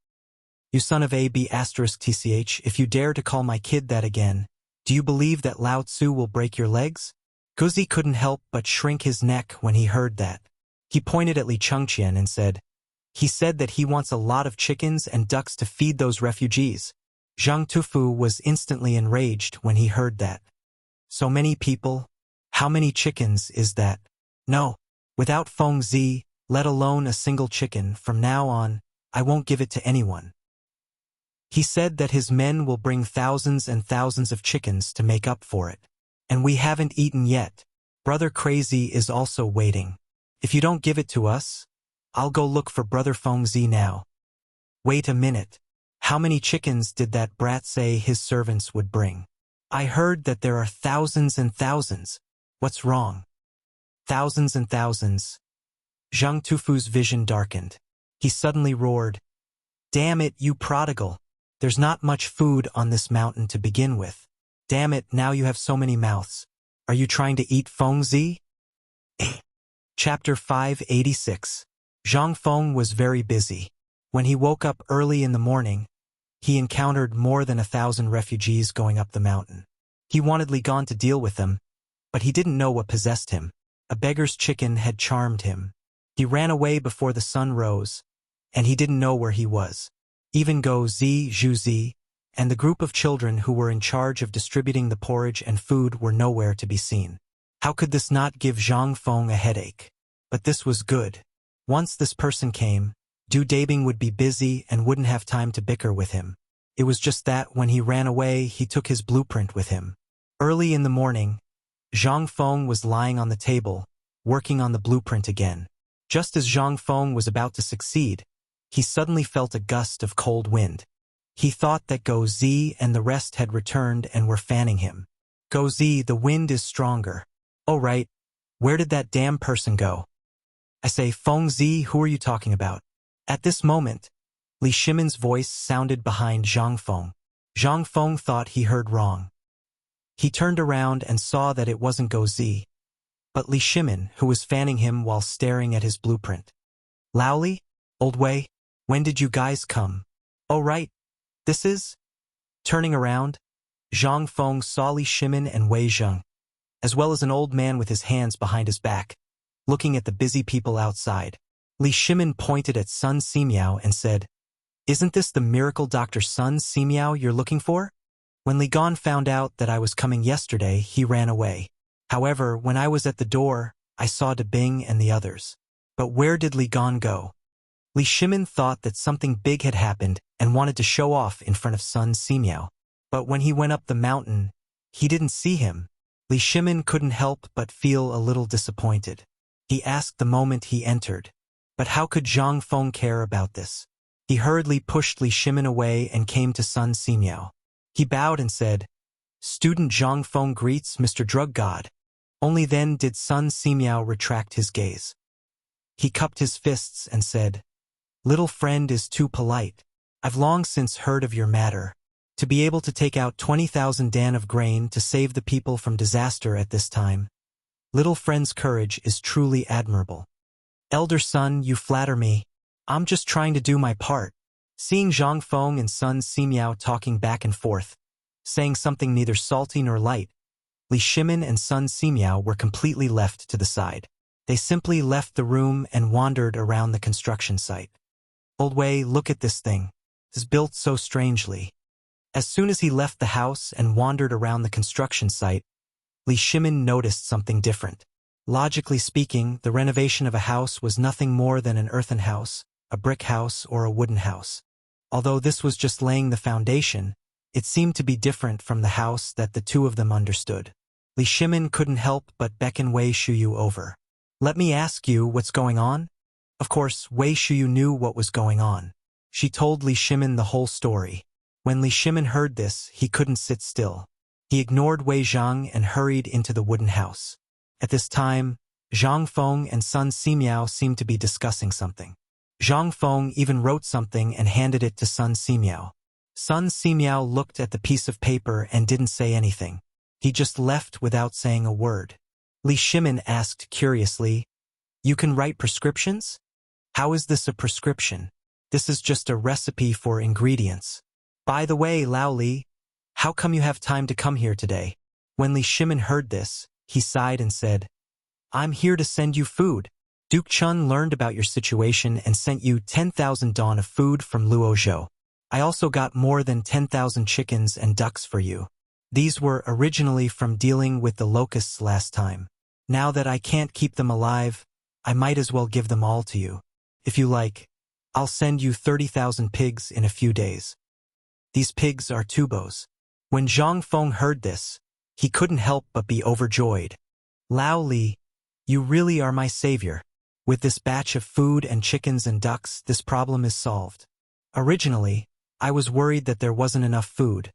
S1: You son of a b*tch, if you dare to call my kid that again, do you believe that Lao Tzu will break your legs? Guzi couldn't help but shrink his neck when he heard that. He pointed at Li Chengqian and said, He said that he wants a lot of chickens and ducks to feed those refugees. Zhang Tufu was instantly enraged when he heard that. So many people? How many chickens is that? No. Without Feng Zi, let alone a single chicken, from now on, I won't give it to anyone. He said that his men will bring thousands and thousands of chickens to make up for it. And we haven't eaten yet. Brother Crazy is also waiting. If you don't give it to us, I'll go look for Brother Feng Zi now. Wait a minute. How many chickens did that brat say his servants would bring? I heard that there are thousands and thousands. What's wrong? Thousands and thousands. Zhang Tufu's vision darkened. He suddenly roared, "Damn it, you prodigal! There's not much food on this mountain to begin with. Damn it, now you have so many mouths. Are you trying to eat Feng Zi?" Chapter 586. Zhang Feng was very busy. When he woke up early in the morning, he encountered more than 1,000 refugees going up the mountain. He wanted Li Gan to deal with them, but he didn't know what possessed him. A beggar's chicken had charmed him. He ran away before the sun rose, and he didn't know where he was. Even Go Zi, Zhu Zi, and the group of children who were in charge of distributing the porridge and food were nowhere to be seen. How could this not give Zhang Feng a headache? But this was good. Once this person came, Du Dabing would be busy and wouldn't have time to bicker with him. It was just that when he ran away, he took his blueprint with him. Early in the morning, Zhang Feng was lying on the table, working on the blueprint again. Just as Zhang Feng was about to succeed, he suddenly felt a gust of cold wind. He thought that Go Zi and the rest had returned and were fanning him. "Go Zi, the wind is stronger." "Oh right, where did that damn person go?" "I say, Feng Zi, who are you talking about?" At this moment, Li Shimin's voice sounded behind Zhang Feng. Zhang Feng thought he heard wrong. He turned around and saw that it wasn't Go Zi, but Li Shimin, who was fanning him while staring at his blueprint. "Laoli? Old Wei? When did you guys come?" "Oh right, this is?" Turning around, Zhang Feng saw Li Shimin and Wei Zheng, as well as an old man with his hands behind his back, looking at the busy people outside. Li Shimin pointed at Sun Simiao and said, "Isn't this the miracle Dr. Sun Simiao you're looking for?" When Li Gan found out that I was coming yesterday, he ran away. However, when I was at the door, I saw De Bing and the others. But where did Li Gan go? Li Shimin thought that something big had happened and wanted to show off in front of Sun Simiao. But when he went up the mountain, he didn't see him. Li Shimin couldn't help but feel a little disappointed. He asked the moment he entered, but how could Zhang Feng care about this? He hurriedly pushed Li Shimin away and came to Sun Simiao. He bowed and said, "Student Zhang Feng greets Mr. Drug God." Only then did Sun Simiao retract his gaze. He cupped his fists and said, "Little friend is too polite. I've long since heard of your matter. To be able to take out 20,000 dan of grain to save the people from disaster at this time. Little friend's courage is truly admirable. Elder son, you flatter me. I'm just trying to do my part." Seeing Zhang Feng and Sun Simiao talking back and forth, saying something neither salty nor light, Li Shimin and Sun Simiao were completely left to the side. They simply left the room and wandered around the construction site. "Old Wei, look at this thing. It's built so strangely." As soon as he left the house and wandered around the construction site, Li Shimin noticed something different. Logically speaking, the renovation of a house was nothing more than an earthen house, a brick house, or a wooden house. Although this was just laying the foundation, it seemed to be different from the house that the two of them understood. Li Shimin couldn't help but beckon Wei Shuyu over. "Let me ask you what's going on?" Of course, Wei Shuyu knew what was going on. She told Li Shimin the whole story. When Li Shimin heard this, he couldn't sit still. He ignored Wei Zhang and hurried into the wooden house. At this time, Zhang Feng and Sun Simiao seemed to be discussing something. Zhang Feng even wrote something and handed it to Sun Simiao. Sun Simiao looked at the piece of paper and didn't say anything. He just left without saying a word. Li Shimin asked curiously, "You can write prescriptions? How is this a prescription? This is just a recipe for ingredients. By the way, Lao Li, how come you have time to come here today?" When Li Shimin heard this, he sighed and said, "I'm here to send you food. Duke Chun learned about your situation and sent you 10,000 dawn of food from Luozhou." I also got more than 10,000 chickens and ducks for you. These were originally from dealing with the locusts last time. Now that I can't keep them alive, I might as well give them all to you. If you like, I'll send you 30,000 pigs in a few days. These pigs are tubos. When Zhang Feng heard this, he couldn't help but be overjoyed. Lao Li, you really are my savior. With this batch of food and chickens and ducks, this problem is solved. Originally, I was worried that there wasn't enough food,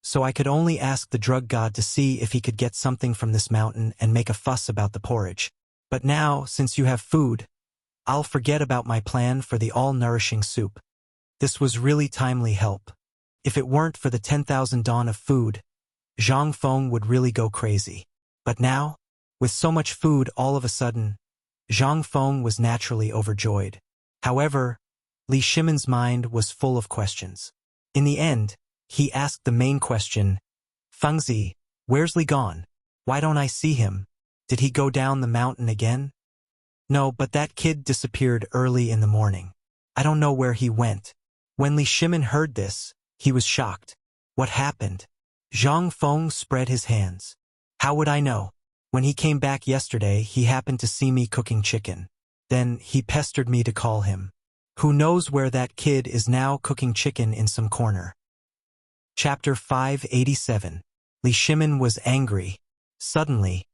S1: so I could only ask the drug god to see if he could get something from this mountain and make a fuss about the porridge. But now, since you have food, I'll forget about my plan for the all-nourishing soup. This was really timely help. If it weren't for the 10,000 dawn of food, Zhang Feng would really go crazy. But now, with so much food all of a sudden, Zhang Feng was naturally overjoyed. However, Li Shimen's mind was full of questions. In the end, he asked the main question, Fengzi, where's Li gone? Why don't I see him? Did he go down the mountain again? No, but that kid disappeared early in the morning. I don't know where he went. When Li Shimen heard this, he was shocked. What happened? Zhang Feng spread his hands. How would I know? When he came back yesterday, he happened to see me cooking chicken. Then he pestered me to call him. Who knows where that kid is now, cooking chicken in some corner. Chapter 587. Li Shimen was angry. Suddenly,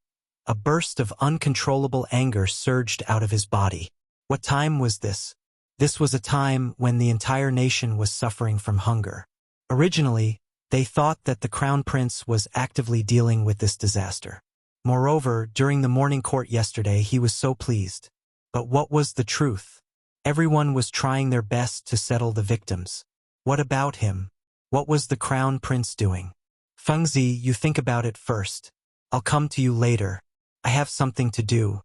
S1: a burst of uncontrollable anger surged out of his body. What time was this? This was a time when the entire nation was suffering from hunger. Originally, they thought that the crown prince was actively dealing with this disaster. Moreover, during the morning court yesterday, he was so pleased. But what was the truth? Everyone was trying their best to settle the victims. What about him? What was the crown prince doing? Fengzi, you think about it first. I'll come to you later. I have something to do.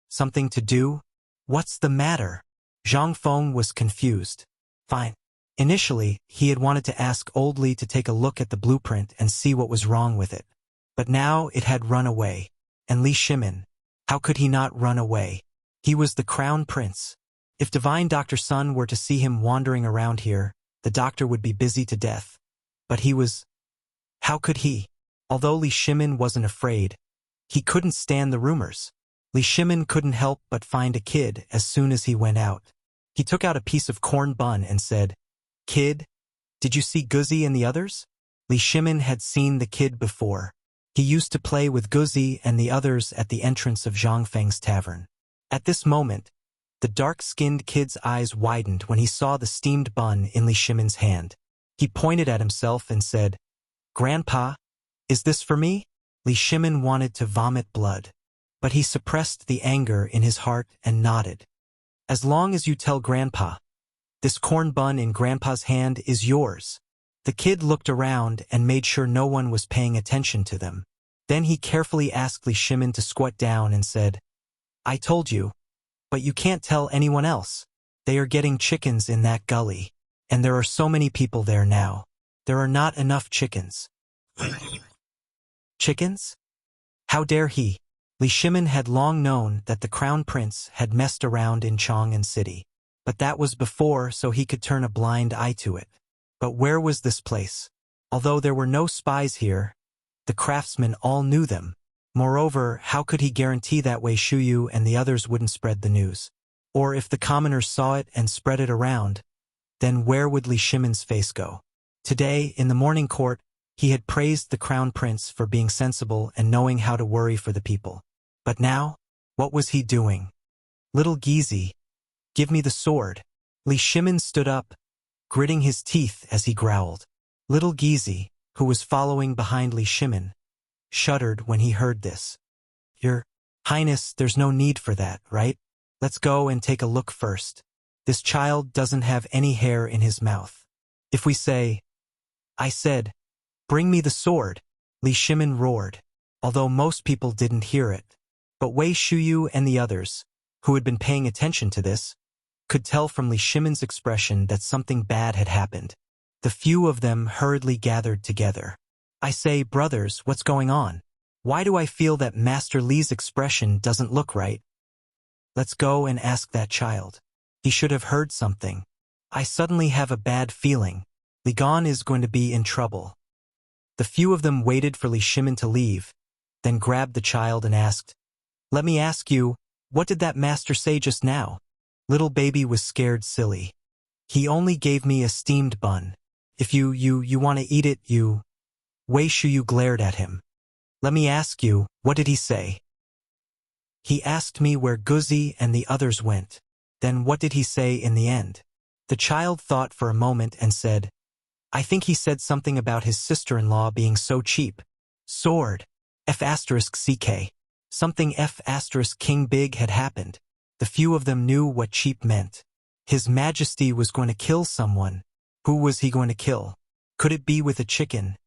S1: Something to do? What's the matter? Zhang Feng was confused. Fine. Initially, he had wanted to ask Old Li to take a look at the blueprint and see what was wrong with it. But now it had run away. And Li Shimen, how could he not run away? He was the crown prince. If Divine Dr. Sun were to see him wandering around here, the doctor would be busy to death. But he was... How could he? Although Li Shimen wasn't afraid, he couldn't stand the rumors. Li Shimen couldn't help but find a kid as soon as he went out. He took out a piece of corn bun and said, Kid, did you see Guzi and the others? Li Shimen had seen the kid before. He used to play with Guzi and the others at the entrance of Zhang Feng's tavern. At this moment, the dark-skinned kid's eyes widened when he saw the steamed bun in Li Shimen's hand. He pointed at himself and said, Grandpa, is this for me? Li Shimen wanted to vomit blood, but he suppressed the anger in his heart and nodded. As long as you tell Grandpa, this corn bun in Grandpa's hand is yours. The kid looked around and made sure no one was paying attention to them. Then he carefully asked Li Shimen to squat down and said, I told you, but you can't tell anyone else. They are getting chickens in that gully, and there are so many people there now. There are not enough chickens. Chickens? How dare he? Li Shimen had long known that the crown prince had messed around in Chang'an City. But that was before, so he could turn a blind eye to it. But where was this place? Although there were no spies here, the craftsmen all knew them. Moreover, how could he guarantee that Wei Shuyu and the others wouldn't spread the news? Or if the commoners saw it and spread it around, then where would Li Shimen's face go? Today, in the morning court, he had praised the crown prince for being sensible and knowing how to worry for the people. But now, what was he doing? Little Gizi, give me the sword. Li Shimen stood up, gritting his teeth as he growled. Little Gizi, who was following behind Li Shimen, shuddered when he heard this. Your Highness, there's no need for that, right? Let's go and take a look first. This child doesn't have any hair in his mouth. If we say, I said, bring me the sword, Li Shimen roared, although most people didn't hear it. But Wei Shuyu and the others, who had been paying attention to this, could tell from Li Shimen's expression that something bad had happened. The few of them hurriedly gathered together. I say, brothers, what's going on? Why do I feel that Master Li's expression doesn't look right? Let's go and ask that child. He should have heard something. I suddenly have a bad feeling. Li Gan is going to be in trouble. The few of them waited for Li Shimin to leave, then grabbed the child and asked, "Let me ask you, what did that master say just now?" Little baby was scared silly. "He only gave me a steamed bun. If you want to eat it, you..." Wei Shuyu glared at him. "Let me ask you, what did he say?" "He asked me where Guzi and the others went." "Then what did he say in the end?" The child thought for a moment and said, "I think he said something about his sister-in-law being so cheap. Sword. F***CK. Something F***King Big had happened. The few of them knew what cheap meant. His Majesty was going to kill someone. Who was he going to kill? Could it be with a chicken?"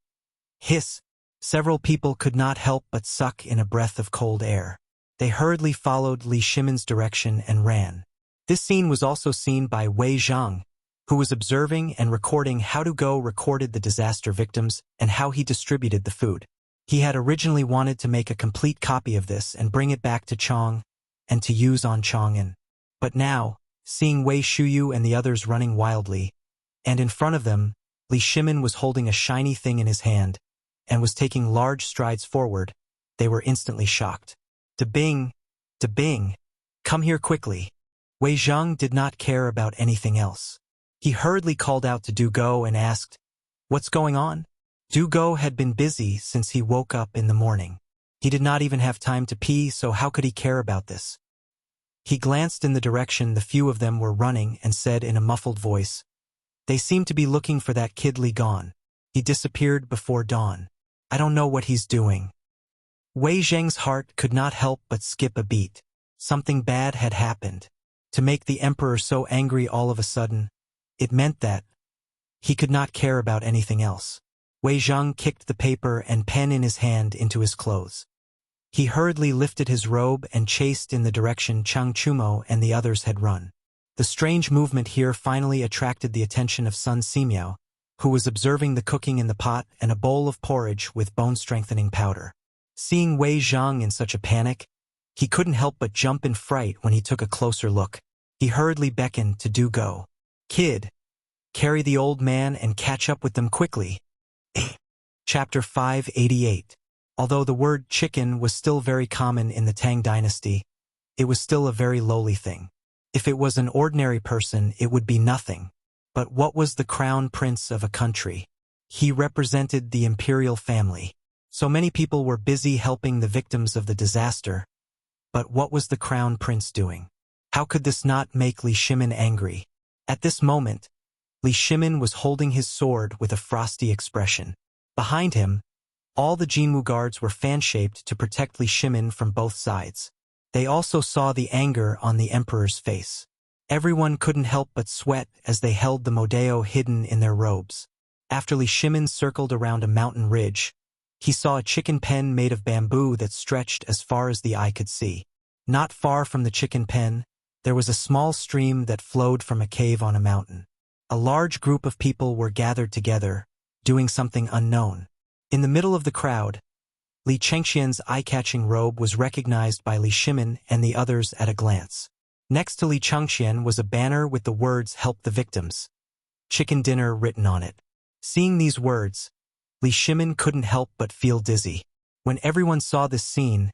S1: Hiss. Several people could not help but suck in a breath of cold air. They hurriedly followed Li Shimin's direction and ran. This scene was also seen by Wei Zhang, who was observing and recording how To Go recorded the disaster victims and how he distributed the food. He had originally wanted to make a complete copy of this and bring it back to Chang and to use on Chang'an. But now, seeing Wei Shuyu and the others running wildly, and in front of them, Li Shimin was holding a shiny thing in his hand and was taking large strides forward, they were instantly shocked. "Da Bing! Da Bing! Come here quickly!" Wei Zhang did not care about anything else. He hurriedly called out to Du Go and asked, "What's going on?" Du Go had been busy since he woke up in the morning. He did not even have time to pee, so how could he care about this? He glanced in the direction the few of them were running and said in a muffled voice, "They seem to be looking for that kid Li Gan. He disappeared before dawn. I don't know what he's doing." Wei Zheng's heart could not help but skip a beat. Something bad had happened. To make the emperor so angry all of a sudden, it meant that he could not care about anything else. Wei Zhang kicked the paper and pen in his hand into his clothes. He hurriedly lifted his robe and chased in the direction Chang Chumo and the others had run. The strange movement here finally attracted the attention of Sun Simiao, who was observing the cooking in the pot and a bowl of porridge with bone-strengthening powder. Seeing Wei Zhang in such a panic, he couldn't help but jump in fright when he took a closer look. He hurriedly beckoned to Du Go. "Kid, carry the old man and catch up with them quickly." Chapter 588. Although the word chicken was still very common in the Tang dynasty, it was still a very lowly thing. If it was an ordinary person, it would be nothing. But what was the crown prince of a country? He represented the imperial family. So many people were busy helping the victims of the disaster. But what was the crown prince doing? How could this not make Li Shimin angry? At this moment, Li Shimin was holding his sword with a frosty expression. Behind him, all the Jinwu guards were fan-shaped to protect Li Shimin from both sides. They also saw the anger on the emperor's face. Everyone couldn't help but sweat as they held the Modeo hidden in their robes. After Li Shimin circled around a mountain ridge, he saw a chicken pen made of bamboo that stretched as far as the eye could see. Not far from the chicken pen, there was a small stream that flowed from a cave on a mountain. A large group of people were gathered together, doing something unknown. In the middle of the crowd, Li Chengxian's eye-catching robe was recognized by Li Shimin and the others at a glance. Next to Li Chengxian was a banner with the words "Help the Victims. Chicken Dinner" written on it. Seeing these words, Li Shimin couldn't help but feel dizzy. When everyone saw this scene,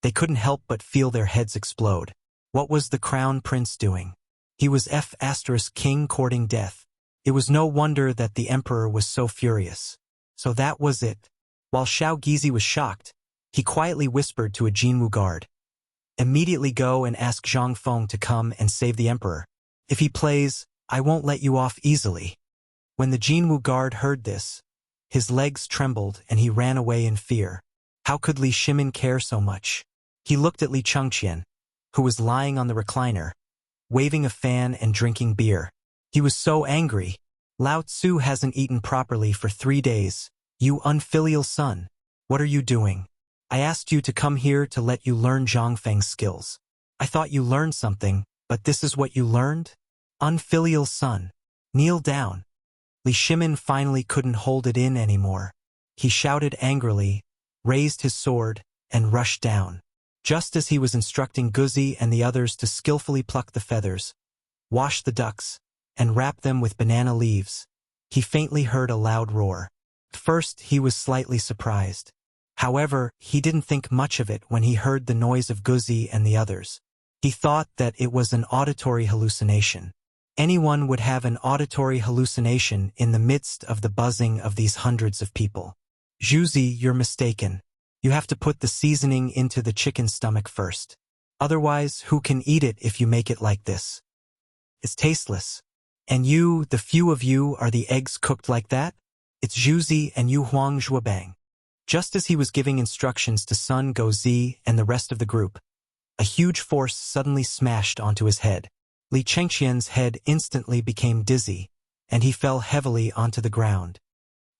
S1: they couldn't help but feel their heads explode. What was the crown prince doing? He was F***king courting death. It was no wonder that the emperor was so furious. So that was it. While Xiao Gizi was shocked, he quietly whispered to a Jinwu guard, "Immediately go and ask Zhang Feng to come and save the emperor. If he plays, I won't let you off easily." When the Jinwu guard heard this, his legs trembled and he ran away in fear. How could Li Shimin care so much? He looked at Li Chengxian, who was lying on the recliner, waving a fan and drinking beer. He was so angry. "Lao Tzu hasn't eaten properly for 3 days. You unfilial son. What are you doing? I asked you to come here to let you learn Zhangfeng's skills. I thought you learned something, but this is what you learned? Unfilial son. Kneel down." Li Shimin finally couldn't hold it in anymore. He shouted angrily, raised his sword, and rushed down. Just as he was instructing Guzi and the others to skillfully pluck the feathers, wash the ducks, and wrap them with banana leaves, he faintly heard a loud roar. At first, he was slightly surprised. However, he didn't think much of it when he heard the noise of Guzi and the others. He thought that it was an auditory hallucination. Anyone would have an auditory hallucination in the midst of the buzzing of these hundreds of people. Juzi, you're mistaken. You have to put the seasoning into the chicken's stomach first. Otherwise, who can eat it if you make it like this? It's tasteless. And you, the few of you, are the eggs cooked like that? It's Juzi and Yu Huang Zhuobang. Just as he was giving instructions to Sun Gozi and the rest of the group, a huge force suddenly smashed onto his head. Li Chengqian's head instantly became dizzy, and he fell heavily onto the ground.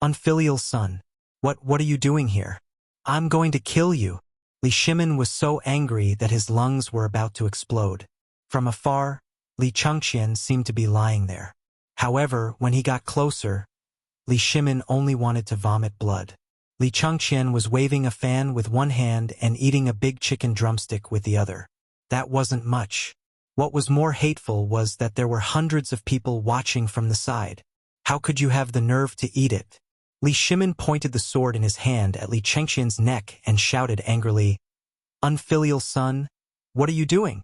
S1: Unfilial son, what are you doing here? I'm going to kill you. Li Shimin was so angry that his lungs were about to explode. From afar, Li Chengqian seemed to be lying there. However, when he got closer, Li Shimin only wanted to vomit blood. Li Chengqian was waving a fan with one hand and eating a big chicken drumstick with the other. That wasn't much. What was more hateful was that there were hundreds of people watching from the side. How could you have the nerve to eat it? Li Shimin pointed the sword in his hand at Li Chengqian's neck and shouted angrily, "Unfilial son, what are you doing?"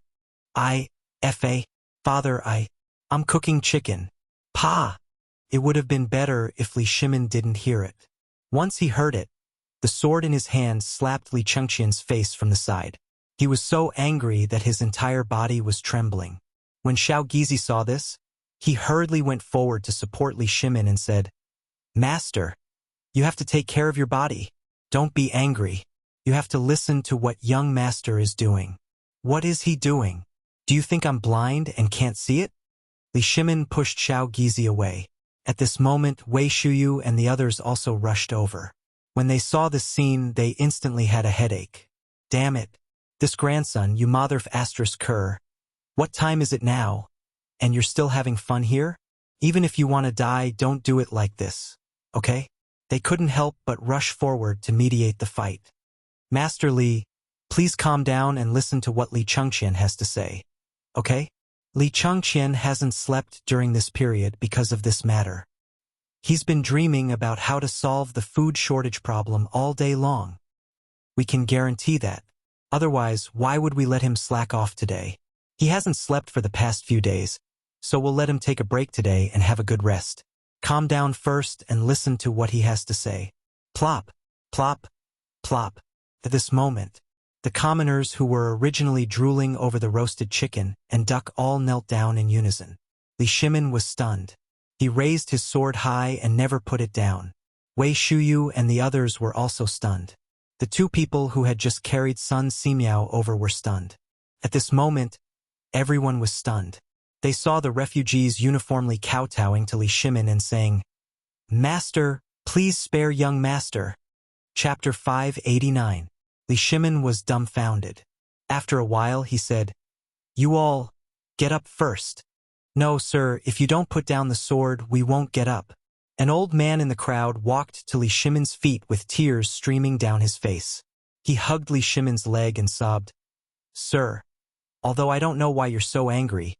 S1: Father, I'm cooking chicken. Pa! It would have been better if Li Shimin didn't hear it. Once he heard it, the sword in his hand slapped Li Chengqian's face from the side. He was so angry that his entire body was trembling. When Xiao Gizi saw this, he hurriedly went forward to support Li Shimin and said, "Master, you have to take care of your body. Don't be angry. You have to listen to what young master is doing." "What is he doing? Do you think I'm blind and can't see it?" Li Shimin pushed Xiao Gizi away. At this moment, Wei Shuyu and the others also rushed over. When they saw this scene, they instantly had a headache. "Damn it. This grandson, you motherf asterisk cur. What time is it now? And you're still having fun here? Even if you want to die, don't do it like this. Okay?" They couldn't help but rush forward to mediate the fight. "Master Li, please calm down and listen to what Li Chengqian has to say. Okay?" Li Chengqian hasn't slept during this period because of this matter. He's been dreaming about how to solve the food shortage problem all day long. We can guarantee that. Otherwise, why would we let him slack off today? He hasn't slept for the past few days, so we'll let him take a break today and have a good rest. Calm down first and listen to what he has to say. Plop, plop, plop. At this moment, the commoners who were originally drooling over the roasted chicken and duck all knelt down in unison. Li Shimin was stunned. He raised his sword high and never put it down. Wei Shuyu and the others were also stunned. The two people who had just carried Sun Simiao over were stunned. At this moment, everyone was stunned. They saw the refugees uniformly kowtowing to Li Shimin and saying, "Master, please spare young master." Chapter 589. Li Shimin was dumbfounded. After a while, he said, "You all, get up first." "No, sir, if you don't put down the sword, we won't get up." An old man in the crowd walked to Li Shimin's feet with tears streaming down his face. He hugged Li Shimin's leg and sobbed, "Sir, although I don't know why you're so angry,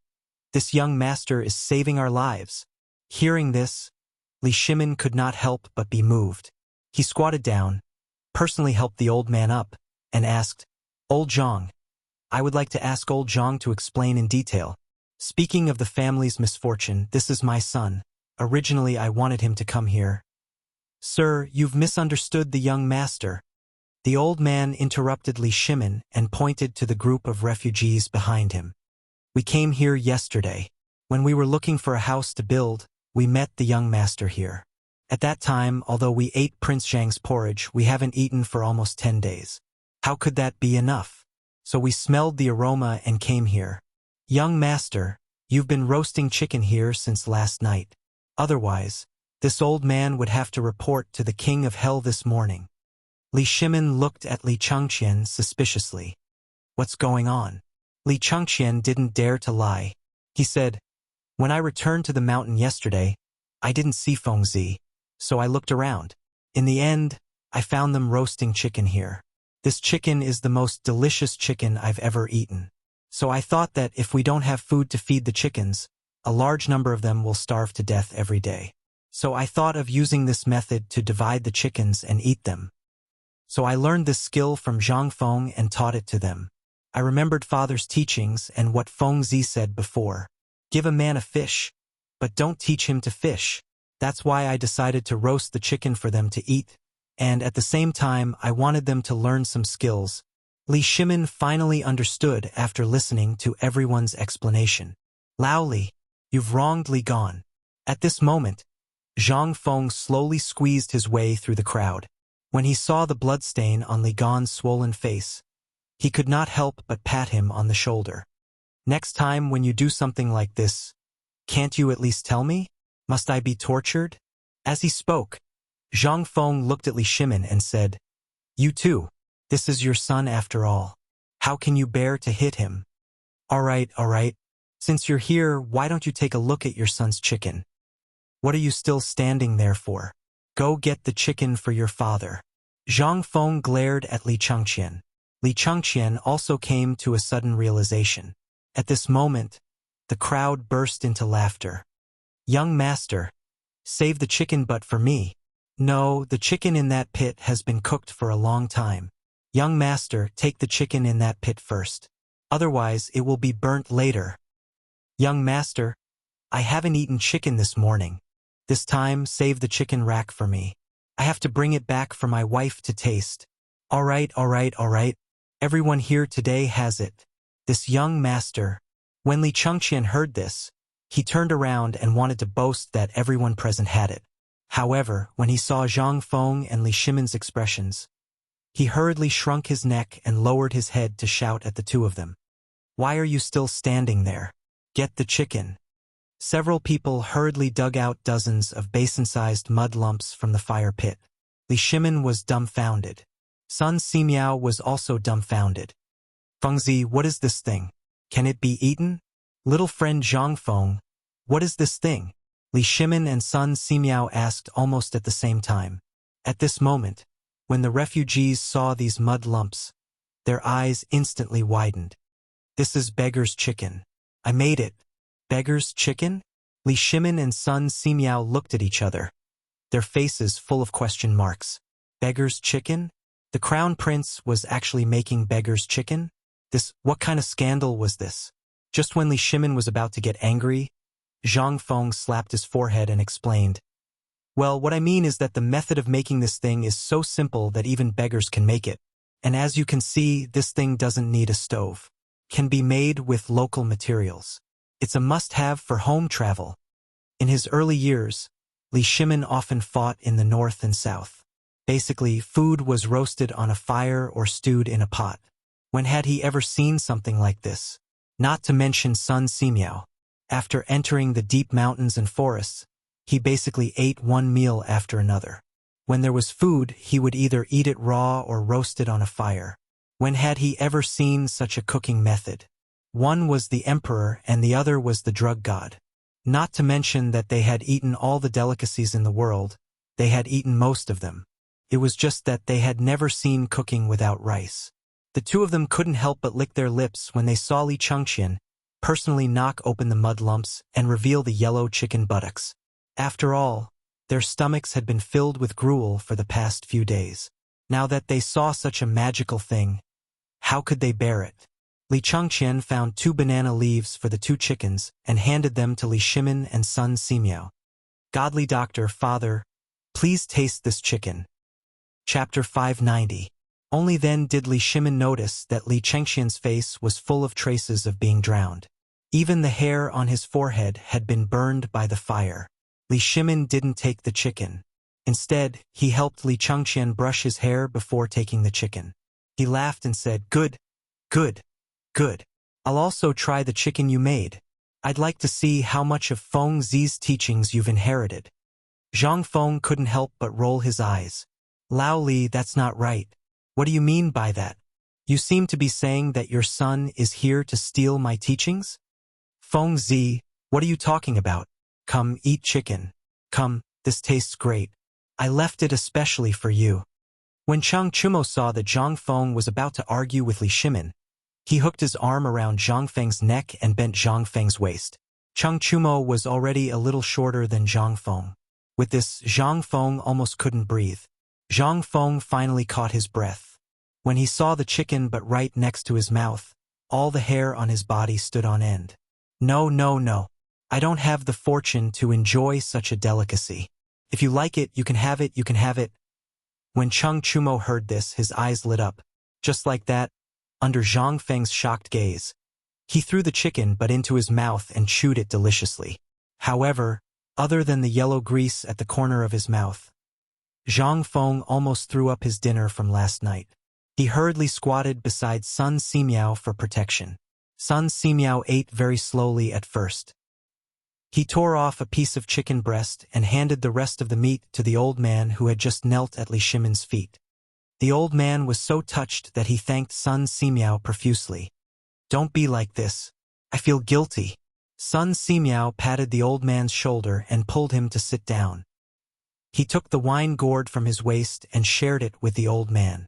S1: this young master is saving our lives." Hearing this, Li Shimin could not help but be moved. He squatted down, personally helped the old man up, and asked, "Old Zhang, I would like to ask old Zhang to explain in detail. Speaking of the family's misfortune, this is my son. Originally, I wanted him to come here." "Sir, you've misunderstood the young master." The old man interrupted Li Shimin and pointed to the group of refugees behind him. "We came here yesterday. When we were looking for a house to build, we met the young master here. At that time, although we ate Prince Zhang's porridge, we haven't eaten for almost 10 days. How could that be enough? So we smelled the aroma and came here. Young master, you've been roasting chicken here since last night. Otherwise, this old man would have to report to the king of hell this morning." Li Shimin looked at Li Chengqian suspiciously. "What's going on?" Li Chengqian didn't dare to lie. He said, "When I returned to the mountain yesterday, I didn't see Fengzi, so I looked around. In the end, I found them roasting chicken here. This chicken is the most delicious chicken I've ever eaten. So I thought that if we don't have food to feed the chickens, a large number of them will starve to death every day. So I thought of using this method to divide the chickens and eat them. So I learned this skill from Zhang Feng and taught it to them. I remembered father's teachings and what Feng Zi said before. Give a man a fish, but don't teach him to fish. That's why I decided to roast the chicken for them to eat, and at the same time I wanted them to learn some skills. Li Shimin finally understood after listening to everyone's explanation. Lao Li, you've wronged Li Gan. At this moment, Zhang Feng slowly squeezed his way through the crowd. When he saw the bloodstain on Li Gan's swollen face, he could not help but pat him on the shoulder. Next time when you do something like this, can't you at least tell me? Must I be tortured? As he spoke, Zhang Feng looked at Li Shimin and said, You too. This is your son after all. How can you bear to hit him? All right. Since you're here, why don't you take a look at your son's chicken? What are you still standing there for? Go get the chicken for your father. Zhang Feng glared at Li Changqian. Li Changqian also came to a sudden realization. At this moment, the crowd burst into laughter. Young master, save the chicken but for me. No, the chicken in that pit has been cooked for a long time. Young master, take the chicken in that pit first. Otherwise, it will be burnt later. Young master, I haven't eaten chicken this morning. This time, save the chicken rack for me. I have to bring it back for my wife to taste. All right. Everyone here today has it. This young master. When Li Changqian heard this, he turned around and wanted to boast that everyone present had it. However, when he saw Zhang Feng and Li Shimin's expressions, he hurriedly shrunk his neck and lowered his head to shout at the two of them. Why are you still standing there? Get the chicken. Several people hurriedly dug out dozens of basin-sized mud lumps from the fire pit. Li Shimin was dumbfounded. Sun Simiao was also dumbfounded. Fengzi, what is this thing? Can it be eaten? Little friend Zhang Feng, what is this thing? Li Shimin and Sun Simiao asked almost at the same time. At this moment, when the refugees saw these mud lumps, their eyes instantly widened. This is beggar's chicken. I made it. Beggar's chicken? Li Shimin and Sun Simiao looked at each other, their faces full of question marks. Beggar's chicken? The crown prince was actually making beggar's chicken? What kind of scandal was this? Just when Li Shimin was about to get angry, Zhang Feng slapped his forehead and explained. Well, what I mean is that the method of making this thing is so simple that even beggars can make it. And as you can see, this thing doesn't need a stove. Can be made with local materials. It's a must-have for home travel. In his early years, Li Shimin often fought in the north and south. Basically, food was roasted on a fire or stewed in a pot. When had he ever seen something like this? Not to mention Sun Simiao. After entering the deep mountains and forests, he basically ate one meal after another. When there was food, he would either eat it raw or roast it on a fire. When had he ever seen such a cooking method? One was the emperor and the other was the drug god. Not to mention that they had eaten all the delicacies in the world, they had eaten most of them. It was just that they had never seen cooking without rice. The two of them couldn't help but lick their lips when they saw Li Changqian personally knock open the mud lumps and reveal the yellow chicken buttocks. After all, their stomachs had been filled with gruel for the past few days. Now that they saw such a magical thing, how could they bear it? Li Changqian found 2 banana leaves for the 2 chickens and handed them to Li Shimin and Sun Simiao. Godly doctor, father, please taste this chicken. Chapter 590. Only then did Li Shimin notice that Li Changqian's face was full of traces of being drowned. Even the hair on his forehead had been burned by the fire. Li Shimin didn't take the chicken. Instead, he helped Li Changqian brush his hair before taking the chicken. He laughed and said, Good. I'll also try the chicken you made. I'd like to see how much of Feng Zi's teachings you've inherited. Zhang Feng couldn't help but roll his eyes. Lao Li, that's not right. What do you mean by that? You seem to be saying that your son is here to steal my teachings? Feng Zi, what are you talking about? Come, eat chicken. Come, this tastes great. I left it especially for you. When Chang Chumo saw that Zhang Feng was about to argue with Li Shimin, he hooked his arm around Zhang Feng's neck and bent Zhang Feng's waist. Chang Chumo was already a little shorter than Zhang Feng. With this, Zhang Feng almost couldn't breathe. Zhang Feng finally caught his breath. When he saw the chicken but right next to his mouth, all the hair on his body stood on end. No, no, no. I don't have the fortune to enjoy such a delicacy. If you like it, you can have it, you can have it. When Cheng Chumo heard this, his eyes lit up. Just like that, under Zhang Feng's shocked gaze, he threw the chicken but into his mouth and chewed it deliciously. However, other than the yellow grease at the corner of his mouth, Zhang Feng almost threw up his dinner from last night. He hurriedly squatted beside Sun Simiao for protection. Sun Simiao ate very slowly at first. He tore off a piece of chicken breast and handed the rest of the meat to the old man who had just knelt at Li Shimin's feet. The old man was so touched that he thanked Sun Simiao profusely. Don't be like this. I feel guilty. Sun Simiao patted the old man's shoulder and pulled him to sit down. He took the wine gourd from his waist and shared it with the old man.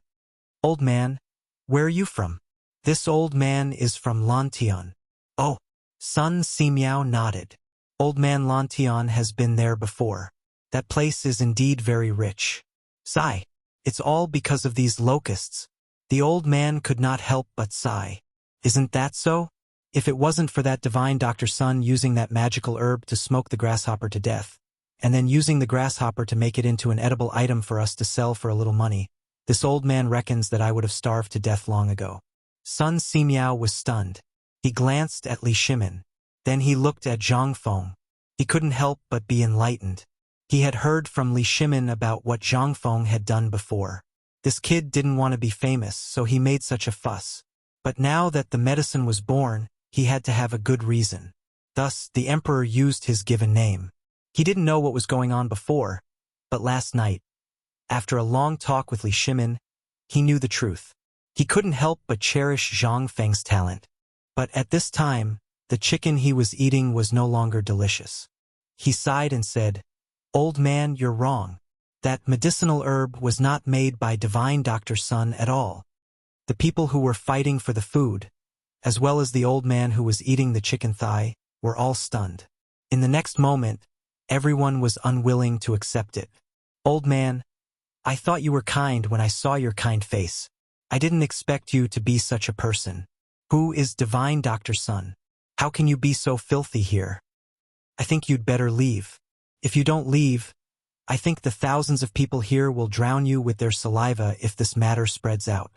S1: Old man, where are you from? This old man is from Lantian. Oh, Sun Simiao nodded. Old man Lantian has been there before. That place is indeed very rich. Sigh. It's all because of these locusts. The old man could not help but sigh. Isn't that so? If it wasn't for that divine Dr. Sun using that magical herb to smoke the grasshopper to death, and then using the grasshopper to make it into an edible item for us to sell for a little money, this old man reckons that I would have starved to death long ago. Sun Simiao was stunned. He glanced at Li Shimin. Then he looked at Zhang Feng. He couldn't help but be enlightened. He had heard from Li Shimin about what Zhang Feng had done before. This kid didn't want to be famous, so he made such a fuss. But now that the medicine was born, he had to have a good reason. Thus, the emperor used his given name. He didn't know what was going on before, but last night, after a long talk with Li Shimin, he knew the truth. He couldn't help but cherish Zhang Feng's talent. But at this time, the chicken he was eating was no longer delicious. He sighed and said, Old man, you're wrong. That medicinal herb was not made by divine Dr. Sun at all. The people who were fighting for the food, as well as the old man who was eating the chicken thigh, were all stunned. In the next moment, everyone was unwilling to accept it. Old man, I thought you were kind when I saw your kind face. I didn't expect you to be such a person. Who is divine Dr. Sun? How can you be so filthy here? I think you'd better leave. If you don't leave, I think the thousands of people here will drown you with their saliva if this matter spreads out.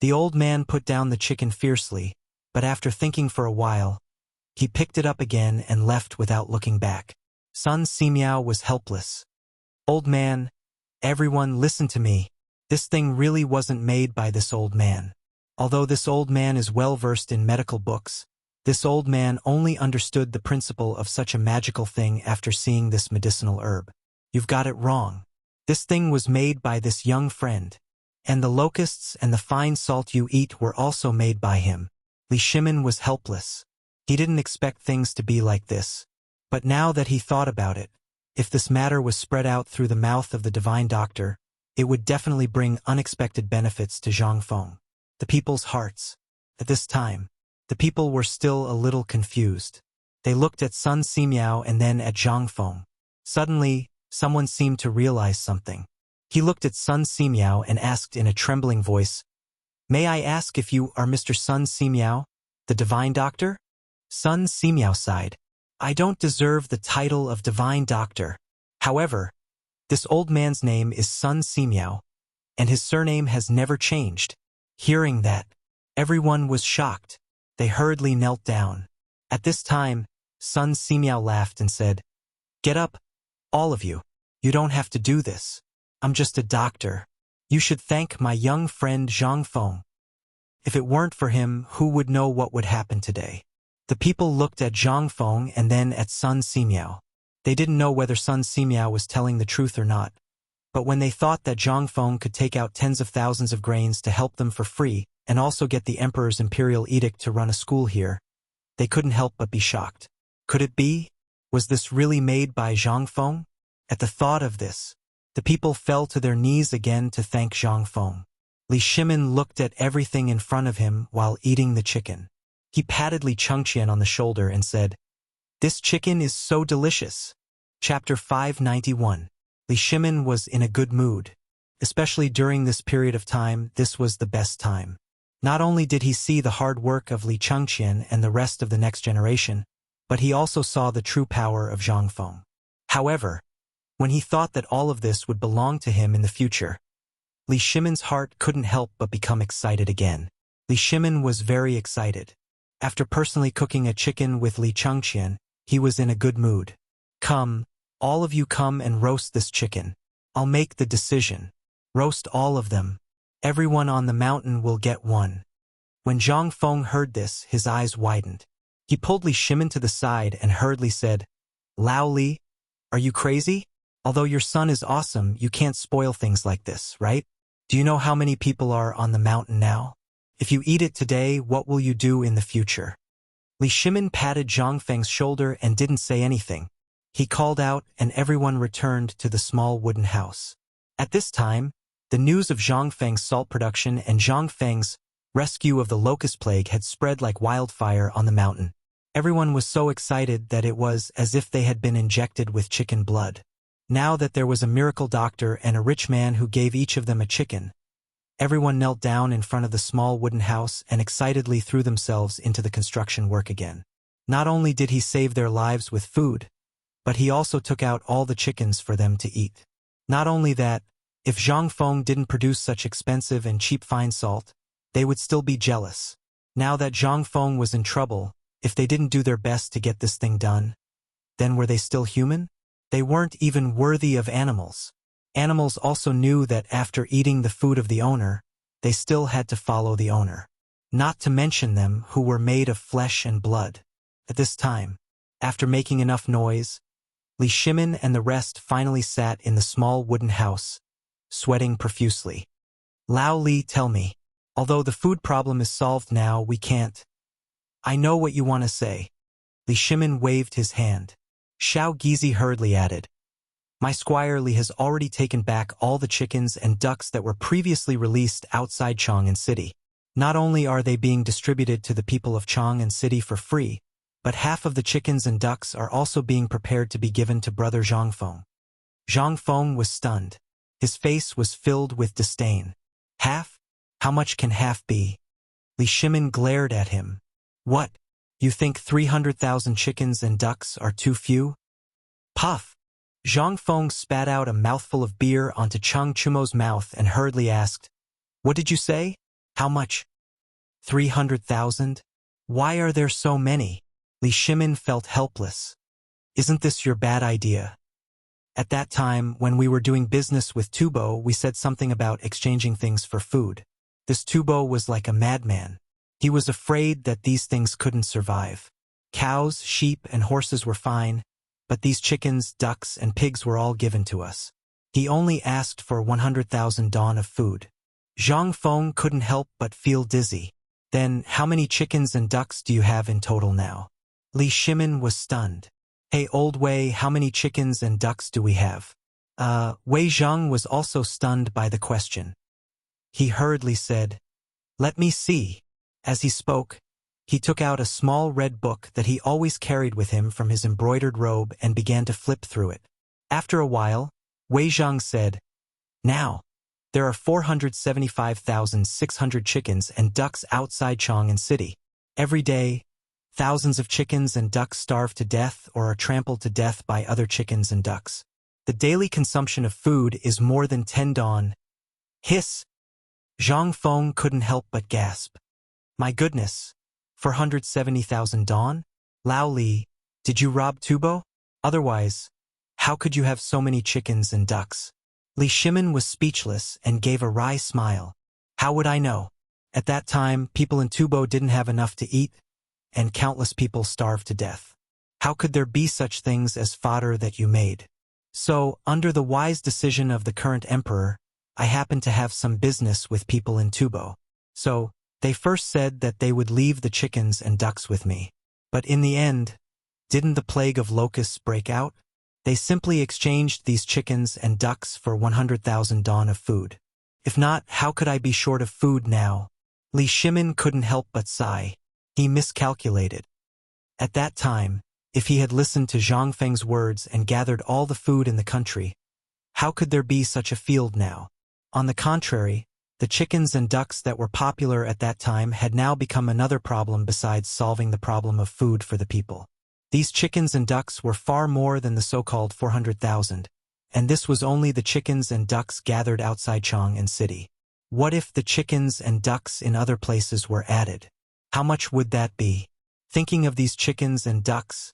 S1: The old man put down the chicken fiercely, but after thinking for a while, he picked it up again and left without looking back. Sun Simiao was helpless. Old man, everyone listen to me. This thing really wasn't made by this old man. Although this old man is well versed in medical books, this old man only understood the principle of such a magical thing after seeing this medicinal herb. You've got it wrong. This thing was made by this young friend, and the locusts and the fine salt you eat were also made by him. Li Shimin was helpless. He didn't expect things to be like this. But now that he thought about it, if this matter was spread out through the mouth of the divine doctor, it would definitely bring unexpected benefits to Zhang Feng. The people's hearts. At this time, the people were still a little confused. They looked at Sun Simiao and then at Zhang Feng. Suddenly, someone seemed to realize something. He looked at Sun Simiao and asked in a trembling voice, May I ask if you are Mr. Sun Simiao, the divine doctor? Sun Simiao sighed. I don't deserve the title of divine doctor. However, this old man's name is Sun Simiao, and his surname has never changed. Hearing that, everyone was shocked. They hurriedly knelt down. At this time, Sun Simiao laughed and said, Get up, all of you. You don't have to do this. I'm just a doctor. You should thank my young friend Zhang Feng. If it weren't for him, who would know what would happen today? The people looked at Zhang Feng and then at Sun Simiao. They didn't know whether Sun Simiao was telling the truth or not. But when they thought that Zhang Feng could take out tens of thousands of grains to help them for free, and also get the emperor's imperial edict to run a school here, they couldn't help but be shocked. Could it be? Was this really made by Zhang Feng? At the thought of this, the people fell to their knees again to thank Zhang Feng. Li Shimin looked at everything in front of him while eating the chicken. He patted Li Chengqian on the shoulder and said, This chicken is so delicious. Chapter 591. Li Shimin was in a good mood. Especially during this period of time, this was the best time. Not only did he see the hard work of Li Chengqian and the rest of the next generation, but he also saw the true power of Zhang Feng. However, when he thought that all of this would belong to him in the future, Li Shimin's heart couldn't help but become excited again. Li Shimin was very excited. After personally cooking a chicken with Li Chengqian, he was in a good mood. Come, all of you come and roast this chicken. I'll make the decision. Roast all of them. Everyone on the mountain will get one. When Zhang Feng heard this, his eyes widened. He pulled Li Shimin to the side and hurriedly said, Lao Li, are you crazy? Although your son is awesome, you can't spoil things like this, right? Do you know how many people are on the mountain now? If you eat it today, what will you do in the future? Li Shimin patted Zhang Feng's shoulder and didn't say anything. He called out, and everyone returned to the small wooden house. At this time, the news of Zhang Feng's salt production and Zhang Feng's rescue of the locust plague had spread like wildfire on the mountain. Everyone was so excited that it was as if they had been injected with chicken blood. Now that there was a miracle doctor and a rich man who gave each of them a chicken, everyone knelt down in front of the small wooden house and excitedly threw themselves into the construction work again. Not only did he save their lives with food, but he also took out all the chickens for them to eat. Not only that, if Zhang Feng didn't produce such expensive and cheap fine salt, they would still be jealous. Now that Zhang Feng was in trouble, if they didn't do their best to get this thing done, then were they still human? They weren't even worthy of animals. Animals also knew that after eating the food of the owner, they still had to follow the owner. Not to mention them who were made of flesh and blood. At this time, after making enough noise, Li Shimin and the rest finally sat in the small wooden house, sweating profusely. Lao Li, tell me, although the food problem is solved now, we can't. I know what you want to say. Li Shimin waved his hand. Xiao Gizi hurriedly added, my squire Li has already taken back all the chickens and ducks that were previously released outside Chang'an City. Not only are they being distributed to the people of Chang'an City for free, but half of the chickens and ducks are also being prepared to be given to brother Zhang Feng. Zhang Feng was stunned. His face was filled with disdain. Half? How much can half be? Li Shimin glared at him. What? You think 300,000 chickens and ducks are too few? Puff! Zhang Feng spat out a mouthful of beer onto Cheng Chumo's mouth and hurriedly asked, what did you say? How much? 300,000? Why are there so many? Li Shimin felt helpless. Isn't this your bad idea? At that time, when we were doing business with Tubo, we said something about exchanging things for food. This Tubo was like a madman. He was afraid that these things couldn't survive. Cows, sheep, and horses were fine, but these chickens, ducks, and pigs were all given to us. He only asked for 100,000 dawn of food. Zhang Feng couldn't help but feel dizzy. Then, how many chickens and ducks do you have in total now? Li Shimin was stunned. Hey old Wei, how many chickens and ducks do we have? Wei Zhang was also stunned by the question. He hurriedly said, let me see. As he spoke, he took out a small red book that he always carried with him from his embroidered robe and began to flip through it. After a while, Wei Zhang said, now, there are 475,600 chickens and ducks outside Chang'an City. Every day, thousands of chickens and ducks starve to death or are trampled to death by other chickens and ducks. The daily consumption of food is more than 10 dawn. Hiss! Zhang Feng couldn't help but gasp. My goodness! 470,000 dawn? Lao Li, did you rob Tubo? Otherwise, how could you have so many chickens and ducks? Li Shimin was speechless and gave a wry smile. How would I know? At that time, people in Tubo didn't have enough to eat, and countless people starved to death. How could there be such things as fodder that you made? So, under the wise decision of the current emperor, I happened to have some business with people in Tubo. So, they first said that they would leave the chickens and ducks with me. But in the end, didn't the plague of locusts break out? They simply exchanged these chickens and ducks for 100,000 dawn of food. If not, how could I be short of food now? Li Shimin couldn't help but sigh. He miscalculated. At that time, if he had listened to Zhang Feng's words and gathered all the food in the country, How could there be such a field now? On the contrary, the chickens and ducks that were popular at that time had now become another problem besides solving the problem of food for the people. These chickens and ducks were far more than the so-called 400,000, and this was only the chickens and ducks gathered outside Chang and city. What if the chickens and ducks in other places were added? How much would that be? Thinking of these chickens and ducks,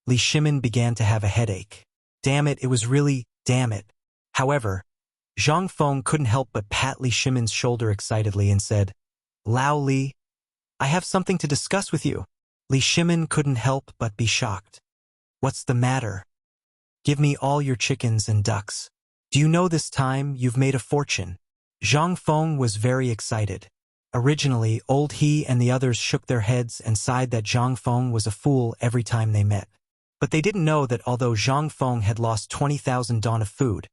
S1: Li Shimin began to have a headache. Damn it, it was really, damn it. However, Zhang Feng couldn't help but pat Li Shimin's shoulder excitedly and said, "Lao Li, I have something to discuss with you." Li Shimin couldn't help but be shocked. "What's the matter? Give me all your chickens and ducks. Do you know this time you've made a fortune?" Zhang Feng was very excited. Originally, old he and the others shook their heads and sighed that Zhang Feng was a fool every time they met. But they didn't know that although Zhang Feng had lost 20,000 don of food,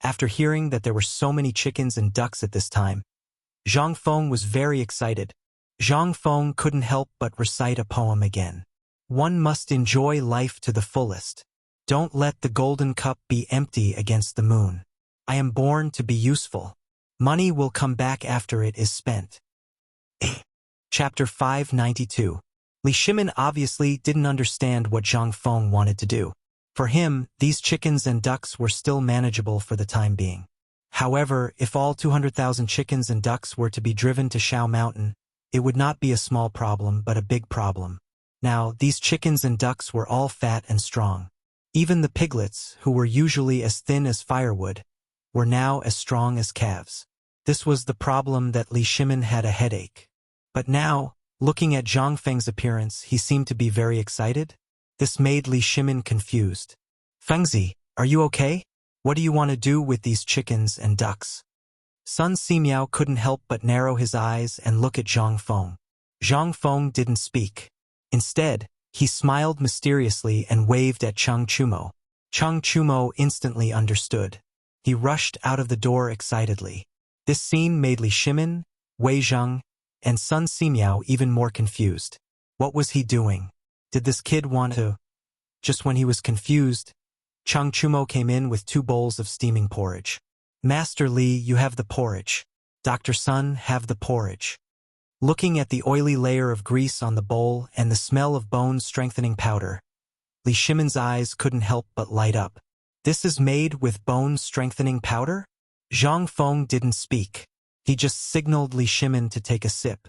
S1: after hearing that there were so many chickens and ducks at this time, Zhang Feng was very excited. Zhang Feng couldn't help but recite a poem again. "One must enjoy life to the fullest. Don't let the golden cup be empty against the moon. I am born to be useful. Money will come back after it is spent." Chapter 592. Li Shimin obviously didn't understand what Zhang Feng wanted to do. For him, these chickens and ducks were still manageable for the time being. However, if all 200,000 chickens and ducks were to be driven to Shao Mountain, it would not be a small problem but a big problem. Now, these chickens and ducks were all fat and strong. Even the piglets, who were usually as thin as firewood, were now as strong as calves. This was the problem that Li Shimin had a headache. But now, looking at Zhang Feng's appearance, he seemed to be very excited. This made Li Shimin confused. "Fengzi, are you okay? What do you want to do with these chickens and ducks?" Sun Simiao couldn't help but narrow his eyes and look at Zhang Feng. Zhang Feng didn't speak. Instead, he smiled mysteriously and waved at Cheng Chumo. Cheng Chumo instantly understood. He rushed out of the door excitedly. This scene made Li Shimin, Wei Zheng, and Sun Simiao even more confused. What was he doing? Did this kid want to? Just when he was confused, Cheng Chumo came in with 2 bowls of steaming porridge. "Master Li, you have the porridge. Dr. Sun, have the porridge." Looking at the oily layer of grease on the bowl and the smell of bone-strengthening powder, Li Shimin's eyes couldn't help but light up. "This is made with bone-strengthening powder?" Zhang Feng didn't speak. He just signaled Li Shimin to take a sip.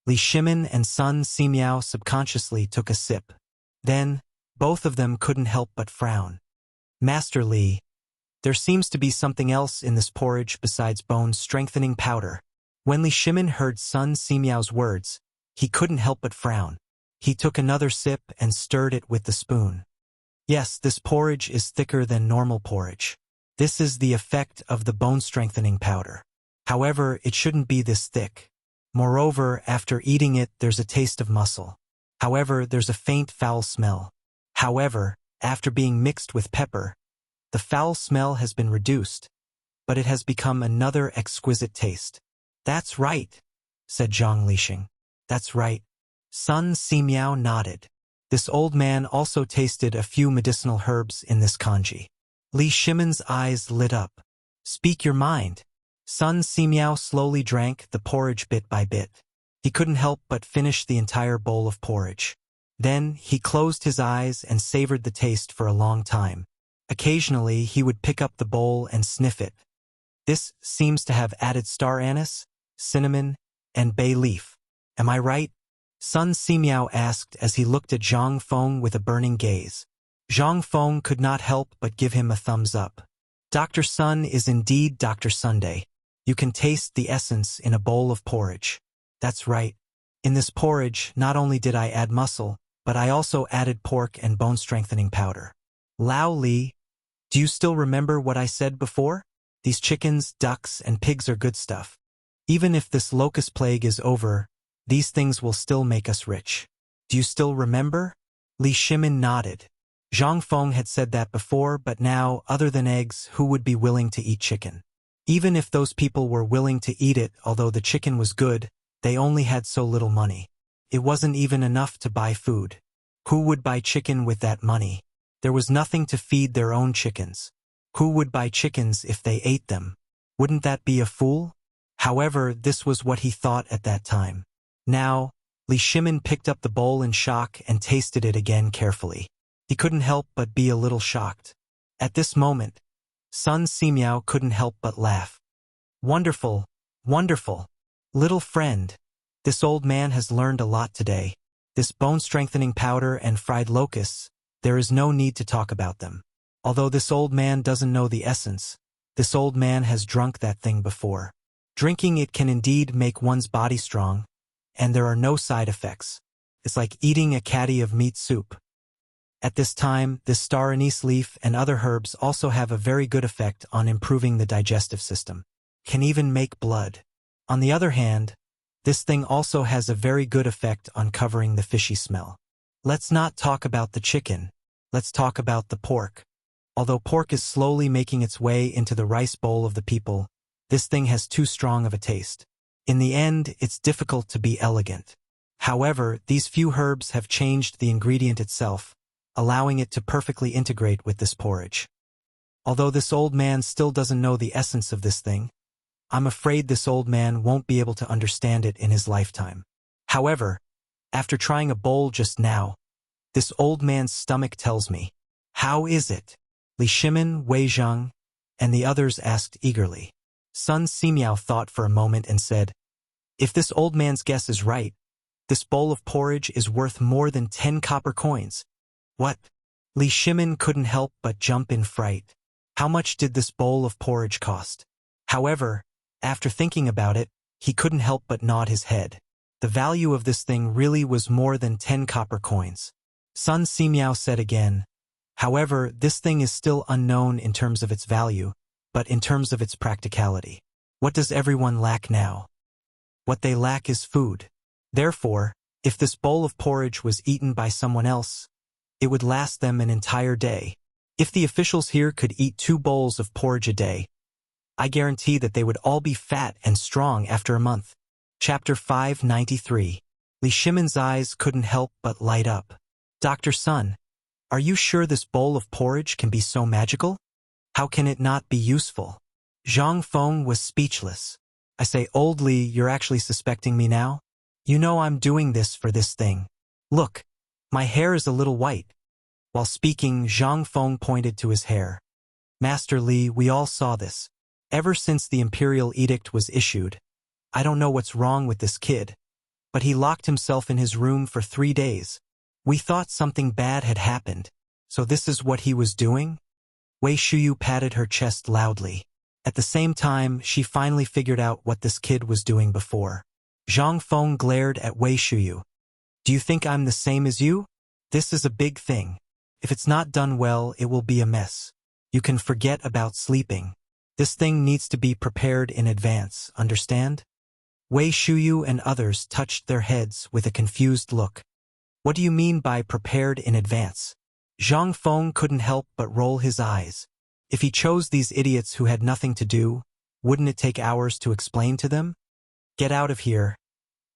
S1: Li Shimin and Sun Simiao subconsciously took a sip. Then, both of them couldn't help but frown. "Master Li, there seems to be something else in this porridge besides bone-strengthening powder." When Li Shimin heard Sun Simiao's words, he couldn't help but frown. He took another sip and stirred it with the spoon. "Yes, this porridge is thicker than normal porridge. This is the effect of the bone-strengthening powder. However, it shouldn't be this thick. Moreover, after eating it, there's a taste of muscle. However, there's a faint foul smell. However, after being mixed with pepper, the foul smell has been reduced, but it has become another exquisite taste." "That's right," said Zhang Lixing. "That's right." Sun Simiao nodded. This old man also tasted a few medicinal herbs in this kanji. Li Shimin's eyes lit up. "Speak your mind." Sun Simiao slowly drank the porridge bit by bit. He couldn't help but finish the entire bowl of porridge. Then he closed his eyes and savored the taste for a long time. Occasionally, he would pick up the bowl and sniff it. "This seems to have added star anise, cinnamon, and bay leaf. Am I right?" Sun Simiao asked as he looked at Zhang Feng with a burning gaze. Zhang Feng could not help but give him a thumbs up. "Dr. Sun is indeed Dr. Sunday. You can taste the essence in a bowl of porridge." "That's right. In this porridge, not only did I add muscle, but I also added pork and bone-strengthening powder." "Lao Li, do you still remember what I said before? These chickens, ducks, and pigs are good stuff. Even if this locust plague is over, these things will still make us rich. Do you still remember?" Li Shimin nodded. Zhang Feng had said that before, but now, other than eggs, who would be willing to eat chicken? Even if those people were willing to eat it, although the chicken was good, they only had so little money. It wasn't even enough to buy food. Who would buy chicken with that money? There was nothing to feed their own chickens. Who would buy chickens if they ate them? Wouldn't that be a fool? However, this was what he thought at that time. Now, Li Shimin picked up the bowl in shock and tasted it again carefully. He couldn't help but be a little shocked. At this moment, Sun Simiao couldn't help but laugh. Wonderful, wonderful. Little friend, this old man has learned a lot today. This bone-strengthening powder and fried locusts, there is no need to talk about them. Although this old man doesn't know the essence, this old man has drunk that thing before. Drinking it can indeed make one's body strong, and there are no side effects. It's like eating a caddy of meat soup. At this time, this star anise leaf and other herbs also have a very good effect on improving the digestive system. Can even make blood. On the other hand, this thing also has a very good effect on covering the fishy smell. Let's not talk about the chicken. Let's talk about the pork. Although pork is slowly making its way into the rice bowl of the people, this thing has too strong of a taste. In the end, it's difficult to be elegant. However, these few herbs have changed the ingredient itself, allowing it to perfectly integrate with this porridge. Although this old man still doesn't know the essence of this thing, I'm afraid this old man won't be able to understand it in his lifetime. However, after trying a bowl just now, this old man's stomach tells me. How is it? Li Shimin, Wei Zheng, and the others asked eagerly. Sun Simiao thought for a moment and said, if this old man's guess is right, this bowl of porridge is worth more than 10 copper coins. What? Li Shimin couldn't help but jump in fright. How much did this bowl of porridge cost? However, after thinking about it, he couldn't help but nod his head. The value of this thing really was more than 10 copper coins. Sun Simiao said again, however, this thing is still unknown in terms of its value, but in terms of its practicality. What does everyone lack now? What they lack is food. Therefore, if this bowl of porridge was eaten by someone else, it would last them an entire day. If the officials here could eat 2 bowls of porridge a day, I guarantee that they would all be fat and strong after a month. Chapter 593. Li Shimin's eyes couldn't help but light up. Dr. Sun, are you sure this bowl of porridge can be so magical? How can it not be useful? Zhang Feng was speechless. I say, old Li, you're actually suspecting me now? You know I'm doing this for this thing. Look, my hair is a little white. While speaking, Zhang Feng pointed to his hair. Master Li, we all saw this. Ever since the imperial edict was issued, I don't know what's wrong with this kid, but he locked himself in his room for 3 days. We thought something bad had happened, so this is what he was doing? Wei Shuyu patted her chest loudly. At the same time, she finally figured out what this kid was doing before. Zhang Feng glared at Wei Shuyu. Do you think I'm the same as you? This is a big thing. If it's not done well, it will be a mess. You can forget about sleeping. This thing needs to be prepared in advance, understand? Wei Shuyu and others touched their heads with a confused look. What do you mean by prepared in advance? Zhang Feng couldn't help but roll his eyes. If he chose these idiots who had nothing to do, wouldn't it take hours to explain to them? Get out of here.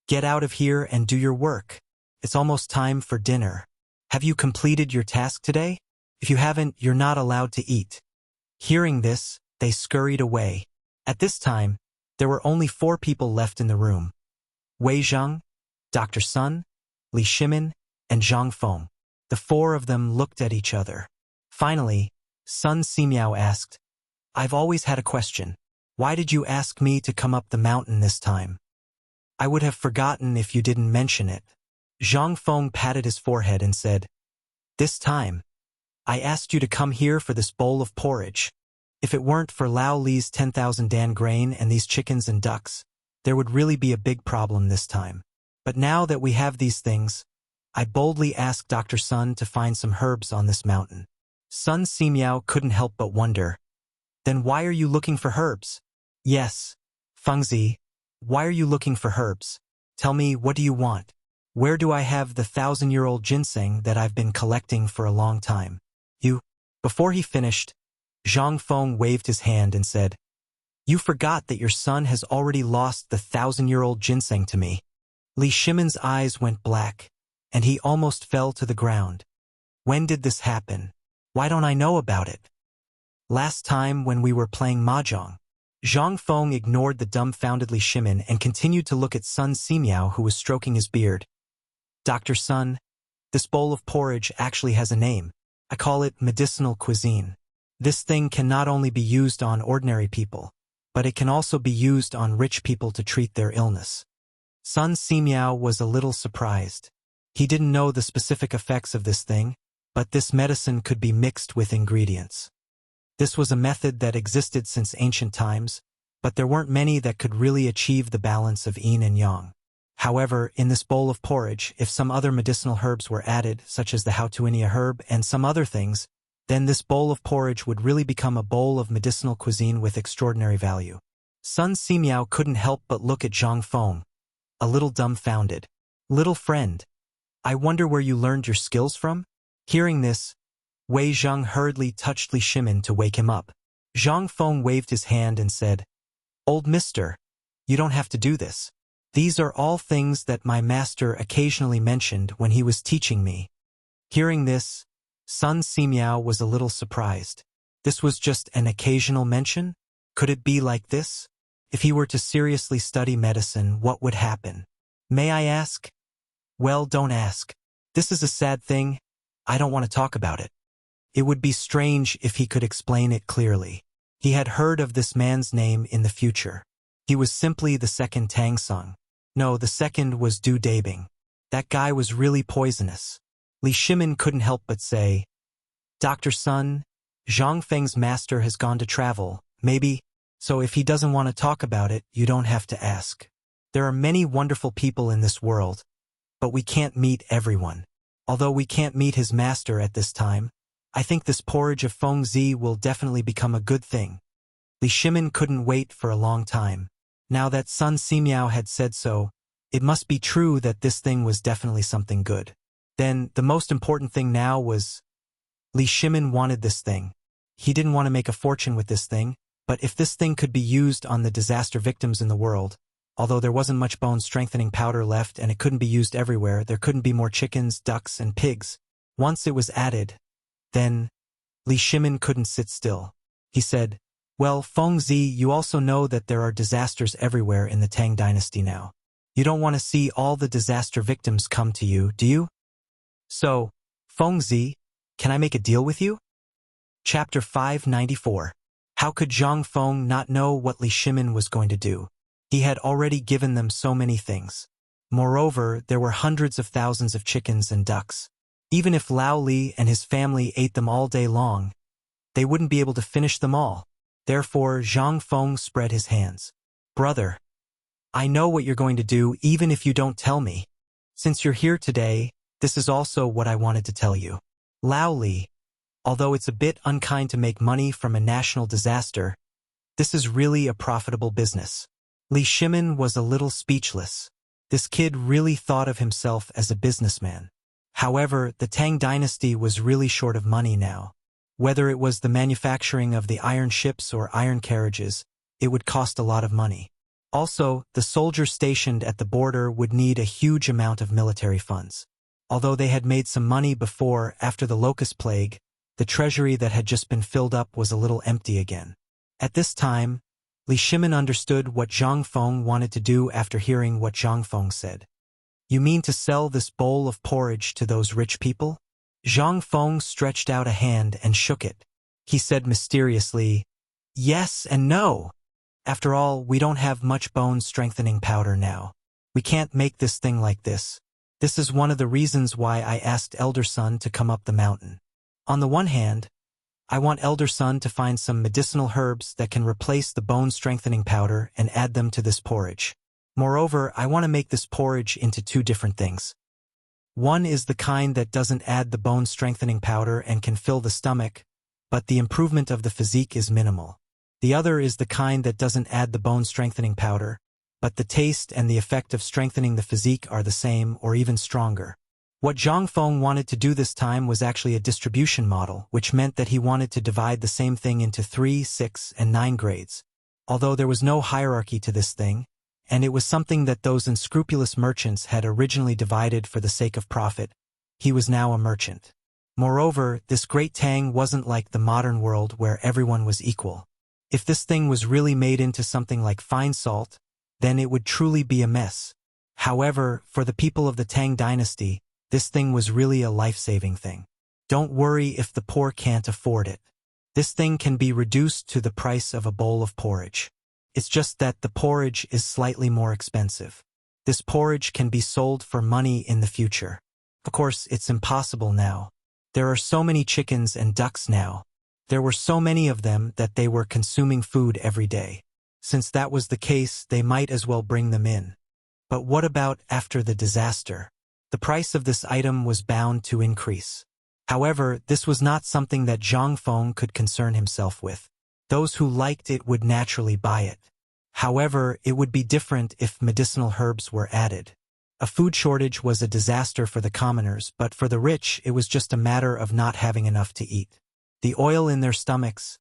S1: Get out of here and do your work. It's almost time for dinner. Have you completed your task today? If you haven't, you're not allowed to eat. Hearing this, they scurried away. At this time, there were only 4 people left in the room. Wei Zheng, Dr. Sun, Li Shimin, and Zhang Feng. The 4 of them looked at each other. Finally, Sun Simiao asked, I've always had a question. Why did you ask me to come up the mountain this time? I would have forgotten if you didn't mention it. Zhang Feng patted his forehead and said, this time, I asked you to come here for this bowl of porridge. If it weren't for Lao Li's 10,000 dan grain and these chickens and ducks, there would really be a big problem this time. But now that we have these things, I boldly asked Dr. Sun to find some herbs on this mountain. Sun Simiao couldn't help but wonder. Then why are you looking for herbs? Yes, Fengzi, why are you looking for herbs? Tell me, what do you want? Where do I have the 1,000-year-old ginseng that I've been collecting for a long time? Before he finished, Zhang Feng waved his hand and said, you forgot that your son has already lost the 1,000-year-old ginseng to me. Li Shimin's eyes went black, and he almost fell to the ground. When did this happen? Why don't I know about it? Last time when we were playing mahjong. Zhang Feng ignored the dumbfounded Li Shimin and continued to look at Sun Simiao, who was stroking his beard. Dr. Sun, this bowl of porridge actually has a name. I call it medicinal cuisine. This thing can not only be used on ordinary people, but it can also be used on rich people to treat their illness. Sun Simiao was a little surprised. He didn't know the specific effects of this thing, but this medicine could be mixed with ingredients. This was a method that existed since ancient times, but there weren't many that could really achieve the balance of yin and yang. However, in this bowl of porridge, if some other medicinal herbs were added, such as the Hautuinia herb and some other things, then this bowl of porridge would really become a bowl of medicinal cuisine with extraordinary value. Sun Simiao couldn't help but look at Zhang Feng, a little dumbfounded. Little friend, I wonder where you learned your skills from? Hearing this, Wei Zheng hurriedly touched Li Shimin to wake him up. Zhang Feng waved his hand and said, Old mister, you don't have to do this. These are all things that my master occasionally mentioned when he was teaching me. Hearing this, Sun Simiao was a little surprised. This was just an occasional mention? Could it be like this? If he were to seriously study medicine, what would happen? May I ask? Well, don't ask. This is a sad thing. I don't want to talk about it. It would be strange if he could explain it clearly. He had heard of this man's name in the future. He was simply the second Tang Sung. No, the second was Du Dabing. That guy was really poisonous. Li Shimin couldn't help but say, Dr. Sun, Zhang Feng's master has gone to travel, maybe, so if he doesn't want to talk about it, you don't have to ask. There are many wonderful people in this world, but we can't meet everyone. Although we can't meet his master at this time, I think this porridge of Feng Zi will definitely become a good thing. Li Shimin couldn't wait for a long time. Now that Sun Simiao had said so, it must be true that this thing was definitely something good. Then, the most important thing now was, Li Shimin wanted this thing. He didn't want to make a fortune with this thing, but if this thing could be used on the disaster victims in the world, although there wasn't much bone-strengthening powder left and it couldn't be used everywhere, there couldn't be more chickens, ducks, and pigs. Once it was added, then, Li Shimin couldn't sit still. He said, Well, Feng Zi, you also know that there are disasters everywhere in the Tang dynasty now. You don't want to see all the disaster victims come to you, do you? So, Feng Zi, can I make a deal with you? Chapter 594. How could Zhang Feng not know what Li Shimin was going to do? He had already given them so many things. Moreover, there were hundreds of thousands of chickens and ducks. Even if Lao Li and his family ate them all day long, they wouldn't be able to finish them all. Therefore, Zhang Feng spread his hands. Brother, I know what you're going to do even if you don't tell me. Since you're here today, this is also what I wanted to tell you. Lao Li, although it's a bit unkind to make money from a national disaster, this is really a profitable business. Li Shimin was a little speechless. This kid really thought of himself as a businessman. However, the Tang dynasty was really short of money now. Whether it was the manufacturing of the iron ships or iron carriages, it would cost a lot of money. Also, the soldiers stationed at the border would need a huge amount of military funds. Although they had made some money before, after the locust plague, the treasury that had just been filled up was a little empty again. At this time, Li Shimin understood what Zhang Feng wanted to do after hearing what Zhang Feng said. You mean to sell this bowl of porridge to those rich people? Zhang Feng stretched out a hand and shook it. He said mysteriously, Yes and no. After all, we don't have much bone-strengthening powder now. We can't make this thing like this. This is one of the reasons why I asked Elder Sun to come up the mountain. On the one hand, I want Elder Sun to find some medicinal herbs that can replace the bone-strengthening powder and add them to this porridge. Moreover, I want to make this porridge into two different things. One is the kind that doesn't add the bone-strengthening powder and can fill the stomach, but the improvement of the physique is minimal. The other is the kind that doesn't add the bone-strengthening powder, but the taste and the effect of strengthening the physique are the same or even stronger. What Zhang Feng wanted to do this time was actually a distribution model, which meant that he wanted to divide the same thing into 3, 6, and 9 grades. Although there was no hierarchy to this thing, and it was something that those unscrupulous merchants had originally divided for the sake of profit, he was now a merchant. Moreover, this great Tang wasn't like the modern world where everyone was equal. If this thing was really made into something like fine salt, then it would truly be a mess. However, for the people of the Tang dynasty, this thing was really a life-saving thing. Don't worry if the poor can't afford it. This thing can be reduced to the price of a bowl of porridge. It's just that the porridge is slightly more expensive. This porridge can be sold for money in the future. Of course, it's impossible now. There are so many chickens and ducks now. There were so many of them that they were consuming food every day. Since that was the case, they might as well bring them in. But what about after the disaster? The price of this item was bound to increase. However, this was not something that Zhang Feng could concern himself with. Those who liked it would naturally buy it. However, it would be different if medicinal herbs were added. A food shortage was a disaster for the commoners, but for the rich, it was just a matter of not having enough to eat. The oil in their stomachs,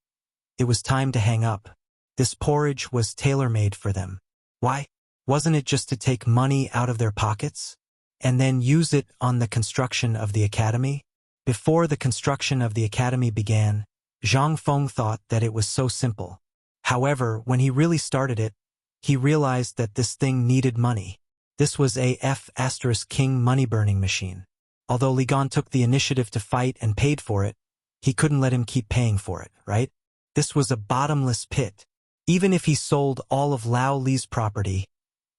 S1: it was time to hang up. This porridge was tailor-made for them. Why? Wasn't it just to take money out of their pockets? And then use it on the construction of the academy? Before the construction of the academy began, Zhang Feng thought that it was so simple. However, when he really started it, he realized that this thing needed money. This was a F*King money-burning machine. Although Li Gan took the initiative to fight and paid for it, he couldn't let him keep paying for it, right? This was a bottomless pit. Even if he sold all of Lao Li's property,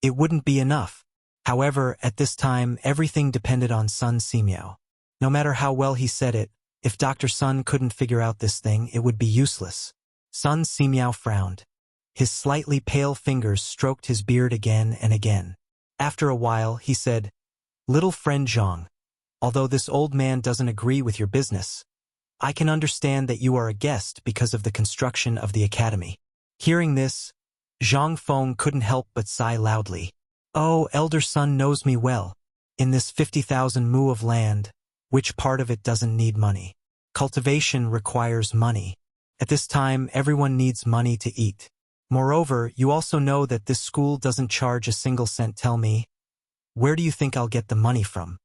S1: it wouldn't be enough. However, at this time, everything depended on Sun Simiao. No matter how well he said it, if Dr. Sun couldn't figure out this thing, it would be useless. Sun Simiao frowned. His slightly pale fingers stroked his beard again and again. After a while, he said, "Little friend Zhang, although this old man doesn't agree with your business, I can understand that you are a guest because of the construction of the academy." Hearing this, Zhang Feng couldn't help but sigh loudly. "Oh, elder son knows me well. In this 50,000 mu of land, which part of it doesn't need money? Cultivation requires money. At this time, everyone needs money to eat. Moreover, you also know that this school doesn't charge a single cent. Tell me, where do you think I'll get the money from?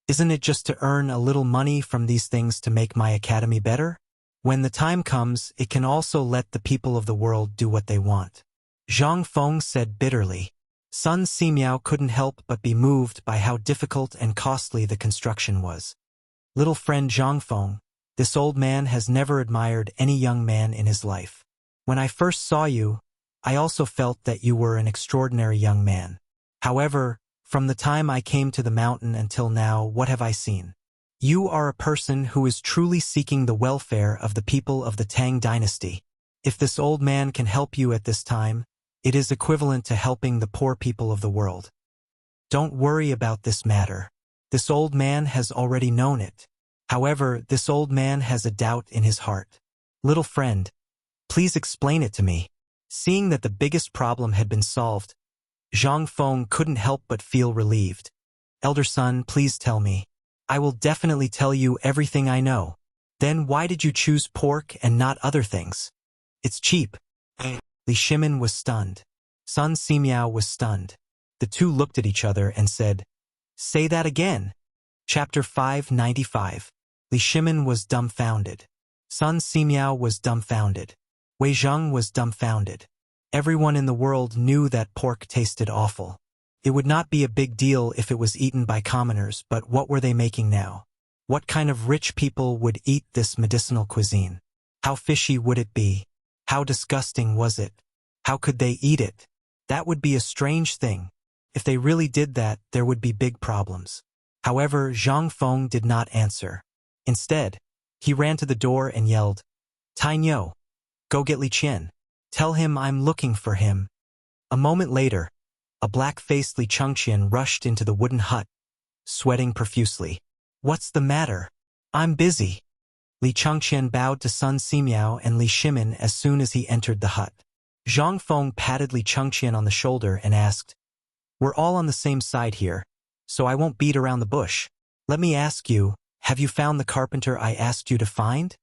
S1: Isn't it just to earn a little money from these things to make my academy better? When the time comes, it can also let the people of the world do what they want." Zhang Feng said bitterly. Sun Simiao couldn't help but be moved by how difficult and costly the construction was. "Little friend Zhang Feng, this old man has never admired any young man in his life. When I first saw you, I also felt that you were an extraordinary young man. However, from the time I came to the mountain until now, what have I seen? You are a person who is truly seeking the welfare of the people of the Tang dynasty. If this old man can help you at this time, it is equivalent to helping the poor people of the world. Don't worry about this matter. This old man has already known it. However, this old man has a doubt in his heart. Little friend, please explain it to me." Seeing that the biggest problem had been solved, Zhang Feng couldn't help but feel relieved. "Elder son, please tell me. I will definitely tell you everything I know." "Then why did you choose pork and not other things?" "It's cheap." Li Shimin was stunned. Sun Simiao was stunned. The two looked at each other and said, "Say that again." Chapter 595. Li Shimin was dumbfounded. Sun Simiao was dumbfounded. Wei Zheng was dumbfounded. Everyone in the world knew that pork tasted awful. It would not be a big deal if it was eaten by commoners, but what were they making now? What kind of rich people would eat this medicinal cuisine? How fishy would it be? How disgusting was it? How could they eat it? That would be a strange thing. If they really did that, there would be big problems. However, Zhang Feng did not answer. Instead, he ran to the door and yelled, "Tainyo, go get Li Qian. Tell him I'm looking for him." A moment later, a black-faced Li Chengqian rushed into the wooden hut, sweating profusely. "What's the matter? I'm busy." Li Chengqian bowed to Sun Simiao and Li Shimin as soon as he entered the hut. Zhang Feng patted Li Chengqian on the shoulder and asked, "We're all on the same side here, so I won't beat around the bush. Let me ask you, have you found the carpenter I asked you to find?"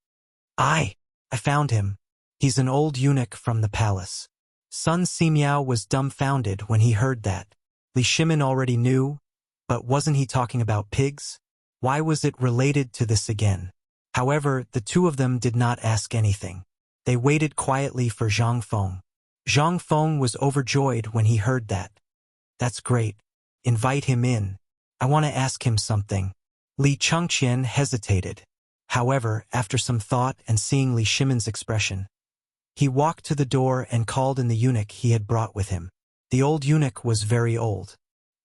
S1: I found him. He's an old eunuch from the palace." Sun Simiao was dumbfounded when he heard that. Li Shimin already knew, but wasn't he talking about pigs? Why was it related to this again? However, the two of them did not ask anything. They waited quietly for Zhang Feng. Zhang Feng was overjoyed when he heard that. That's great. Invite him in. I want to ask him something. Li Chengqian hesitated. However, after some thought and seeing Li Shimon's expression, he walked to the door and called in the eunuch he had brought with him. The old eunuch was very old.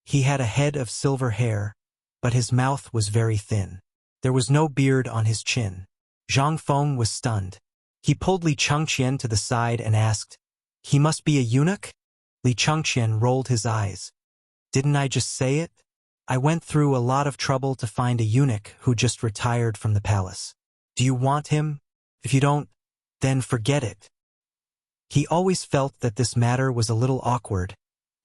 S1: He had a head of silver hair, but his mouth was very thin. There was no beard on his chin. Zhang Feng was stunned. He pulled Li Chengqian to the side and asked, "He must be a eunuch?" Li Chengqian rolled his eyes. "Didn't I just say it? I went through a lot of trouble to find a eunuch who just retired from the palace. Do you want him? If you don't, then forget it." He always felt that this matter was a little awkward,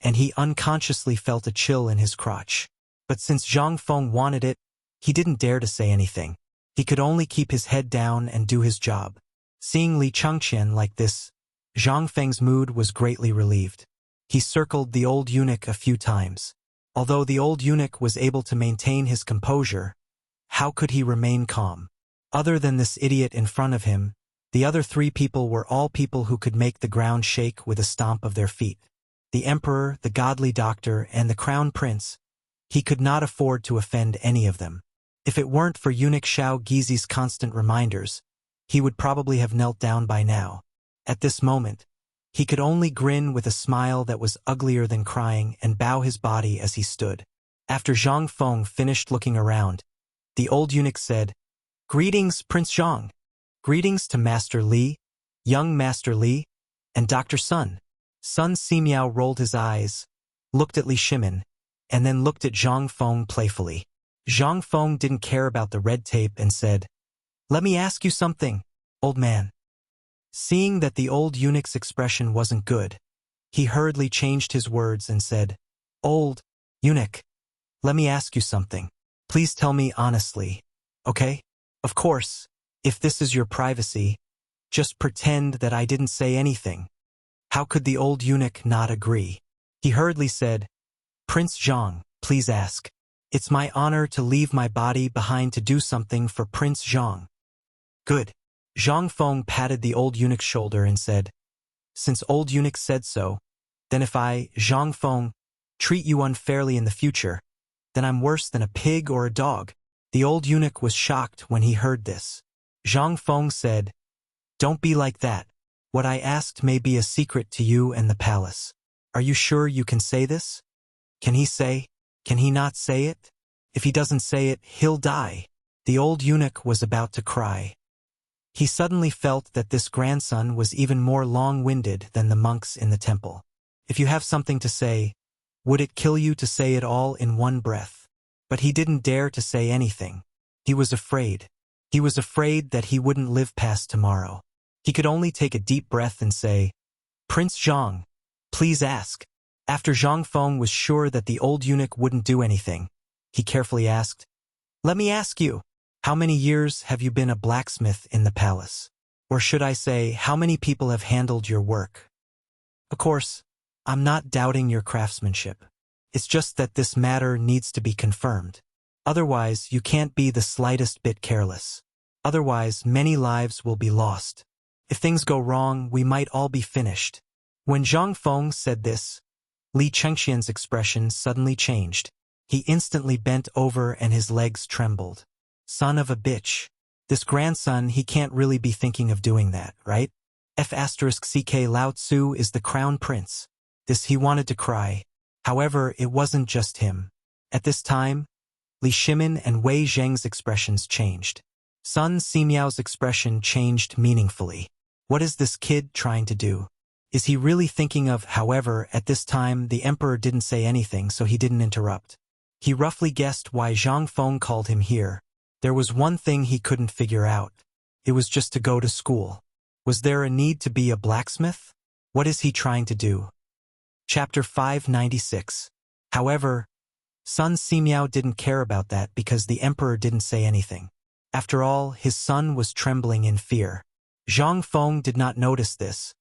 S1: and he unconsciously felt a chill in his crotch. But since Zhang Feng wanted it, he didn't dare to say anything. He could only keep his head down and do his job. Seeing Li Chengqian like this, Zhang Feng's mood was greatly relieved. He circled the old eunuch a few times. Although the old eunuch was able to maintain his composure, how could he remain calm? Other than this idiot in front of him, the other three people were all people who could make the ground shake with a stomp of their feet. The emperor, the godly doctor, and the crown prince. He could not afford to offend any of them. If it weren't for eunuch Xiao Gizi's constant reminders, he would probably have knelt down by now. At this moment, he could only grin with a smile that was uglier than crying and bow his body as he stood. After Zhang Feng finished looking around, the old eunuch said, "Greetings, Prince Zhang. Greetings to Master Li, young Master Li, and Dr. Sun." Sun Simiao rolled his eyes, looked at Li Shimon, and then looked at Zhang Feng playfully. Zhang Feng didn't care about the red tape and said, "Let me ask you something, old man." Seeing that the old eunuch's expression wasn't good, he hurriedly changed his words and said, "Old eunuch, let me ask you something. Please tell me honestly, okay? Of course, if this is your privacy, just pretend that I didn't say anything." How could the old eunuch not agree? He hurriedly said, "Prince Zhang, please ask. It's my honor to leave my body behind to do something for Prince Zhang." "Good." Zhang Feng patted the old eunuch's shoulder and said, "Since old eunuch said so, then if I, Zhang Feng, treat you unfairly in the future, then I'm worse than a pig or a dog." The old eunuch was shocked when he heard this. Zhang Feng said, "Don't be like that. What I asked may be a secret to you and the palace. Are you sure you can say this? Can he not say it? If he doesn't say it, he'll die." The old eunuch was about to cry. He suddenly felt that this grandson was even more long-winded than the monks in the temple. If you have something to say, would it kill you to say it all in one breath? But he didn't dare to say anything. He was afraid. He was afraid that he wouldn't live past tomorrow. He could only take a deep breath and say, "Prince Zhang, please ask." After Zhang Feng was sure that the old eunuch wouldn't do anything, he carefully asked, "Let me ask you, how many years have you been a blacksmith in the palace? Or should I say, how many people have handled your work? Of course, I'm not doubting your craftsmanship. It's just that this matter needs to be confirmed. Otherwise, you can't be the slightest bit careless. Otherwise, many lives will be lost. If things go wrong, we might all be finished." When Zhang Feng said this, Li Chengqian's expression suddenly changed. He instantly bent over and his legs trembled. Son of a bitch. This grandson, he can't really be thinking of doing that, right? F***ck Lao Tzu is the crown prince. This he wanted to cry. However, it wasn't just him. At this time, Li Shimon and Wei Zheng's expressions changed. Sun Simiao's expression changed meaningfully. What is this kid trying to do? Is he really thinking of? However, at this time the emperor didn't say anything, so he didn't interrupt. He roughly guessed why Zhang Feng called him here. There was one thing he couldn't figure out. It was just to go to school. Was there a need to be a blacksmith? What is he trying to do? Chapter 596. However, Sun Simiao didn't care about that because the emperor didn't say anything. After all, his son was trembling in fear. Zhang Feng did not notice this,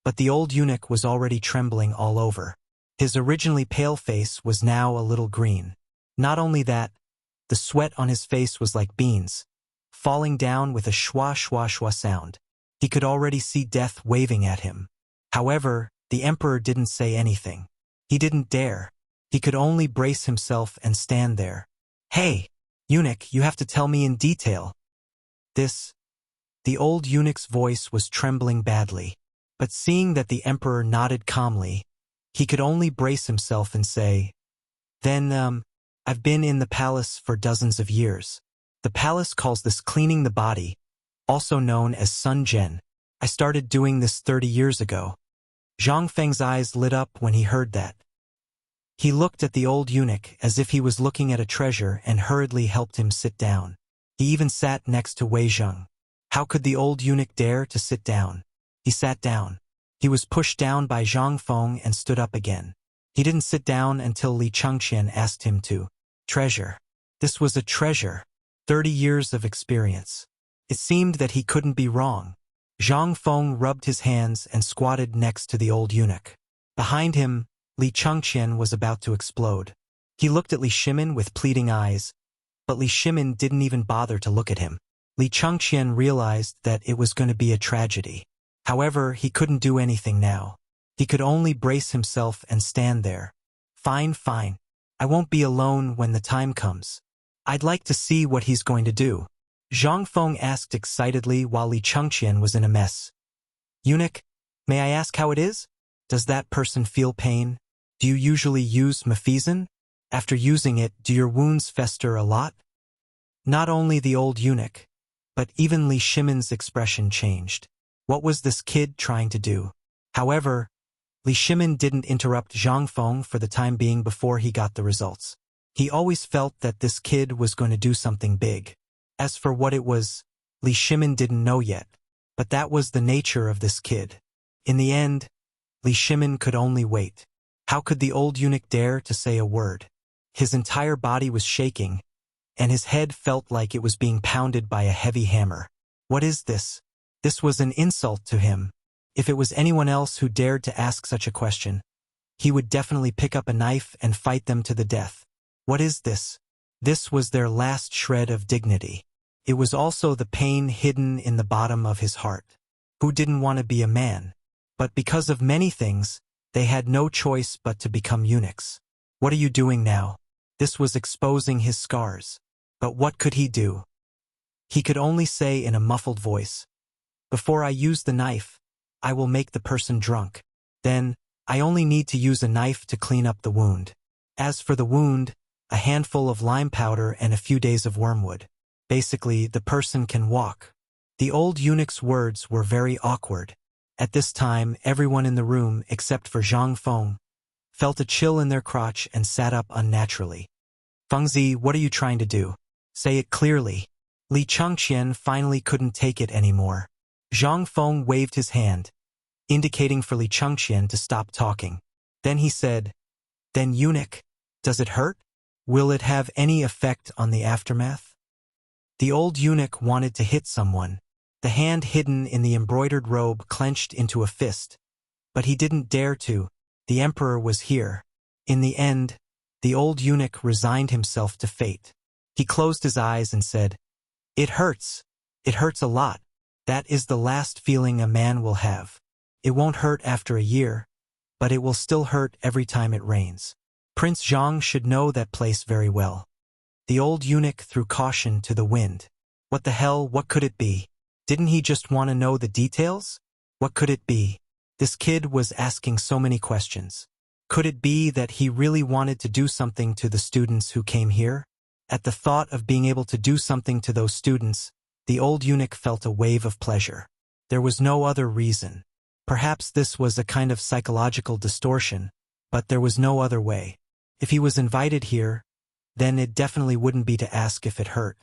S1: but the old eunuch was already trembling all over. His originally pale face was now a little green. Not only that, The sweat on his face was like beans, falling down with a shwa shwa shwa sound. He could already see death waving at him. However, the emperor didn't say anything. He didn't dare. He could only brace himself and stand there. "Hey, eunuch, you have to tell me in detail." The old eunuch's voice was trembling badly, but seeing that the emperor nodded calmly, he could only brace himself and say, "Then, I've been in the palace for dozens of years. The palace calls this cleaning the body, also known as Sun Jian. I started doing this 30 years ago." Zhang Feng's eyes lit up when he heard that. He looked at the old eunuch as if he was looking at a treasure and hurriedly helped him sit down. He even sat next to Wei Zheng. How could the old eunuch dare to sit down? He sat down. He was pushed down by Zhang Feng and stood up again. He didn't sit down until Li Chengqian asked him to. Treasure. This was a treasure. 30 years of experience. It seemed that he couldn't be wrong. Zhang Feng rubbed his hands and squatted next to the old eunuch. Behind him, Li Chengqian was about to explode. He looked at Li Shimin with pleading eyes, but Li Shimin didn't even bother to look at him. Li Chengqian realized that it was going to be a tragedy. However, he couldn't do anything now. He could only brace himself and stand there. "Fine, fine. I won't be alone when the time comes. I'd like to see what he's going to do." Zhang Feng asked excitedly while Li Chengqian was in a mess. "Eunuch, may I ask how it is? Does that person feel pain? Do you usually use mephisin? After using it, do your wounds fester a lot?" Not only the old eunuch, but even Li Shimin's expression changed. What was this kid trying to do? However, Li Shimin didn't interrupt Zhang Feng for the time being before he got the results. He always felt that this kid was going to do something big. As for what it was, Li Shimin didn't know yet, but that was the nature of this kid. In the end, Li Shimin could only wait. How could the old eunuch dare to say a word? His entire body was shaking, and his head felt like it was being pounded by a heavy hammer. What is this? This was an insult to him. If it was anyone else who dared to ask such a question, he would definitely pick up a knife and fight them to the death. What is this? This was their last shred of dignity. It was also the pain hidden in the bottom of his heart. Who didn't want to be a man? But because of many things, they had no choice but to become eunuchs. What are you doing now? This was exposing his scars. But what could he do? He could only say in a muffled voice, "Before I use the knife, I will make the person drunk. Then, I only need to use a knife to clean up the wound. As for the wound, a handful of lime powder and a few days of wormwood. Basically, the person can walk." The old eunuch's words were very awkward. At this time, everyone in the room, except for Zhang Feng, felt a chill in their crotch and sat up unnaturally. "Fengzi, what are you trying to do? Say it clearly." Li Chengqian finally couldn't take it anymore. Zhang Feng waved his hand, indicating for Li Chengqian to stop talking. Then he said, "Then eunuch, does it hurt? Will it have any effect on the aftermath?" The old eunuch wanted to hit someone. The hand hidden in the embroidered robe clenched into a fist, but he didn't dare to. The emperor was here. In the end, the old eunuch resigned himself to fate. He closed his eyes and said, "It hurts. It hurts a lot. That is the last feeling a man will have. It won't hurt after a year, but it will still hurt every time it rains. Prince Zhang should know that place very well." The old eunuch threw caution to the wind. What the hell, what could it be? Didn't he just want to know the details? What could it be? This kid was asking so many questions. Could it be that he really wanted to do something to the students who came here? At the thought of being able to do something to those students, the old eunuch felt a wave of pleasure. There was no other reason. Perhaps this was a kind of psychological distortion, but there was no other way. If he was invited here, then it definitely wouldn't be to ask if it hurt.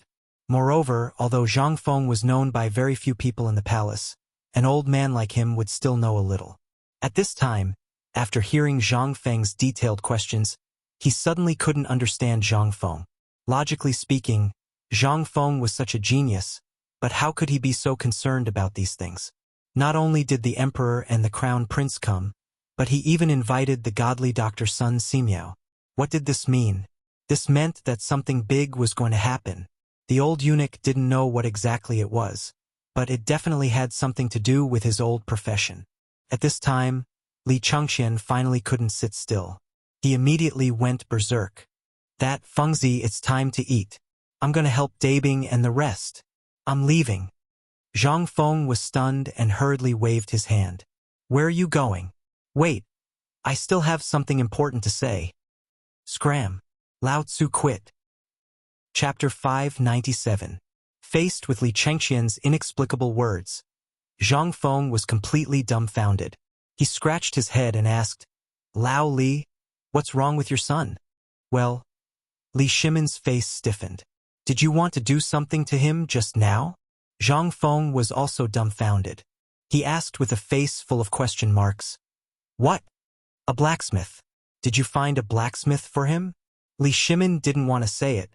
S1: Moreover, although Zhang Feng was known by very few people in the palace, an old man like him would still know a little. At this time, after hearing Zhang Feng's detailed questions, he suddenly couldn't understand Zhang Feng. Logically speaking, Zhang Feng was such a genius, but how could he be so concerned about these things? Not only did the emperor and the crown prince come, but he even invited the godly Dr. Sun Simiao. What did this mean? This meant that something big was going to happen. The old eunuch didn't know what exactly it was, but it definitely had something to do with his old profession. At this time, Li Chengxian finally couldn't sit still. He immediately went berserk. That Fengzi, it's time to eat. I'm gonna help Dabing and the rest. I'm leaving. Zhang Feng was stunned and hurriedly waved his hand. Where are you going? Wait. I still have something important to say. Scram. Lao Tzu quit. Chapter 597. Faced with Li Chengxian's inexplicable words, Zhang Feng was completely dumbfounded. He scratched his head and asked, Lao Li, what's wrong with your son? Well, Li Shimon's face stiffened. Did you want to do something to him just now? Zhang Feng was also dumbfounded. He asked with a face full of question marks. What? A blacksmith. Did you find a blacksmith for him? Li Shimon didn't want to say it,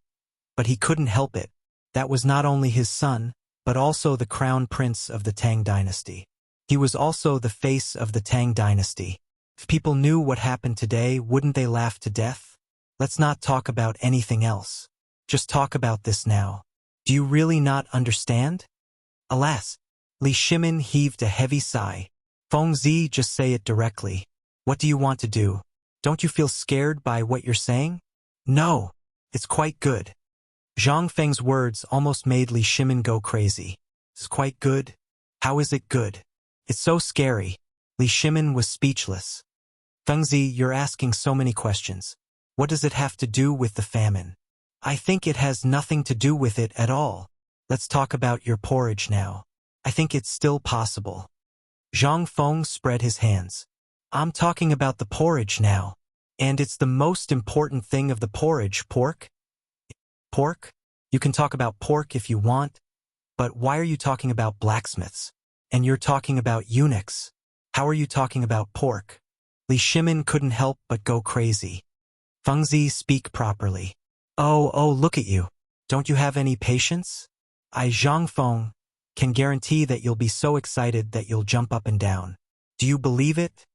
S1: but he couldn't help it. That was not only his son, but also the crown prince of the Tang dynasty. He was also the face of the Tang dynasty. If people knew what happened today, wouldn't they laugh to death? Let's not talk about anything else. Just talk about this now. Do you really not understand? Alas, Li Shimon heaved a heavy sigh. Fengzi, just say it directly. What do you want to do? Don't you feel scared by what you're saying? No, it's quite good. Zhang Feng's words almost made Li Shimon go crazy. It's quite good? How is it good? It's so scary. Li Shimon was speechless. Fengzi, you're asking so many questions. What does it have to do with the famine? I think it has nothing to do with it at all. Let's talk about your porridge now. I think it's still possible. Zhang Feng spread his hands. I'm talking about the porridge now. And it's the most important thing of the porridge, pork. Pork? You can talk about pork if you want, but why are you talking about blacksmiths? And you're talking about eunuchs. How are you talking about pork? Li Shimon couldn't help but go crazy. Fengzi, speak properly. Oh, look at you. Don't you have any patience? I, Zhang Feng, can guarantee that you'll be so excited that you'll jump up and down. Do you believe it?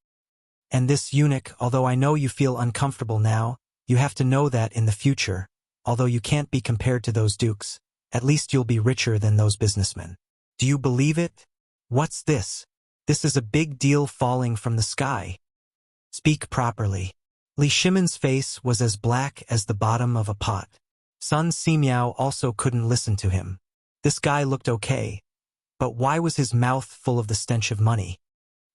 S1: And this eunuch, although I know you feel uncomfortable now, you have to know that in the future, although you can't be compared to those dukes, at least you'll be richer than those businessmen. Do you believe it? What's this? This is a big deal falling from the sky. Speak properly. Li Shimon's face was as black as the bottom of a pot. Sun Simiao also couldn't listen to him. This guy looked okay, but why was his mouth full of the stench of money?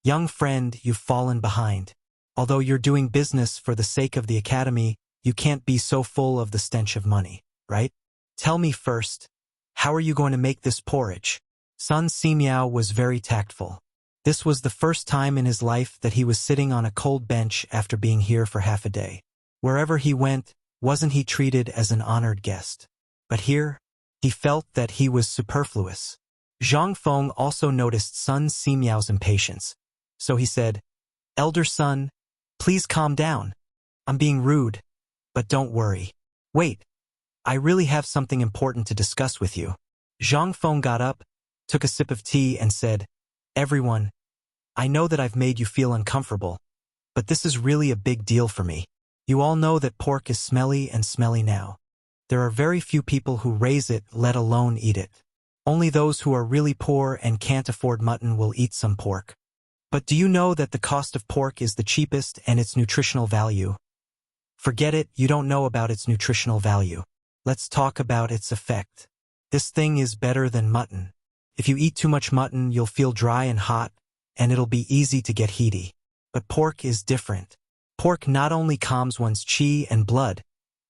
S1: Young friend, you've fallen behind. Although you're doing business for the sake of the academy, you can't be so full of the stench of money, right? Tell me first, how are you going to make this porridge? Sun Simiao was very tactful. This was the first time in his life that he was sitting on a cold bench after being here for half a day. Wherever he went, wasn't he treated as an honored guest? But here, he felt that he was superfluous. Zhang Feng also noticed Sun Simiao's impatience. So he said, Elder son, please calm down. I'm being rude, but don't worry. Wait, I really have something important to discuss with you. Zhang Feng got up, took a sip of tea and said, Everyone, I know that I've made you feel uncomfortable, but this is really a big deal for me. You all know that pork is smelly and smelly now. There are very few people who raise it, let alone eat it. Only those who are really poor and can't afford mutton will eat some pork. But do you know that the cost of pork is the cheapest and its nutritional value? Forget it, you don't know about its nutritional value. Let's talk about its effect. This thing is better than mutton. If you eat too much mutton, you'll feel dry and hot, and it'll be easy to get heaty. But pork is different. Pork not only calms one's qi and blood,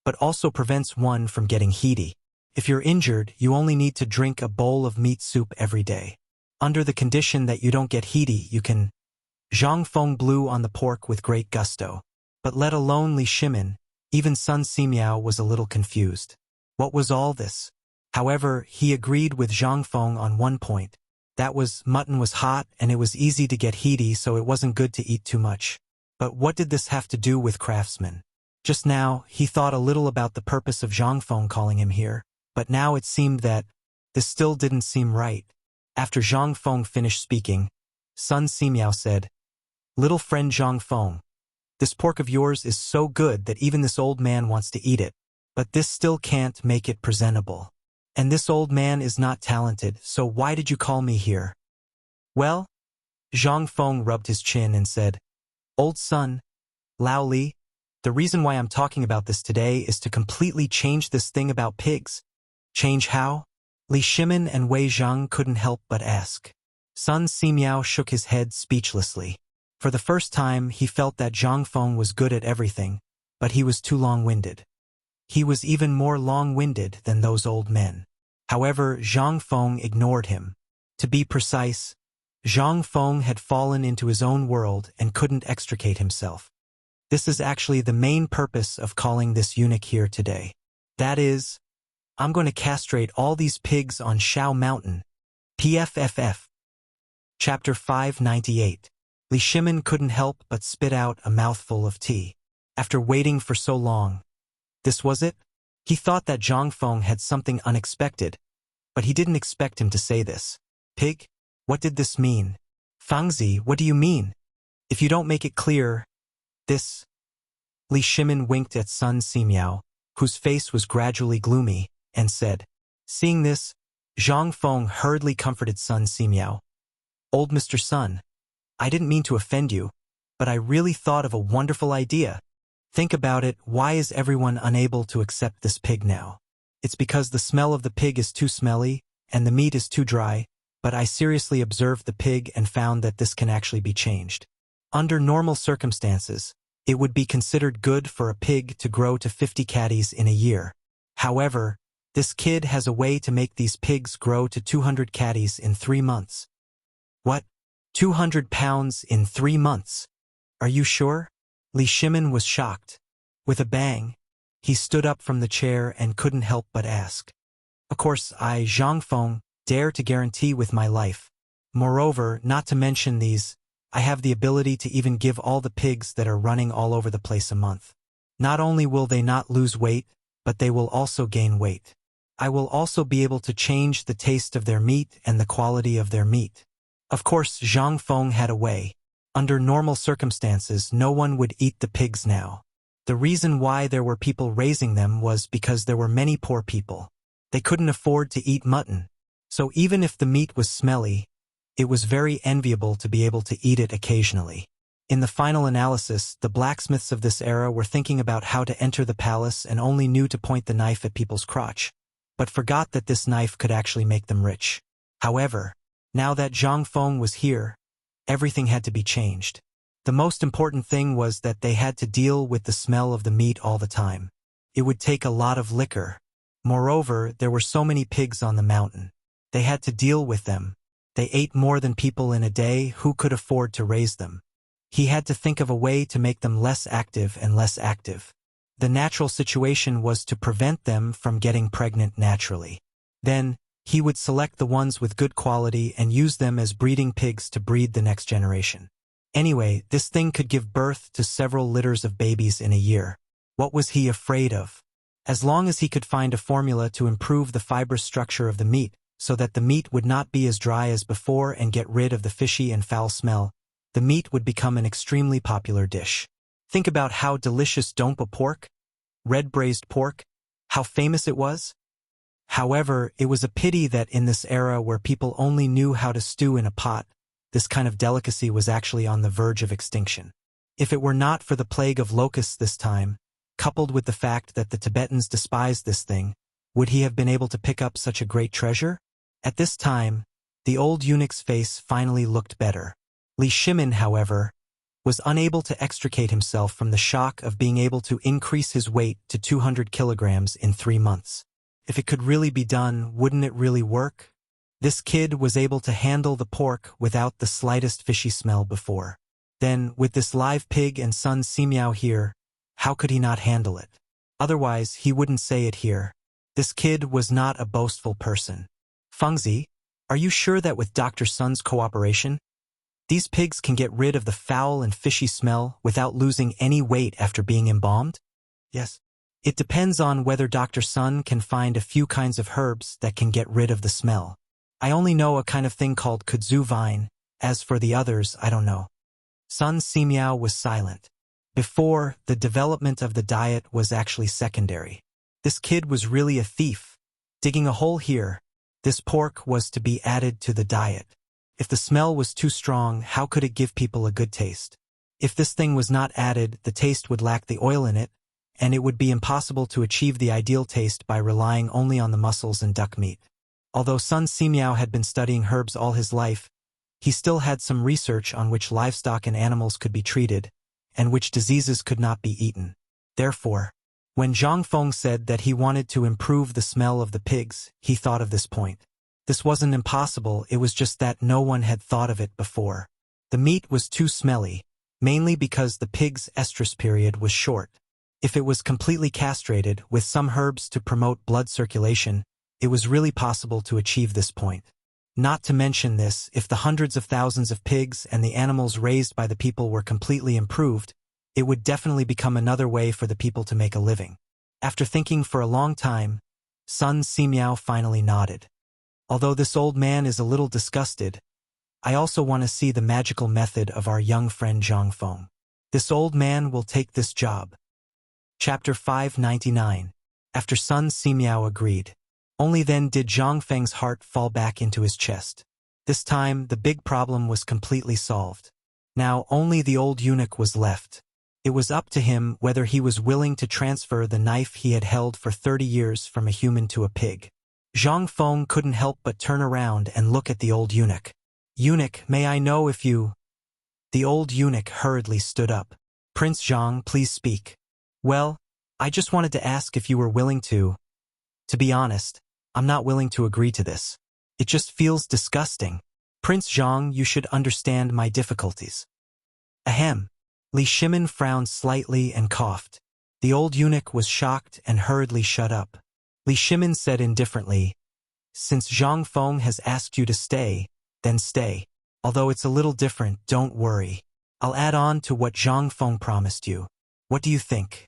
S1: but also prevents one from getting heaty. If you're injured, you only need to drink a bowl of meat soup every day. Under the condition that you don't get heaty, you can... Zhang Feng blew on the pork with great gusto. But let alone Li Shimon, even Sun Simiao was a little confused. What was all this? However, he agreed with Zhang Feng on one point. That was, mutton was hot and it was easy to get heaty, so it wasn't good to eat too much. But what did this have to do with craftsmen? Just now, he thought a little about the purpose of Zhang Feng calling him here, but now it seemed that this still didn't seem right. After Zhang Feng finished speaking, Sun Simiao said, Little friend Zhang Feng, this pork of yours is so good that even this old man wants to eat it. But this still can't make it presentable. And this old man is not talented, so why did you call me here? Well, Zhang Feng rubbed his chin and said, Old son, Lao Li, the reason why I'm talking about this today is to completely change this thing about pigs. Change how? Li Shimin and Wei Zhang couldn't help but ask. Sun Simiao shook his head speechlessly. For the first time, he felt that Zhang Feng was good at everything, but he was too long-winded. He was even more long-winded than those old men. However, Zhang Feng ignored him. To be precise, Zhang Feng had fallen into his own world and couldn't extricate himself. This is actually the main purpose of calling this eunuch here today. That is, I'm going to castrate all these pigs on Shao Mountain. PFFF. Chapter 598. Li Shimin couldn't help but spit out a mouthful of tea. After waiting for so long, this was it? He thought that Zhang Feng had something unexpected, but he didn't expect him to say this. Pig? What did this mean? Fangzi, what do you mean? If you don't make it clear, this... Li Shimin winked at Sun Simiao, whose face was gradually gloomy, and said. Seeing this, Zhang Feng hurriedly comforted Sun Simiao. Old Mr. Sun, I didn't mean to offend you, but I really thought of a wonderful idea. Think about it, why is everyone unable to accept this pig now? It's because the smell of the pig is too smelly, and the meat is too dry, but I seriously observed the pig and found that this can actually be changed. Under normal circumstances, it would be considered good for a pig to grow to 50 catties in a year. However, this kid has a way to make these pigs grow to 200 catties in 3 months. What? 200 pounds in 3 months? Are you sure? Li Shimin was shocked. With a bang, he stood up from the chair and couldn't help but ask. Of course, I, Zhang Feng, dare to guarantee with my life. Moreover, not to mention these, I have the ability to even give all the pigs that are running all over the place a month. Not only will they not lose weight, but they will also gain weight. I will also be able to change the taste of their meat and the quality of their meat. Of course, Zhang Feng had a way. Under normal circumstances, no one would eat the pigs now. The reason why there were people raising them was because there were many poor people. They couldn't afford to eat mutton. So even if the meat was smelly, it was very enviable to be able to eat it occasionally. In the final analysis, the blacksmiths of this era were thinking about how to enter the palace and only knew to point the knife at people's crotch, but forgot that this knife could actually make them rich. However, now that Zhang Feng was here, everything had to be changed. The most important thing was that they had to deal with the smell of the meat all the time. It would take a lot of liquor. Moreover, there were so many pigs on the mountain. They had to deal with them. They ate more than people in a day who could afford to raise them. He had to think of a way to make them less active and less active. The natural situation was to prevent them from getting pregnant naturally. Then, he would select the ones with good quality and use them as breeding pigs to breed the next generation. Anyway, this thing could give birth to several litters of babies in a year. What was he afraid of? As long as he could find a formula to improve the fibrous structure of the meat, so that the meat would not be as dry as before and get rid of the fishy and foul smell, the meat would become an extremely popular dish. Think about how delicious dompa pork, red braised pork, how famous it was. However, it was a pity that in this era where people only knew how to stew in a pot, this kind of delicacy was actually on the verge of extinction. If it were not for the plague of locusts this time, coupled with the fact that the Tibetans despised this thing, would he have been able to pick up such a great treasure? At this time, the old eunuch's face finally looked better. Li Shimin, however, was unable to extricate himself from the shock of being able to increase his weight to 200 kilograms in 3 months. If it could really be done, wouldn't it really work? This kid was able to handle the pork without the slightest fishy smell before. Then, with this live pig and Sun Simiao here, how could he not handle it? Otherwise, he wouldn't say it here. This kid was not a boastful person. Fengzi, are you sure that with Dr. Sun's cooperation, these pigs can get rid of the foul and fishy smell without losing any weight after being embalmed? Yes. It depends on whether Dr. Sun can find a few kinds of herbs that can get rid of the smell. I only know a kind of thing called kudzu vine. As for the others, I don't know. Sun Simiao was silent. Before, the development of the diet was actually secondary. This kid was really a thief. Digging a hole here. This pork was to be added to the diet. If the smell was too strong, how could it give people a good taste? If this thing was not added, the taste would lack the oil in it, and it would be impossible to achieve the ideal taste by relying only on the mussels and duck meat. Although Sun Simiao had been studying herbs all his life, he still had some research on which livestock and animals could be treated, and which diseases could not be eaten. Therefore, when Zhang Feng said that he wanted to improve the smell of the pigs, he thought of this point. This wasn't impossible, it was just that no one had thought of it before. The meat was too smelly, mainly because the pig's estrus period was short. If it was completely castrated, with some herbs to promote blood circulation, it was really possible to achieve this point. Not to mention this, if the hundreds of thousands of pigs and the animals raised by the people were completely improved, it would definitely become another way for the people to make a living. After thinking for a long time, Sun Simiao finally nodded. Although this old man is a little disgusted, I also want to see the magical method of our young friend Zhang Feng. This old man will take this job. Chapter 599. After Sun Simiao agreed. Only then did Zhang Feng's heart fall back into his chest. This time, the big problem was completely solved. Now only the old eunuch was left. It was up to him whether he was willing to transfer the knife he had held for 30 years from a human to a pig. Zhang Feng couldn't help but turn around and look at the old eunuch. "Eunuch, may I know if you—" The old eunuch hurriedly stood up. "Prince Zhang, please speak." "Well, I just wanted to ask if you were willing to— To be honest, I'm not willing to agree to this. It just feels disgusting. Prince Zhang, you should understand my difficulties." Ahem. Li Shimin frowned slightly and coughed. The old eunuch was shocked and hurriedly shut up. Li Shimin said indifferently, "Since Zhang Feng has asked you to stay, then stay. Although it's a little different, don't worry. I'll add on to what Zhang Feng promised you. What do you think?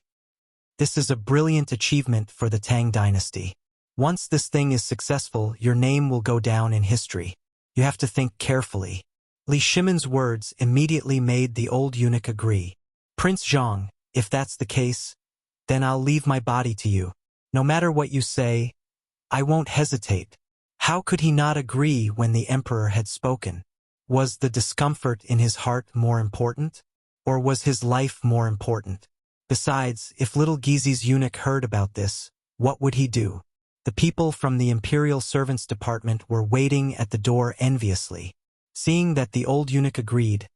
S1: This is a brilliant achievement for the Tang dynasty. Once this thing is successful, your name will go down in history. You have to think carefully." Li Shimin's words immediately made the old eunuch agree. "Prince Zhang, if that's the case, then I'll leave my body to you. No matter what you say, I won't hesitate." How could he not agree when the emperor had spoken? Was the discomfort in his heart more important? Or was his life more important? Besides, if little Gizi's eunuch heard about this, what would he do? The people from the imperial servants department were waiting at the door enviously. Seeing that the old eunuch agreed,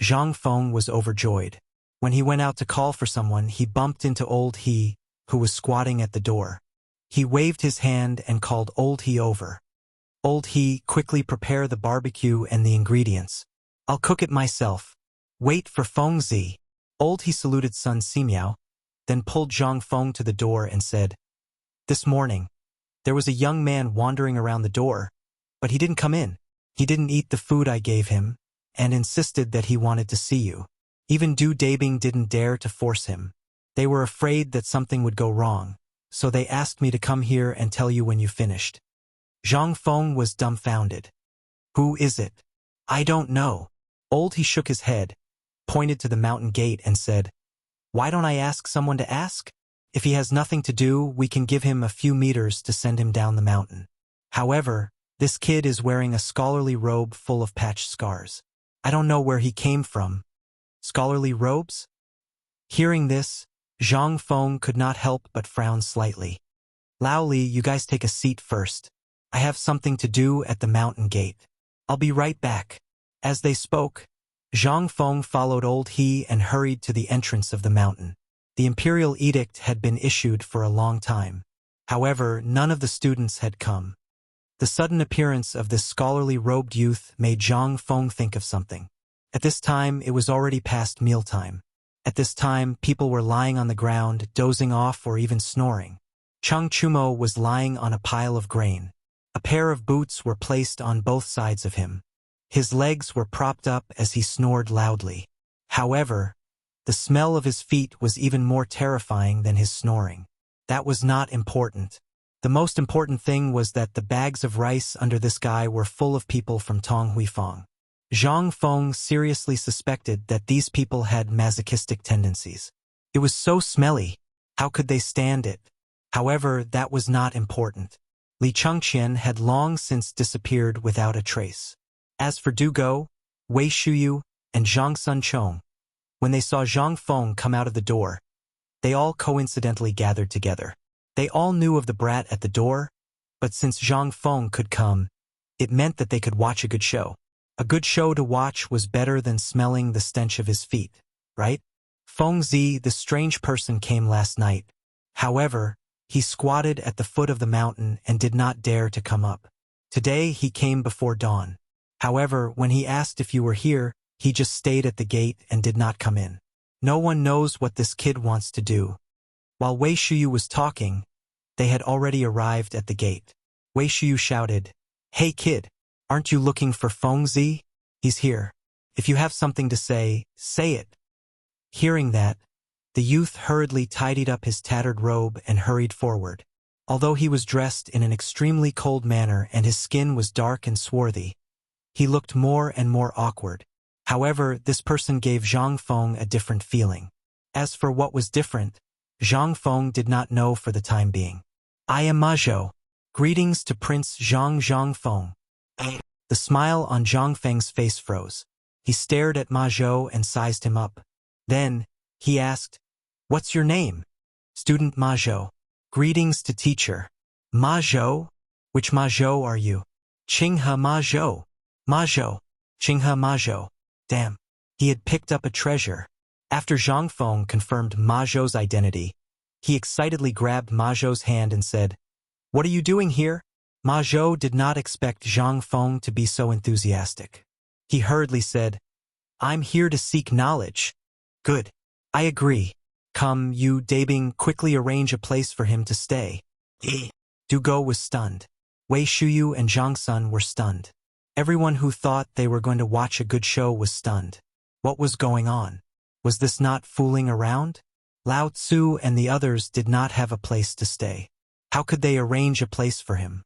S1: Zhang Feng was overjoyed. When he went out to call for someone, he bumped into old He, who was squatting at the door. He waved his hand and called old He over. "Old He, quickly prepare the barbecue and the ingredients. I'll cook it myself. Wait for Feng Zi." Old He saluted Sun Simiao, then pulled Zhang Feng to the door and said, "This morning, there was a young man wandering around the door, but he didn't come in. He didn't eat the food I gave him, and insisted that he wanted to see you. Even Du Dabing didn't dare to force him. They were afraid that something would go wrong, so they asked me to come here and tell you when you finished." Zhang Feng was dumbfounded. "Who is it?" "I don't know." Old He shook his head, pointed to the mountain gate and said, "Why don't I ask someone to ask? If he has nothing to do, we can give him a few meters to send him down the mountain. However, this kid is wearing a scholarly robe full of patched scars. I don't know where he came from." "Scholarly robes?" Hearing this, Zhang Feng could not help but frown slightly. "Lao Li, you guys take a seat first. I have something to do at the mountain gate. I'll be right back." As they spoke, Zhang Feng followed old He and hurried to the entrance of the mountain. The imperial edict had been issued for a long time. However, none of the students had come. The sudden appearance of this scholarly robed youth made Zhang Feng think of something. At this time, it was already past mealtime. At this time, people were lying on the ground, dozing off or even snoring. Chung Chumo was lying on a pile of grain. A pair of boots were placed on both sides of him. His legs were propped up as he snored loudly. However, the smell of his feet was even more terrifying than his snoring. That was not important. The most important thing was that the bags of rice under this guy were full of people from Tong Huifang. Zhang Feng seriously suspected that these people had masochistic tendencies. It was so smelly. How could they stand it? However, that was not important. Li Chengqian had long since disappeared without a trace. As for Du Go, Wei Shuyu, and Zhang Sunchong, when they saw Zhang Feng come out of the door, they all coincidentally gathered together. They all knew of the brat at the door, but since Zhang Feng could come, it meant that they could watch a good show. A good show to watch was better than smelling the stench of his feet, right? Feng Zi, the strange person, came last night. However, he squatted at the foot of the mountain and did not dare to come up. Today he came before dawn. However, when he asked if you were here, he just stayed at the gate and did not come in. No one knows what this kid wants to do. While Wei Shuyu was talking, they had already arrived at the gate. Wei Shuyu shouted, "Hey kid, aren't you looking for Feng Zi? He's here. If you have something to say it." Hearing that, the youth hurriedly tidied up his tattered robe and hurried forward. Although he was dressed in an extremely cold manner and his skin was dark and swarthy, he looked more and more awkward. However, this person gave Zhang Feng a different feeling. As for what was different, Zhang Feng did not know for the time being. "I am Ma Zhou. Greetings to Prince Zhang Feng." The smile on Zhang Feng's face froze. He stared at Ma Zhou and sized him up. Then, he asked, "What's your name?" "Student Ma Zhou." "Greetings to teacher." "Ma Zhou? Which Ma Zhou are you?" "Qinghe Ma Zhou." "Ma Zhou. Qinghe Ma Zhou." Damn. He had picked up a treasure. After Zhang Feng confirmed Ma Zhou's identity, he excitedly grabbed Ma Zhou's hand and said, "What are you doing here?" Ma Zhou did not expect Zhang Feng to be so enthusiastic. He hurriedly said, "I'm here to seek knowledge." "Good. I agree. Come, you Dabing, quickly arrange a place for him to stay." Du Go was stunned. Wei Shuyu and Zhang Sun were stunned. Everyone who thought they were going to watch a good show was stunned. What was going on? Was this not fooling around? Lao Tzu and the others did not have a place to stay. How could they arrange a place for him?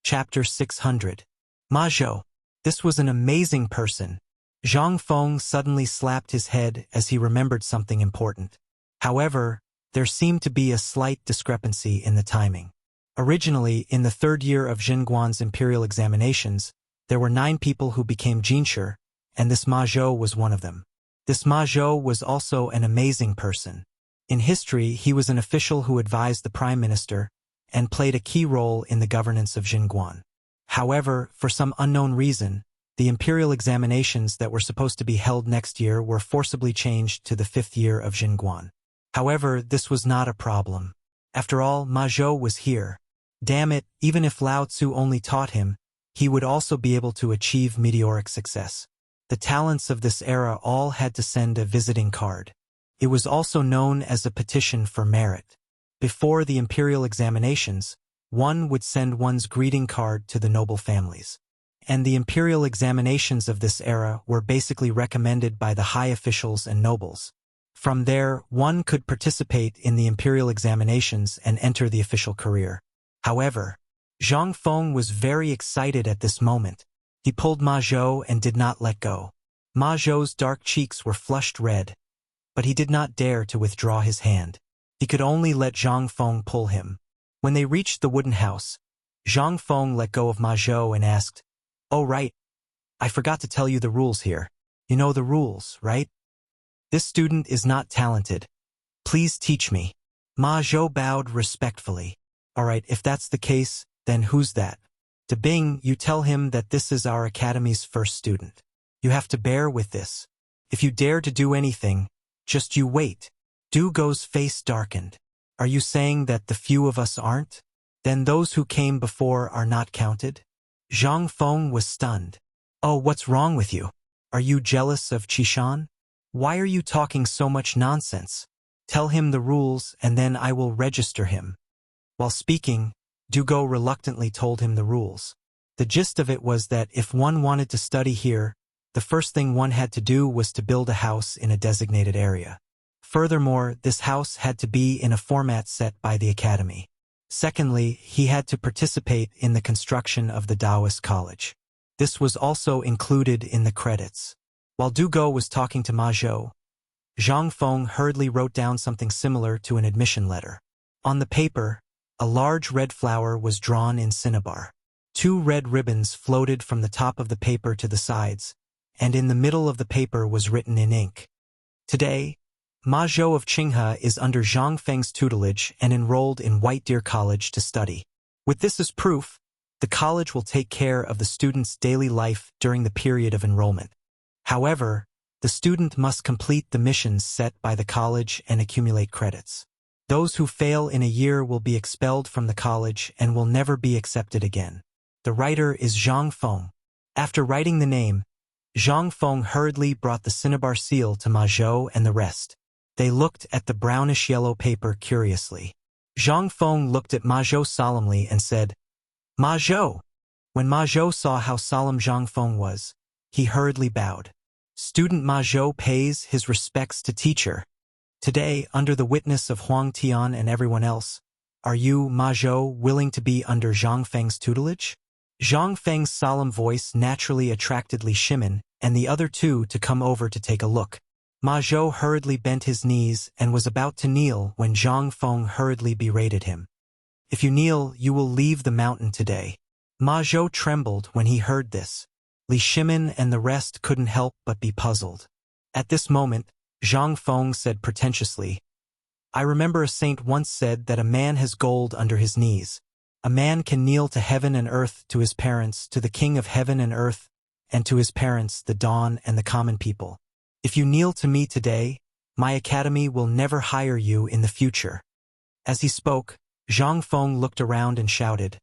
S1: Chapter 600. Ma Zhou. This was an amazing person. Zhang Feng suddenly slapped his head as he remembered something important. However, there seemed to be a slight discrepancy in the timing. Originally, in the third year of Xinguan's imperial examinations, there were 9 people who became Jinshi, and this Ma Zhou was one of them. This Ma Zhou was also an amazing person. In history, he was an official who advised the prime minister and played a key role in the governance of Xinguan. However, for some unknown reason, the imperial examinations that were supposed to be held next year were forcibly changed to the 5th year of Xinguan. However, this was not a problem. After all, Ma Zhou was here. Damn it, even if Lao Tzu only taught him, he would also be able to achieve meteoric success. The talents of this era all had to send a visiting card. It was also known as a petition for merit. Before the imperial examinations, one would send one's greeting card to the noble families. And the imperial examinations of this era were basically recommended by the high officials and nobles. From there, one could participate in the imperial examinations and enter the official career. However, Zhang Feng was very excited at this moment. He pulled Ma Zhou and did not let go. Ma Zhou's dark cheeks were flushed red, but he did not dare to withdraw his hand. He could only let Zhang Feng pull him. When they reached the wooden house, Zhang Feng let go of Ma Zhou and asked, "Oh right, I forgot to tell you the rules here. You know the rules, right? This student is not talented. Please teach me." Ma Zhou bowed respectfully. "All right, if that's the case, then who's that?" "To Bing, you tell him that this is our academy's first student. You have to bear with this. If you dare to do anything, just you wait." Du Go's face darkened. "Are you saying that the few of us aren't? Then those who came before are not counted?" Zhang Feng was stunned. "Oh, what's wrong with you? Are you jealous of Qishan? Why are you talking so much nonsense? Tell him the rules and then I will register him." While speaking, Du Go reluctantly told him the rules. The gist of it was that if one wanted to study here, the first thing one had to do was to build a house in a designated area. Furthermore, this house had to be in a format set by the academy. Secondly, he had to participate in the construction of the Taoist college. This was also included in the credits. While Du Go was talking to Ma Zhou, Zhang Feng hurriedly wrote down something similar to an admission letter. On the paper, A large red flower was drawn in cinnabar. 2 red ribbons floated from the top of the paper to the sides, and in the middle of the paper was written in ink. Today, Ma Zhou of Qinghe is under Zhang Feng's tutelage and enrolled in White Deer College to study. With this as proof, the college will take care of the student's daily life during the period of enrollment. However, the student must complete the missions set by the college and accumulate credits. Those who fail in a year will be expelled from the college and will never be accepted again. The writer is Zhang Feng. After writing the name, Zhang Feng hurriedly brought the cinnabar seal to Ma Zhou and the rest. They looked at the brownish-yellow paper curiously. Zhang Feng looked at Ma Zhou solemnly and said, "Ma Zhou." When Ma Zhou saw how solemn Zhang Feng was, he hurriedly bowed. Student Ma Zhou pays his respects to teacher. Today, under the witness of Huang Tian and everyone else, are you, Ma Zhou, willing to be under Zhang Feng's tutelage? Zhang Feng's solemn voice naturally attracted Li Shimin and the other 2 to come over to take a look. Ma Zhou hurriedly bent his knees and was about to kneel when Zhang Feng hurriedly berated him. "If you kneel, you will leave the mountain today." Ma Zhou trembled when he heard this. Li Shimin and the rest couldn't help but be puzzled. At this moment, Zhang Feng said pretentiously, "I remember a saint once said that a man has gold under his knees. A man can kneel to heaven and earth, to his parents, to the king of heaven and earth, and to his parents, the dawn and the common people. If you kneel to me today, my academy will never hire you in the future." As he spoke, Zhang Feng looked around and shouted,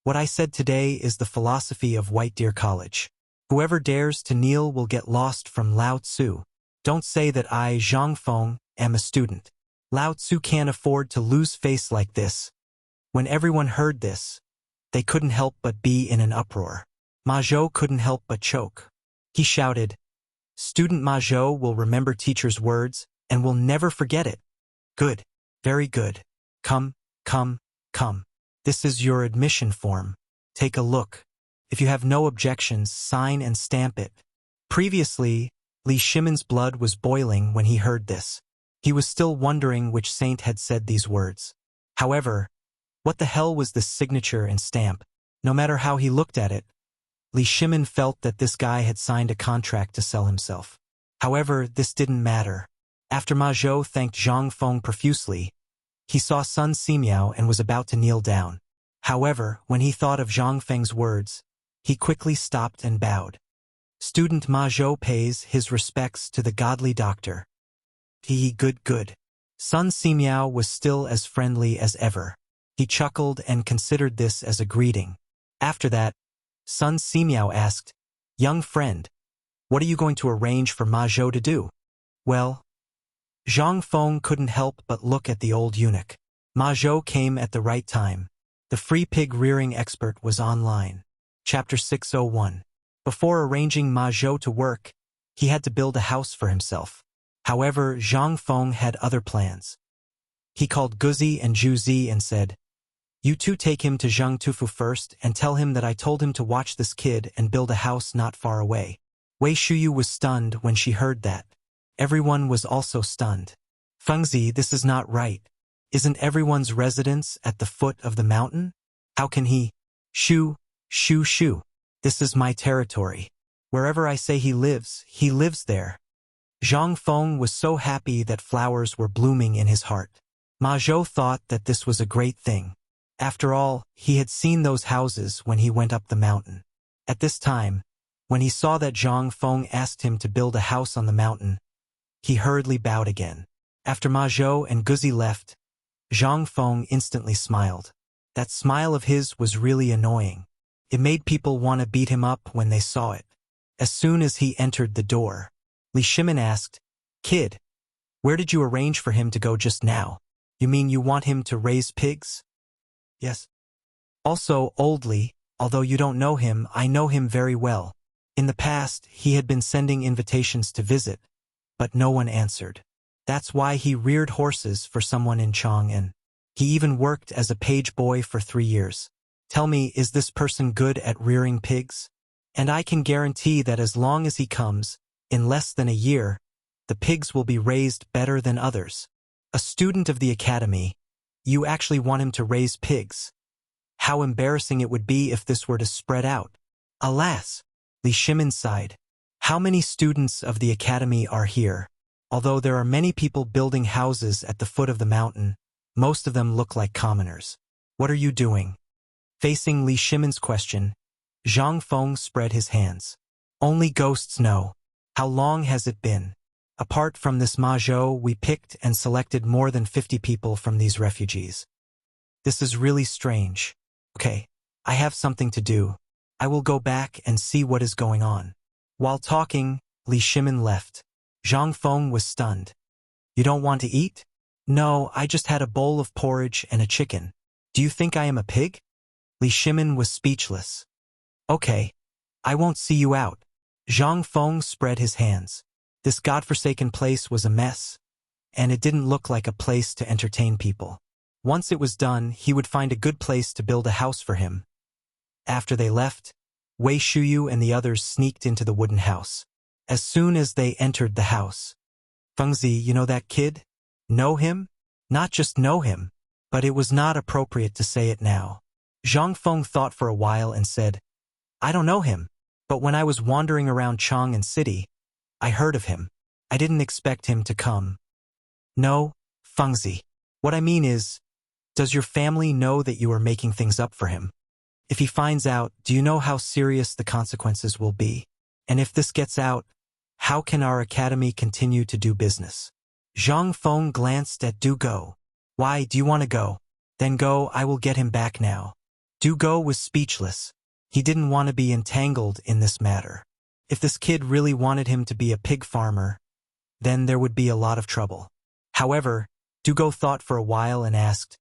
S1: "What I said today is the philosophy of White Deer College. Whoever dares to kneel will get lost from Lao Tzu. Don't say that I, Zhang Feng, am a student. Lao Tzu can't afford to lose face like this." When everyone heard this, they couldn't help but be in an uproar. Ma Zhou couldn't help but choke. He shouted, "Student Ma Zhou will remember teacher's words and will never forget it. Good, very good. Come, come, come. This is your admission form. Take a look. If you have no objections, sign and stamp it." Previously, Li Shimin's blood was boiling when he heard this. He was still wondering which saint had said these words. However, what the hell was this signature and stamp? No matter how he looked at it, Li Shimin felt that this guy had signed a contract to sell himself. However, this didn't matter. After Ma Zhou thanked Zhang Feng profusely, he saw Sun Simiao and was about to kneel down. However, when he thought of Zhang Feng's words, he quickly stopped and bowed. Student Ma Zhou pays his respects to the godly doctor. Good. Sun Simiao was still as friendly as ever. He chuckled and considered this as a greeting. After that, Sun Simiao asked, "Young friend, what are you going to arrange for Ma Zhou to do?" Well, Zhang Feng couldn't help but look at the old eunuch. Ma Zhou came at the right time. The free pig rearing expert was online. Chapter 601. Before arranging Ma Zhou to work, he had to build a house for himself. However, Zhang Feng had other plans. He called Guzi and Zhuzi and said, "You 2 take him to Zhang Tufu first and tell him that I told him to watch this kid and build a house not far away." Wei Shuyu was stunned when she heard that. Everyone was also stunned. "Fengzi, this is not right. Isn't everyone's residence at the foot of the mountain? How can he?" Shoo. "This is my territory. Wherever I say he lives there." Zhang Feng was so happy that flowers were blooming in his heart. Ma Zhou thought that this was a great thing. After all, he had seen those houses when he went up the mountain. At this time, when he saw that Zhang Feng asked him to build a house on the mountain, he hurriedly bowed again. After Ma Zhou and Guzi left, Zhang Feng instantly smiled. That smile of his was really annoying. It made people want to beat him up when they saw it. As soon as he entered the door, Li Shimin asked, "Kid, where did you arrange for him to go just now? You mean you want him to raise pigs?" "Yes." "Also, old Li, although you don't know him, I know him very well. In the past, he had been sending invitations to visit, but no one answered. That's why he reared horses for someone in Chang'an. He even worked as a page boy for 3 years. Tell me, is this person good at rearing pigs? And I can guarantee that as long as he comes, in less than a year, the pigs will be raised better than others." A student of the academy, You actually want him to raise pigs. How embarrassing it would be if this were to spread out. Alas, Li Shimin sighed. How many students of the academy are here? Although there are many people building houses at the foot of the mountain, most of them look like commoners. What are you doing? Facing Li Shimin's question, Zhang Feng spread his hands. Only ghosts know. How long has it been? Apart from this Mazhou, we picked and selected more than 50 people from these refugees. This is really strange. Okay, I have something to do. I will go back and see what is going on. While talking, Li Shimin left. Zhang Feng was stunned. You don't want to eat? No, I just had a bowl of porridge and a chicken. Do you think I am a pig? Li Shimin was speechless. Okay, I won't see you out. Zhang Feng spread his hands. This godforsaken place was a mess, and it didn't look like a place to entertain people. Once it was done, he would find a good place to build a house for him. After they left, Wei Shuyu and the others sneaked into the wooden house. As soon as they entered the house, Fengzi, you know that kid? Know him? Not just know him, but it was not appropriate to say it now. Zhang Feng thought for a while and said, I don't know him, but when I was wandering around Chang'an City, I heard of him. I didn't expect him to come. No, Fengzi. What I mean is, does your family know that you are making things up for him? If he finds out, do you know how serious the consequences will be? And if this gets out, how can our academy continue to do business? Zhang Feng glanced at Du Go. Why, do you want to go? Then go, I will get him back now. Du Go was speechless. He didn't want to be entangled in this matter. If this kid really wanted him to be a pig farmer, then there would be a lot of trouble. However, Du Go thought for a while and asked,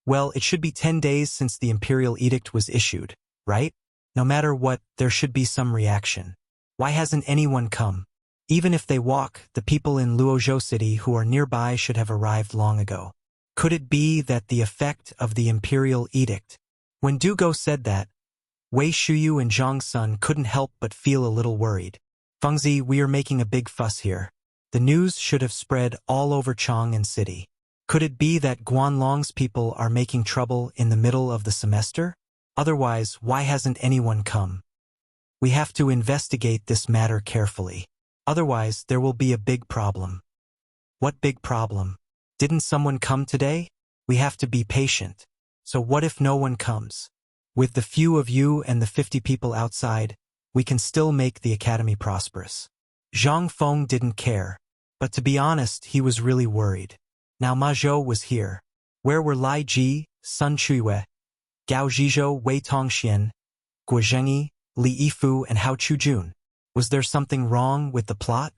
S1: well, it should be 10 days since the imperial edict was issued, right? No matter what, there should be some reaction. Why hasn't anyone come? Even if they walk, the people in Luozhou City who are nearby should have arrived long ago. Could it be that the effect of the imperial edict? When Du Go said that, Wei Shuyu and Zhang Sun couldn't help but feel a little worried. Fengzi, we are making a big fuss here. The news should have spread all over Chang'an City. Could it be that Guanlong's people are making trouble in the middle of the semester? Otherwise, why hasn't anyone come? We have to investigate this matter carefully. Otherwise, there will be a big problem. What big problem? Didn't someone come today? We have to be patient. So what if no one comes? With the few of you and the 50 people outside, we can still make the academy prosperous. Zhang Feng didn't care, but to be honest, he was really worried. Now Mazhou was here. Where were Lai Ji, Sun Chuiwei, Gao Zhizhou, Wei Tongxian, Guo Zhengyi, Li Yifu, and Hao Chujun? Was there something wrong with the plot?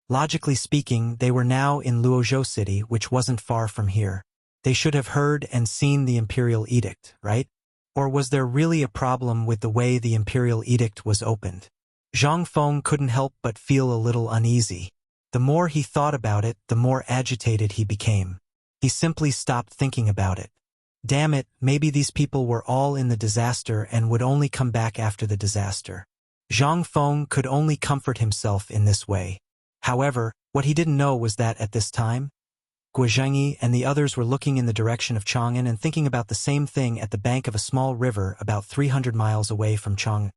S1: Logically speaking, they were now in Luozhou City, which wasn't far from here. They should have heard and seen the imperial edict, right? Or was there really a problem with the way the imperial edict was opened? Zhang Feng couldn't help but feel a little uneasy. The more he thought about it, the more agitated he became. He simply stopped thinking about it. Damn it, maybe these people were all in the disaster and would only come back after the disaster. Zhang Feng could only comfort himself in this way. However, what he didn't know was that at this time, Guo Zhengyi and the others were looking in the direction of Chang'an and thinking about the same thing at the bank of a small river about 300 miles away from Chang'an.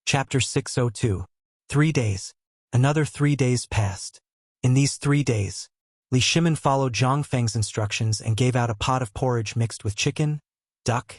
S1: Chapter 602. 3 days. Another 3 days passed. In these 3 days, Li Shimin followed Zhang Feng's instructions and gave out a pot of porridge mixed with chicken, duck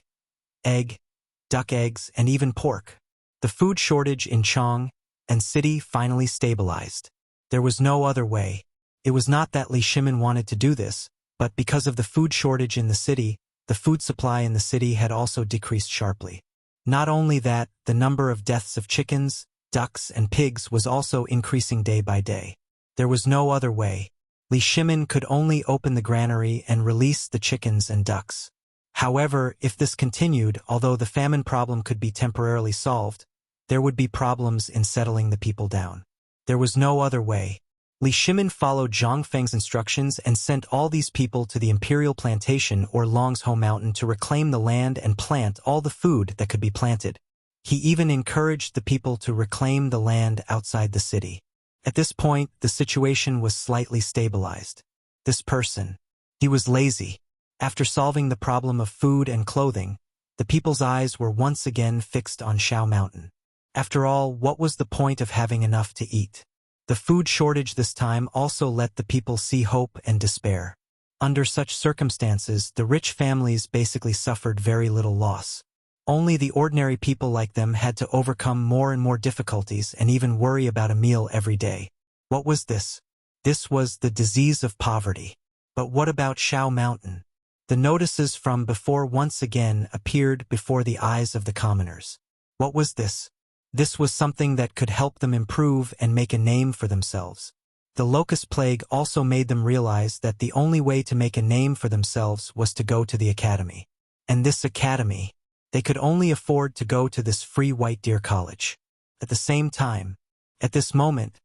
S1: eggs, and even pork. The food shortage in Chang'an City finally stabilized. There was no other way. It was not that Li Shimin wanted to do this, but because of the food shortage in the city, the food supply in the city had also decreased sharply. Not only that, the number of deaths of chickens, ducks, and pigs was also increasing day by day. There was no other way. Li Shimin could only open the granary and release the chickens and ducks. However, if this continued, although the famine problem could be temporarily solved, there would be problems in settling the people down. There was no other way. Li Shimin followed Zhang Feng's instructions and sent all these people to the imperial plantation or Longzhou Mountain to reclaim the land and plant all the food that could be planted. He even encouraged the people to reclaim the land outside the city. At this point, the situation was slightly stabilized. This person, he was lazy. After solving the problem of food and clothing, the people's eyes were once again fixed on Shao Mountain. After all, what was the point of having enough to eat? The food shortage this time also let the people see hope and despair. Under such circumstances, the rich families basically suffered very little loss. Only the ordinary people like them had to overcome more and more difficulties and even worry about a meal every day. What was this? This was the disease of poverty. But what about Shao Mountain? The notices from before once again appeared before the eyes of the commoners. What was this? This was something that could help them improve and make a name for themselves. The locust plague also made them realize that the only way to make a name for themselves was to go to the academy. And this academy, they could only afford to go to this free White Deer College. At the same time, at this moment,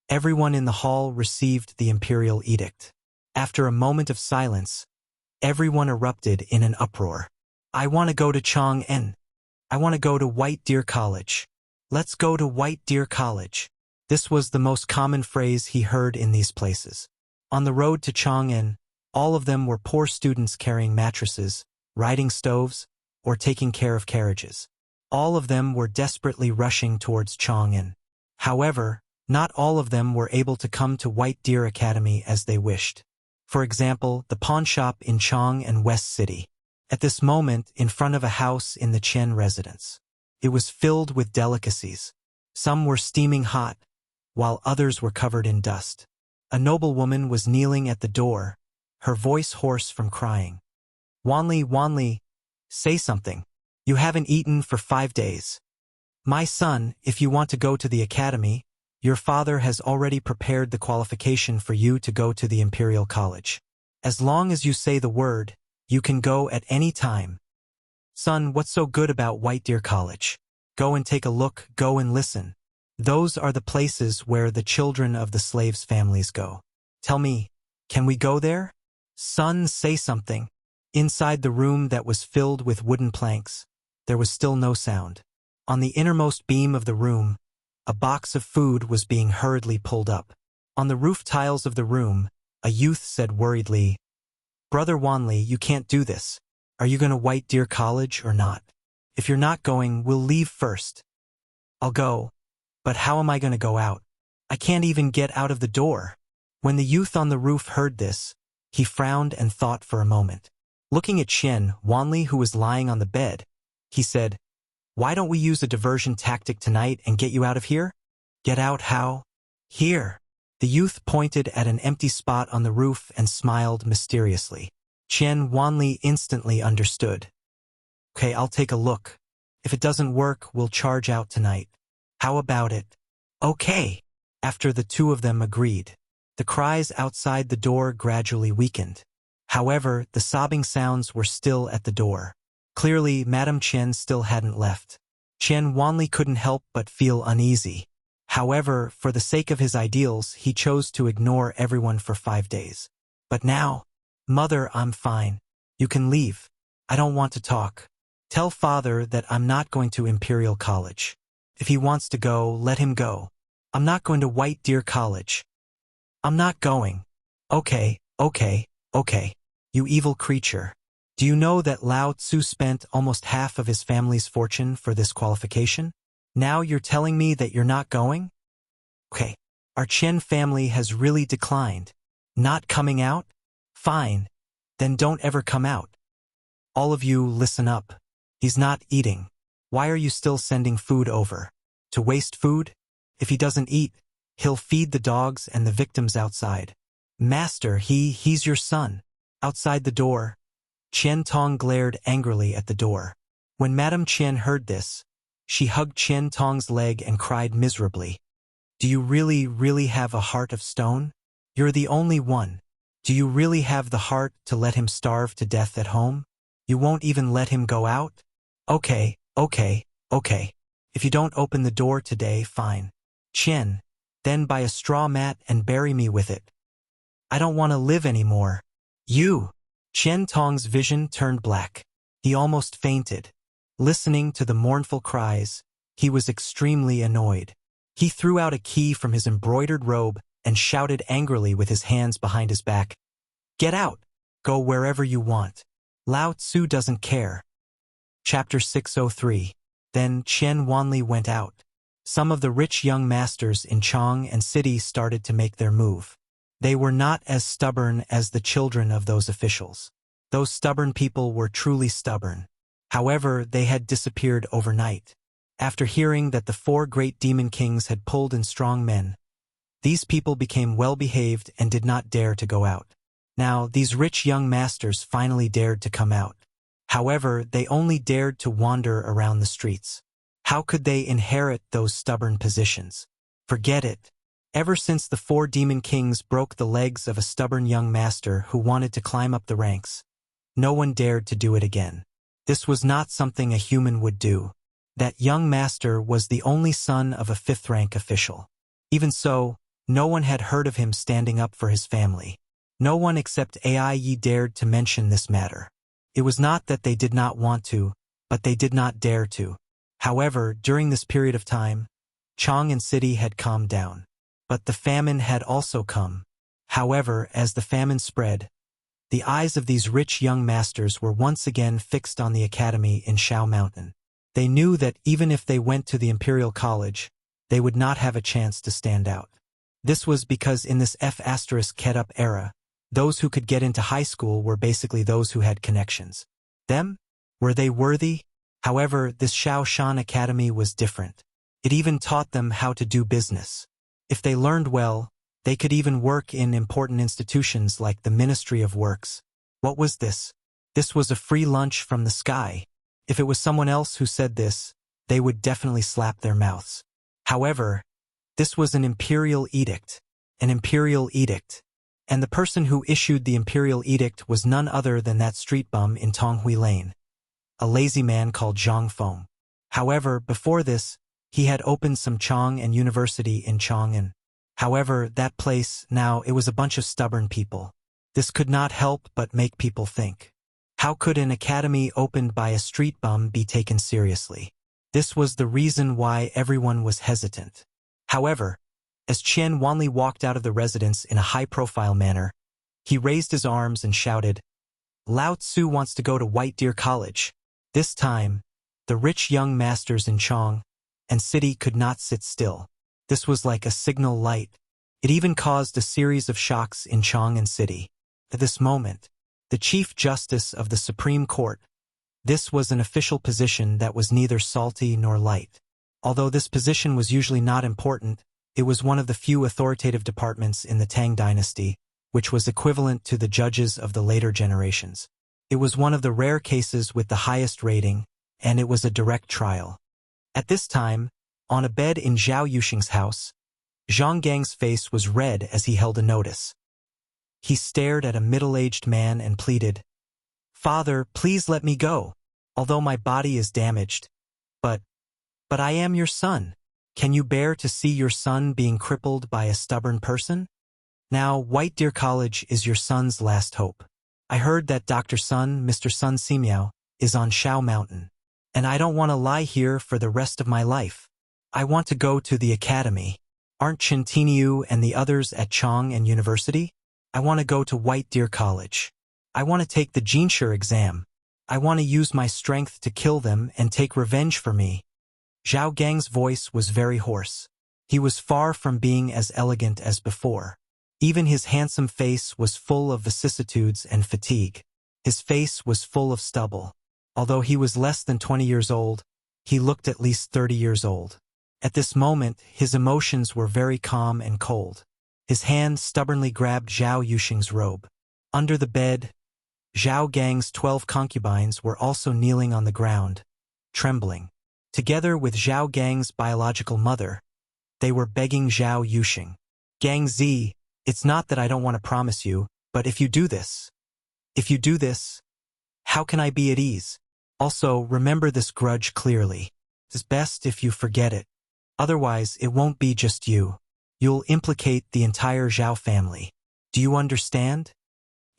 S1: everyone in the hall received the imperial edict. After a moment of silence, everyone erupted in an uproar. I want to go to Chang'an. I want to go to White Deer College. Let's go to White Deer College. This was the most common phrase he heard in these places. On the road to Chang'an, all of them were poor students carrying mattresses, riding stoves, or taking care of carriages. All of them were desperately rushing towards Chang'an. However, not all of them were able to come to White Deer Academy as they wished. For example, the pawn shop in Chang'an West City. At this moment, in front of a house in the Chen residence. It was filled with delicacies. Some were steaming hot, while others were covered in dust. A noblewoman was kneeling at the door, her voice hoarse from crying. Wanli, say something. You haven't eaten for 5 days. My son, if you want to go to the academy, your father has already prepared the qualification for you to go to the Imperial College. As long as you say the word, you can go at any time. Son, what's so good about White Deer College? Go and take a look, go and listen. Those are the places where the children of the slaves' families go. Tell me, can we go there? Son, say something. Inside the room that was filled with wooden planks, there was still no sound. On the innermost beam of the room, a box of food was being hurriedly pulled up. On the roof tiles of the room, a youth said worriedly, Brother Wanli, you can't do this. Are you going to White Deer College or not? If you're not going, we'll leave first. I'll go. But how am I going to go out? I can't even get out of the door. When the youth on the roof heard this, he frowned and thought for a moment. Looking at Chen Wanli, who was lying on the bed, he said, Why don't we use a diversion tactic tonight and get you out of here? Get out how? Here. The youth pointed at an empty spot on the roof and smiled mysteriously. Chen Wanli instantly understood. Okay, I'll take a look. If it doesn't work, we'll charge out tonight. How about it? Okay. After the two of them agreed, the cries outside the door gradually weakened. However, the sobbing sounds were still at the door. Clearly, Madame Chen still hadn't left. Chen Wanli couldn't help but feel uneasy. However, for the sake of his ideals, he chose to ignore everyone for 5 days. But now, Mother, I'm fine. You can leave. I don't want to talk. Tell Father that I'm not going to Imperial College. If he wants to go, let him go. I'm not going to White Deer College. I'm not going. Okay. You evil creature. Do you know that Lao Tzu spent almost half of his family's fortune for this qualification? Now you're telling me that you're not going? Okay. Our Chen family has really declined. Not coming out? Fine. Then don't ever come out. All of you, listen up. He's not eating. Why are you still sending food over? To waste food? If he doesn't eat, he'll feed the dogs and the victims outside. Master, he's your son. Outside the door, Chen Tong glared angrily at the door. When Madame Chen heard this, she hugged Chen Tong's leg and cried miserably. Do you really have a heart of stone? You're the only one. Do you really have the heart to let him starve to death at home? You won't even let him go out? Okay. If you don't open the door today, fine. Chen, then buy a straw mat and bury me with it. I don't want to live anymore. You! Chen Tong's vision turned black. He almost fainted. Listening to the mournful cries, he was extremely annoyed. He threw out a key from his embroidered robe and shouted angrily with his hands behind his back. Get out! Go wherever you want. Lao Tzu doesn't care. Chapter 603. Then Qian Wanli went out. Some of the rich young masters in Chang and city started to make their move. They were not as stubborn as the children of those officials. Those stubborn people were truly stubborn. However, they had disappeared overnight. After hearing that the 4 great demon kings had pulled in strong men, these people became well-behaved and did not dare to go out. Now, these rich young masters finally dared to come out. However, they only dared to wander around the streets. How could they inherit those stubborn positions? Forget it. Ever since the 4 demon kings broke the legs of a stubborn young master who wanted to climb up the ranks, no one dared to do it again. This was not something a human would do. That young master was the only son of a 5th-rank official. Even so, no one had heard of him standing up for his family. No one except Ai dared to mention this matter. It was not that they did not want to, but they did not dare to. However, during this period of time, Chang and city had calmed down. But the famine had also come. However, as the famine spread, the eyes of these rich young masters were once again fixed on the academy in Shao Mountain. They knew that even if they went to the Imperial College, they would not have a chance to stand out. This was because in this F***Ketup era, those who could get into high school were basically those who had connections. Them? Were they worthy? However, this Shao Shan Academy was different. It even taught them how to do business. If they learned well, they could even work in important institutions like the Ministry of Works. What was this? This was a free lunch from the sky. If it was someone else who said this, they would definitely slap their mouths. However, this was an imperial edict. An imperial edict. And the person who issued the imperial edict was none other than that street bum in Tonghui Lane, a lazy man called Zhang Feng. However, before this, he had opened some Chang and University in Chang'an. However, that place, now it was a bunch of stubborn people. This could not help but make people think. How could an academy opened by a street bum be taken seriously? This was the reason why everyone was hesitant. However, as Qian Wanli walked out of the residence in a high-profile manner, he raised his arms and shouted, "Lao Tzu wants to go to White Deer College." This time, the rich young masters in Chang and city could not sit still. This was like a signal light. It even caused a series of shocks in Chang and city. At this moment, the Chief Justice of the Supreme Court, this was an official position that was neither salty nor light. Although this position was usually not important, it was one of the few authoritative departments in the Tang dynasty, which was equivalent to the judges of the later generations. It was one of the rare cases with the highest rating, and it was a direct trial. At this time, on a bed in Zhao Yuxing's house, Zhang Gang's face was red as he held a notice. He stared at a middle-aged man and pleaded, "Father, please let me go, although my body is damaged. But I am your son. Can you bear to see your son being crippled by a stubborn person? Now, White Deer College is your son's last hope. I heard that Dr. Sun, Mr. Sun Simiao, is on Shao Mountain, and I don't want to lie here for the rest of my life. I want to go to the academy. Aren't Chen Tiniu and the others at Chang and University? I want to go to White Deer College. I want to take the Jinshe exam. I want to use my strength to kill them and take revenge for me." Zhao Gang's voice was very hoarse. He was far from being as elegant as before. Even his handsome face was full of vicissitudes and fatigue. His face was full of stubble. Although he was less than 20 years old, he looked at least 30 years old. At this moment, his emotions were very calm and cold. His hand stubbornly grabbed Zhao Yuxing's robe. Under the bed, Zhao Gang's 12 concubines were also kneeling on the ground, trembling. Together with Zhao Gang's biological mother, they were begging Zhao Yuxing, "Gang Z, it's not that I don't want to promise you, but if you do this, how can I be at ease? Also, remember this grudge clearly. It's best if you forget it. Otherwise, it won't be just you. You'll implicate the entire Zhao family. Do you understand?"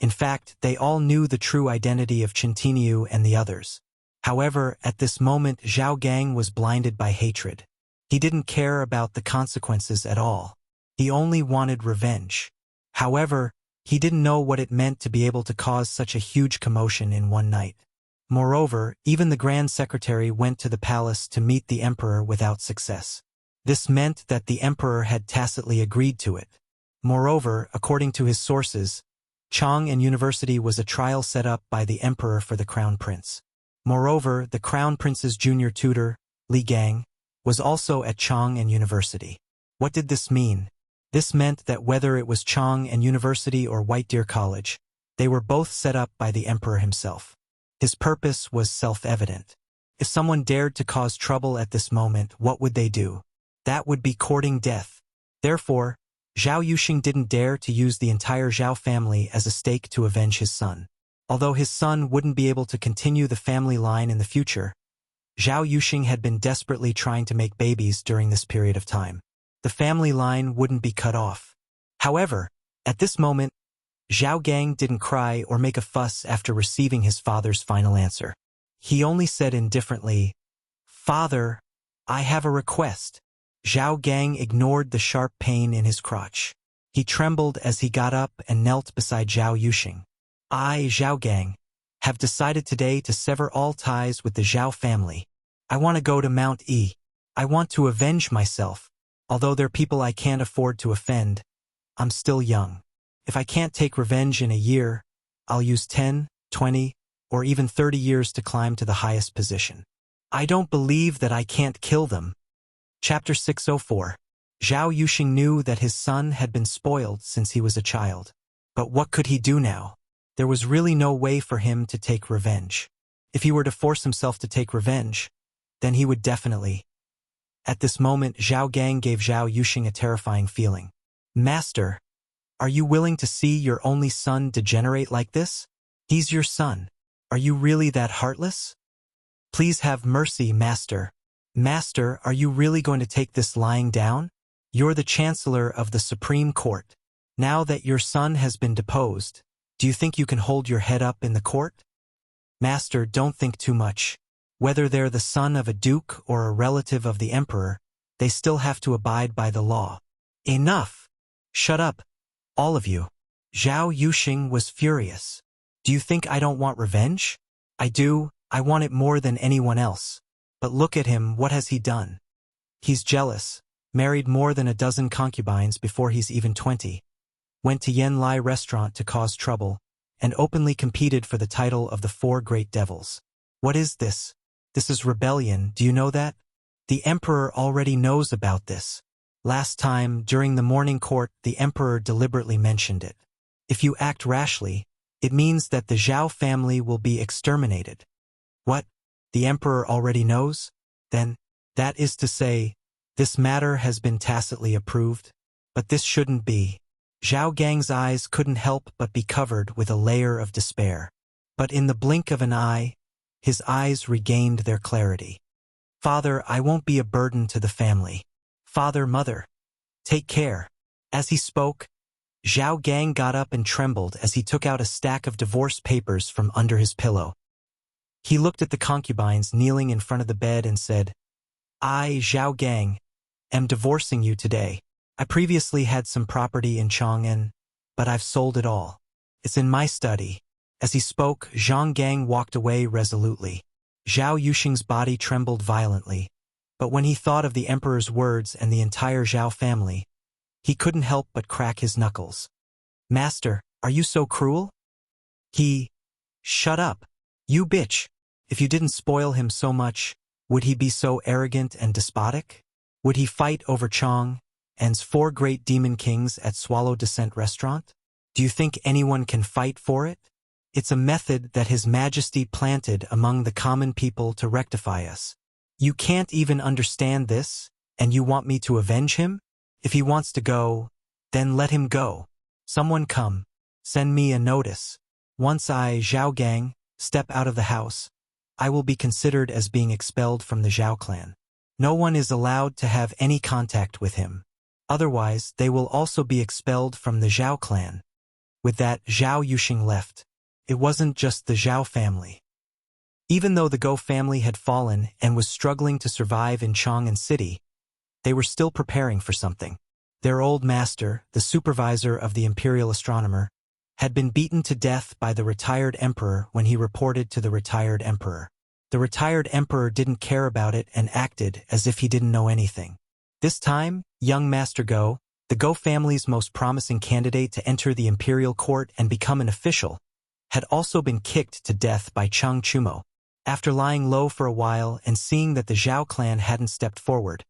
S1: In fact, they all knew the true identity of Chen Tiniu and the others. However, at this moment, Zhao Gang was blinded by hatred. He didn't care about the consequences at all. He only wanted revenge. However, He didn't know what it meant to be able to cause such a huge commotion in one night. Moreover, even the Grand Secretary went to the palace to meet the emperor without success. This meant that the emperor had tacitly agreed to it. Moreover, according to his sources, Chang and University was a trial set up by the emperor for the crown prince. Moreover, the crown prince's junior tutor, Li Gang, was also at Chang and University. What did this mean? This meant that whether it was Chang and University or White Deer College, they were both set up by the emperor himself. His purpose was self-evident. If someone dared to cause trouble at this moment, what would they do? That would be courting death. Therefore, Zhao Yuxing didn't dare to use the entire Zhao family as a stake to avenge his son. Although his son wouldn't be able to continue the family line in the future, Zhao Yuxing had been desperately trying to make babies during this period of time. The family line wouldn't be cut off. However, at this moment, Zhao Gang didn't cry or make a fuss after receiving his father's final answer. He only said indifferently, "Father, I have a request." Zhao Gang ignored the sharp pain in his crotch. He trembled as he got up and knelt beside Zhao Yuxing. "I, Zhao Gang, have decided today to sever all ties with the Zhao family. I want to go to Mount E. I want to avenge myself. Although they're people I can't afford to offend, I'm still young. If I can't take revenge in a year, I'll use 10, 20, or even 30 years to climb to the highest position. I don't believe that I can't kill them." Chapter 604. Zhao Yuxing knew that his son had been spoiled since he was a child. But what could he do now? There was really no way for him to take revenge. If he were to force himself to take revenge, then he would definitely. At this moment, Zhao Gang gave Zhao Yuxing a terrifying feeling. "Master, are you willing to see your only son degenerate like this? He's your son. Are you really that heartless? Please have mercy, Master. Master, are you really going to take this lying down? You're the Chancellor of the Supreme Court. Now that your son has been deposed, do you think you can hold your head up in the court? Master, don't think too much. Whether they're the son of a duke or a relative of the emperor, they still have to abide by the law." "Enough! Shut up, all of you." Zhao Yuxing was furious. "Do you think I don't want revenge? I do. I want it more than anyone else. But look at him, what has he done? He's jealous, married more than a dozen concubines before he's even 20, went to Yen Lai restaurant to cause trouble, and openly competed for the title of the Four Great Devils. What is this? This is rebellion, do you know that? The emperor already knows about this. Last time, during the morning court, the emperor deliberately mentioned it. If you act rashly, it means that the Zhao family will be exterminated." "What? The emperor already knows? Then, that is to say, this matter has been tacitly approved? But this shouldn't be." Zhao Gang's eyes couldn't help but be covered with a layer of despair. But in the blink of an eye, his eyes regained their clarity. "Father, I won't be a burden to the family. Father, mother, take care." As he spoke, Zhao Gang got up and trembled as he took out a stack of divorce papers from under his pillow. He looked at the concubines kneeling in front of the bed and said, "I, Zhao Gang, am divorcing you today. I previously had some property in Chang'an, but I've sold it all. It's in my study." As he spoke, Zhang Gang walked away resolutely. Zhao Yuxing's body trembled violently, but when he thought of the emperor's words and the entire Zhao family, he couldn't help but crack his knuckles. "Master, are you so cruel?" Shut up, you bitch. If you didn't spoil him so much, would he be so arrogant and despotic? Would he fight over Chang'an's 4 great demon kings at Swallow Descent restaurant? Do you think anyone can fight for it? It's a method that His Majesty planted among the common people to rectify us. You can't even understand this, and you want me to avenge him? If he wants to go, then let him go. Someone come. Send me a notice. Once I, Zhao Gang, step out of the house, I will be considered as being expelled from the Zhao clan. No one is allowed to have any contact with him. Otherwise, they will also be expelled from the Zhao clan." With that, Zhao Yuxing left. It wasn't just the Zhao family. Even though the Go family had fallen and was struggling to survive in Chang'an City, they were still preparing for something. Their old master, the supervisor of the imperial astronomer, had been beaten to death by the retired emperor when he reported to the retired emperor. The retired emperor didn't care about it and acted as if he didn't know anything. This time, young Master Go, the Go family's most promising candidate to enter the imperial court and become an official, had also been kicked to death by Chang Chumo. After lying low for a while and seeing that the Zhao clan hadn't stepped forward,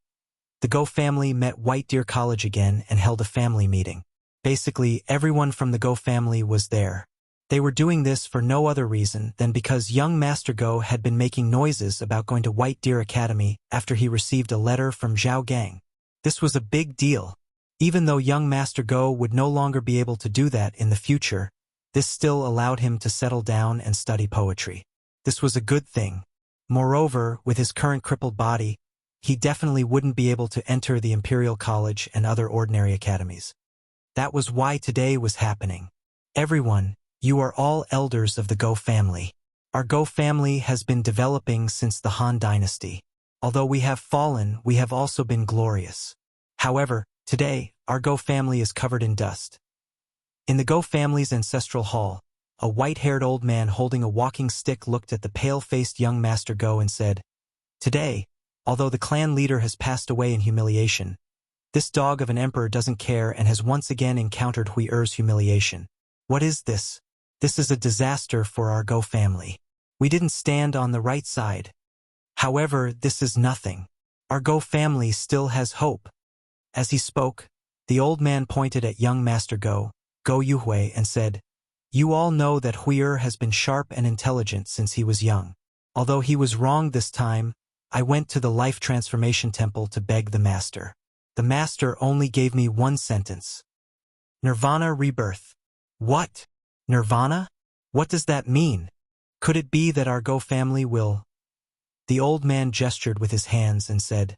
S1: the Go family met White Deer College again and held a family meeting. Basically, everyone from the Go family was there. They were doing this for no other reason than because young Master Go had been making noises about going to White Deer Academy after he received a letter from Zhao Gang. This was a big deal. Even though young Master Go would no longer be able to do that in the future, this still allowed him to settle down and study poetry. This was a good thing. Moreover, with his current crippled body, he definitely wouldn't be able to enter the Imperial College and other ordinary academies. That was why today was happening. Everyone, you are all elders of the Go family. Our Go family has been developing since the Han Dynasty. Although we have fallen, we have also been glorious. However, today, our Go family is covered in dust. In the Go family's ancestral hall, a white-haired old man holding a walking stick looked at the pale-faced young Master Go and said, "Today, although the clan leader has passed away in humiliation, this dog of an emperor doesn't care and has once again encountered Hui Er's humiliation. What is this? This is a disaster for our Go family. We didn't stand on the right side. However, this is nothing. Our Go family still has hope." As he spoke, the old man pointed at young Master Go, Go Yuhui, and said, "You all know that Hui Er has been sharp and intelligent since he was young. Although he was wrong this time, I went to the Life Transformation Temple to beg the Master. The Master only gave me one sentence. Nirvana rebirth." What? Nirvana? What does that mean? Could it be that our Go family will? The old man gestured with his hands and said,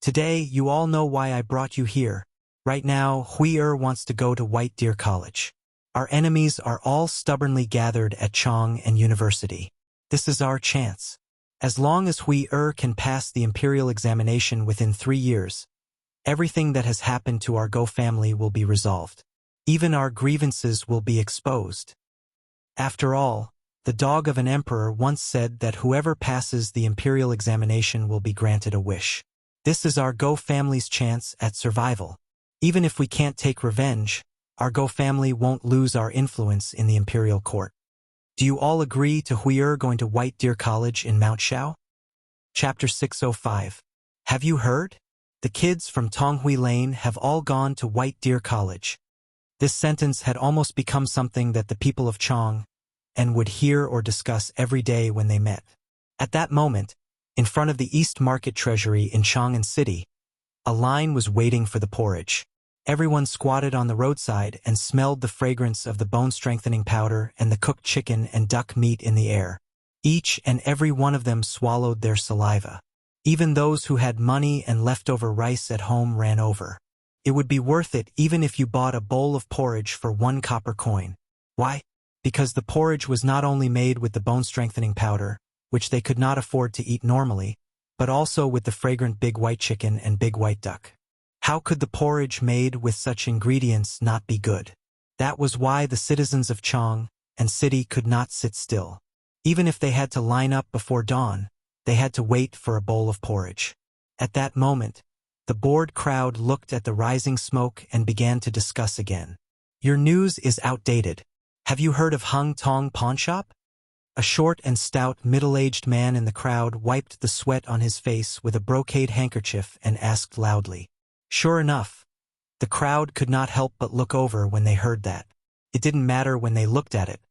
S1: "Today, you all know why I brought you here. Right now, Hui Er wants to go to White Deer College. Our enemies are all stubbornly gathered at Chang and University. This is our chance. As long as Hui Er can pass the imperial examination within 3 years, everything that has happened to our Go family will be resolved. Even our grievances will be exposed. After all, the dog of an emperor once said that whoever passes the imperial examination will be granted a wish. This is our Go family's chance at survival. Even if we can't take revenge, our Go family won't lose our influence in the imperial court. Do you all agree to Hui Er going to White Deer College in Mount Shao?" Chapter 605. Have you heard? The kids from Tonghui Lane have all gone to White Deer College. This sentence had almost become something that the people of Chang and would hear or discuss every day when they met. At that moment, in front of the East Market Treasury in Chang'an City, a line was waiting for the porridge. Everyone squatted on the roadside and smelled the fragrance of the bone-strengthening powder and the cooked chicken and duck meat in the air. Each and every one of them swallowed their saliva. Even those who had money and leftover rice at home ran over. It would be worth it even if you bought a bowl of porridge for 1 copper coin. Why? Because the porridge was not only made with the bone-strengthening powder, which they could not afford to eat normally, but also with the fragrant big white chicken and big white duck. How could the porridge made with such ingredients not be good? That was why the citizens of Chang and City could not sit still. Even if they had to line up before dawn, they had to wait for a bowl of porridge. At that moment, the bored crowd looked at the rising smoke and began to discuss again. "Your news is outdated. Have you heard of Hung Tong Pawnshop?" A short and stout middle-aged man in the crowd wiped the sweat on his face with a brocade handkerchief and asked loudly. Sure enough, the crowd could not help but look over when they heard that. It didn't matter when they looked at it,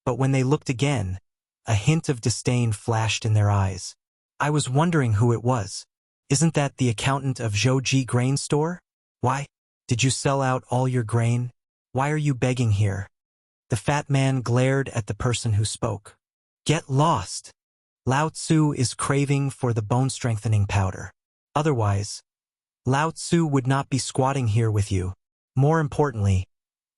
S1: but when they looked again, a hint of disdain flashed in their eyes. "I was wondering who it was. Isn't that the accountant of Zhouji Grain Store? Why? Did you sell out all your grain? Why are you begging here?" The fat man glared at the person who spoke. "Get lost. Lao Tzu is craving for the bone-strengthening powder. Otherwise, Lao Tzu would not be squatting here with you. More importantly,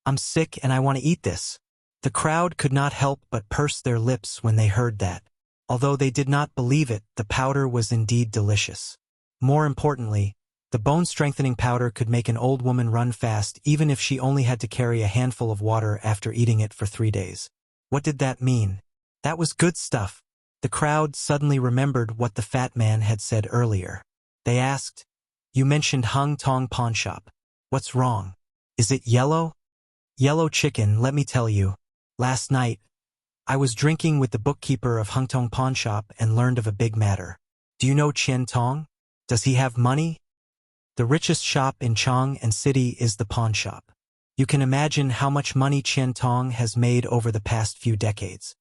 S1: I'm sick and I want to eat this." The crowd could not help but purse their lips when they heard that. Although they did not believe it, the powder was indeed delicious. More importantly, The bone-strengthening powder could make an old woman run fast even if she only had to carry a handful of water after eating it for 3 days. What did that mean? That was good stuff. The crowd suddenly remembered what the fat man had said earlier. They asked, "You mentioned Hung Tong Pawn Shop. What's wrong? Is it yellow?" "Yellow chicken, let me tell you. Last night, I was drinking with the bookkeeper of Hung Tong Pawn Shop and learned of a big matter. Do you know Qian Tong? Does he have money? The richest shop in Chang and City is the pawn shop. You can imagine how much money Qian Tong has made over the past few decades.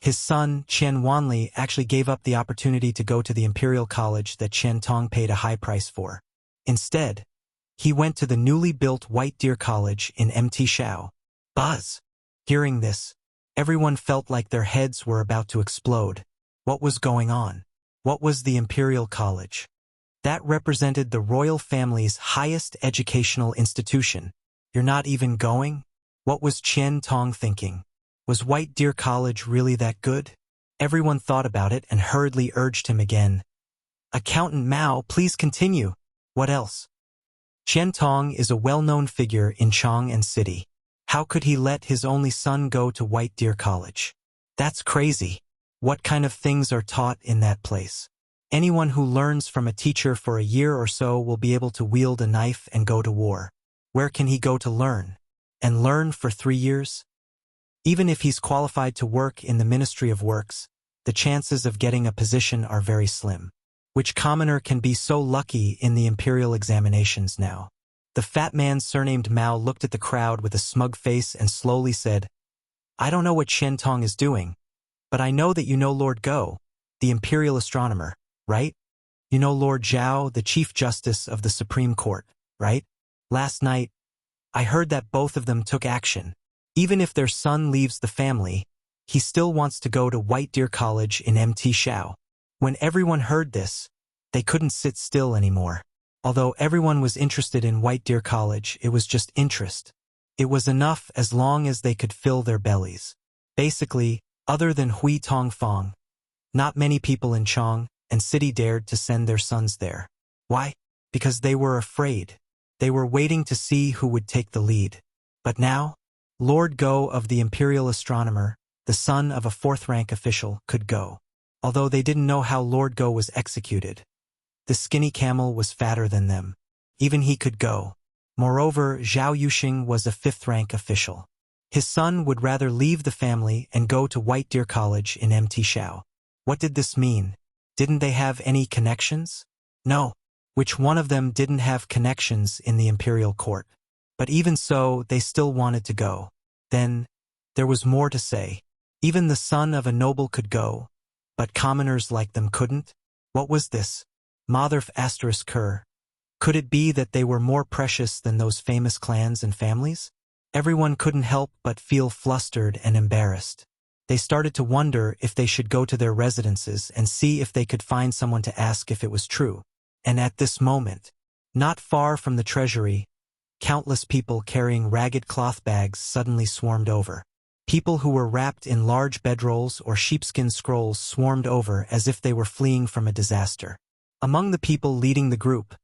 S1: His son, Qian Wanli, actually gave up the opportunity to go to the Imperial College that Qian Tong paid a high price for. Instead, he went to the newly built White Deer College in Mt. Shao. Buzz! Hearing this, everyone felt like their heads were about to explode. What was going on? What was the Imperial College? That represented the royal family's highest educational institution. You're not even going? What was Qian Tong thinking? Was White Deer College really that good? Everyone thought about it and hurriedly urged him again. "Accountant Mao, please continue." "What else?" "Qian Tong is a well-known figure in Chang and City. How could he let his only son go to White Deer College? That's crazy. What kind of things are taught in that place? Anyone who learns from a teacher for a year or so will be able to wield a knife and go to war. Where can he go to learn? And learn for 3 years? Even if he's qualified to work in the Ministry of Works, the chances of getting a position are very slim. Which commoner can be so lucky in the imperial examinations now?" The fat man surnamed Mao looked at the crowd with a smug face and slowly said, "I don't know what Qian Tong is doing, but I know that you know Lord Go, the imperial astronomer, right? You know Lord Zhao, the Chief Justice of the Supreme Court, right? Last night, I heard that both of them took action. Even if their son leaves the family, he still wants to go to White Deer College in Mt. Shao." When everyone heard this, they couldn't sit still anymore. Although everyone was interested in White Deer College, it was just interest. It was enough as long as they could fill their bellies. Basically, other than Hui Tongfang, not many people in Chang and City dared to send their sons there. Why? Because they were afraid. They were waiting to see who would take the lead. But now, Lord Go of the Imperial Astronomer, the son of a 4th-rank official, could go. Although they didn't know how Lord Go was executed. The skinny camel was fatter than them. Even he could go. Moreover, Zhao Yuxing was a 5th-rank official. His son would rather leave the family and go to White Deer College in Mt. Shao. What did this mean? Didn't they have any connections? No. Which one of them didn't have connections in the imperial court? But even so, they still wanted to go. Then, there was more to say. Even the son of a noble could go, but commoners like them couldn't? What was this? Motherf asterisk Kerr. Could it be that they were more precious than those famous clans and families? Everyone couldn't help but feel flustered and embarrassed. They started to wonder if they should go to their residences and see if they could find someone to ask if it was true. And at this moment, not far from the treasury, countless people carrying ragged cloth bags suddenly swarmed over. People who were wrapped in large bedrolls or sheepskin scrolls swarmed over as if they were fleeing from a disaster. Among the people leading the group,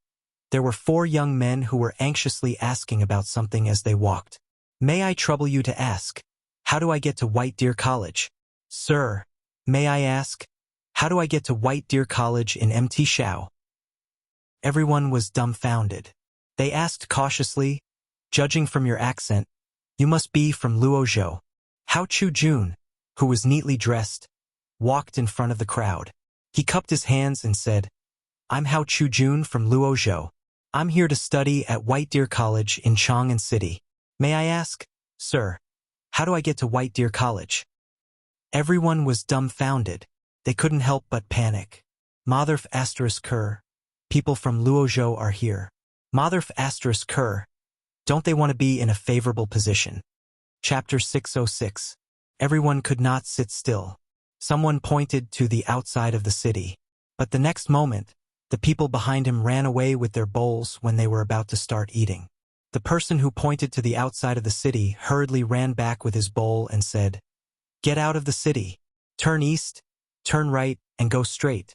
S1: there were 4 young men who were anxiously asking about something as they walked. "May I trouble you to ask, how do I get to White Deer College?" "Sir, may I ask, how do I get to White Deer College in Mt. Shao?" Everyone was dumbfounded. They asked cautiously, "Judging from your accent, you must be from Luozhou." Hao Chu-jun, who was neatly dressed, walked in front of the crowd. He cupped his hands and said, "I'm Hao Chu-jun from Luozhou. I'm here to study at White Deer College in Chang'an City. May I ask, sir, how do I get to White Deer College?" Everyone was dumbfounded. They couldn't help but panic. Motherf asterisk Kerr. People from Luozhou are here. Motherf asterisk Kerr. Don't they want to be in a favorable position? Chapter 606. Everyone could not sit still. Someone pointed to the outside of the city. But the next moment, the people behind him ran away with their bowls when they were about to start eating. The person who pointed to the outside of the city hurriedly ran back with his bowl and said, "Get out of the city. Turn east, turn right, and go straight."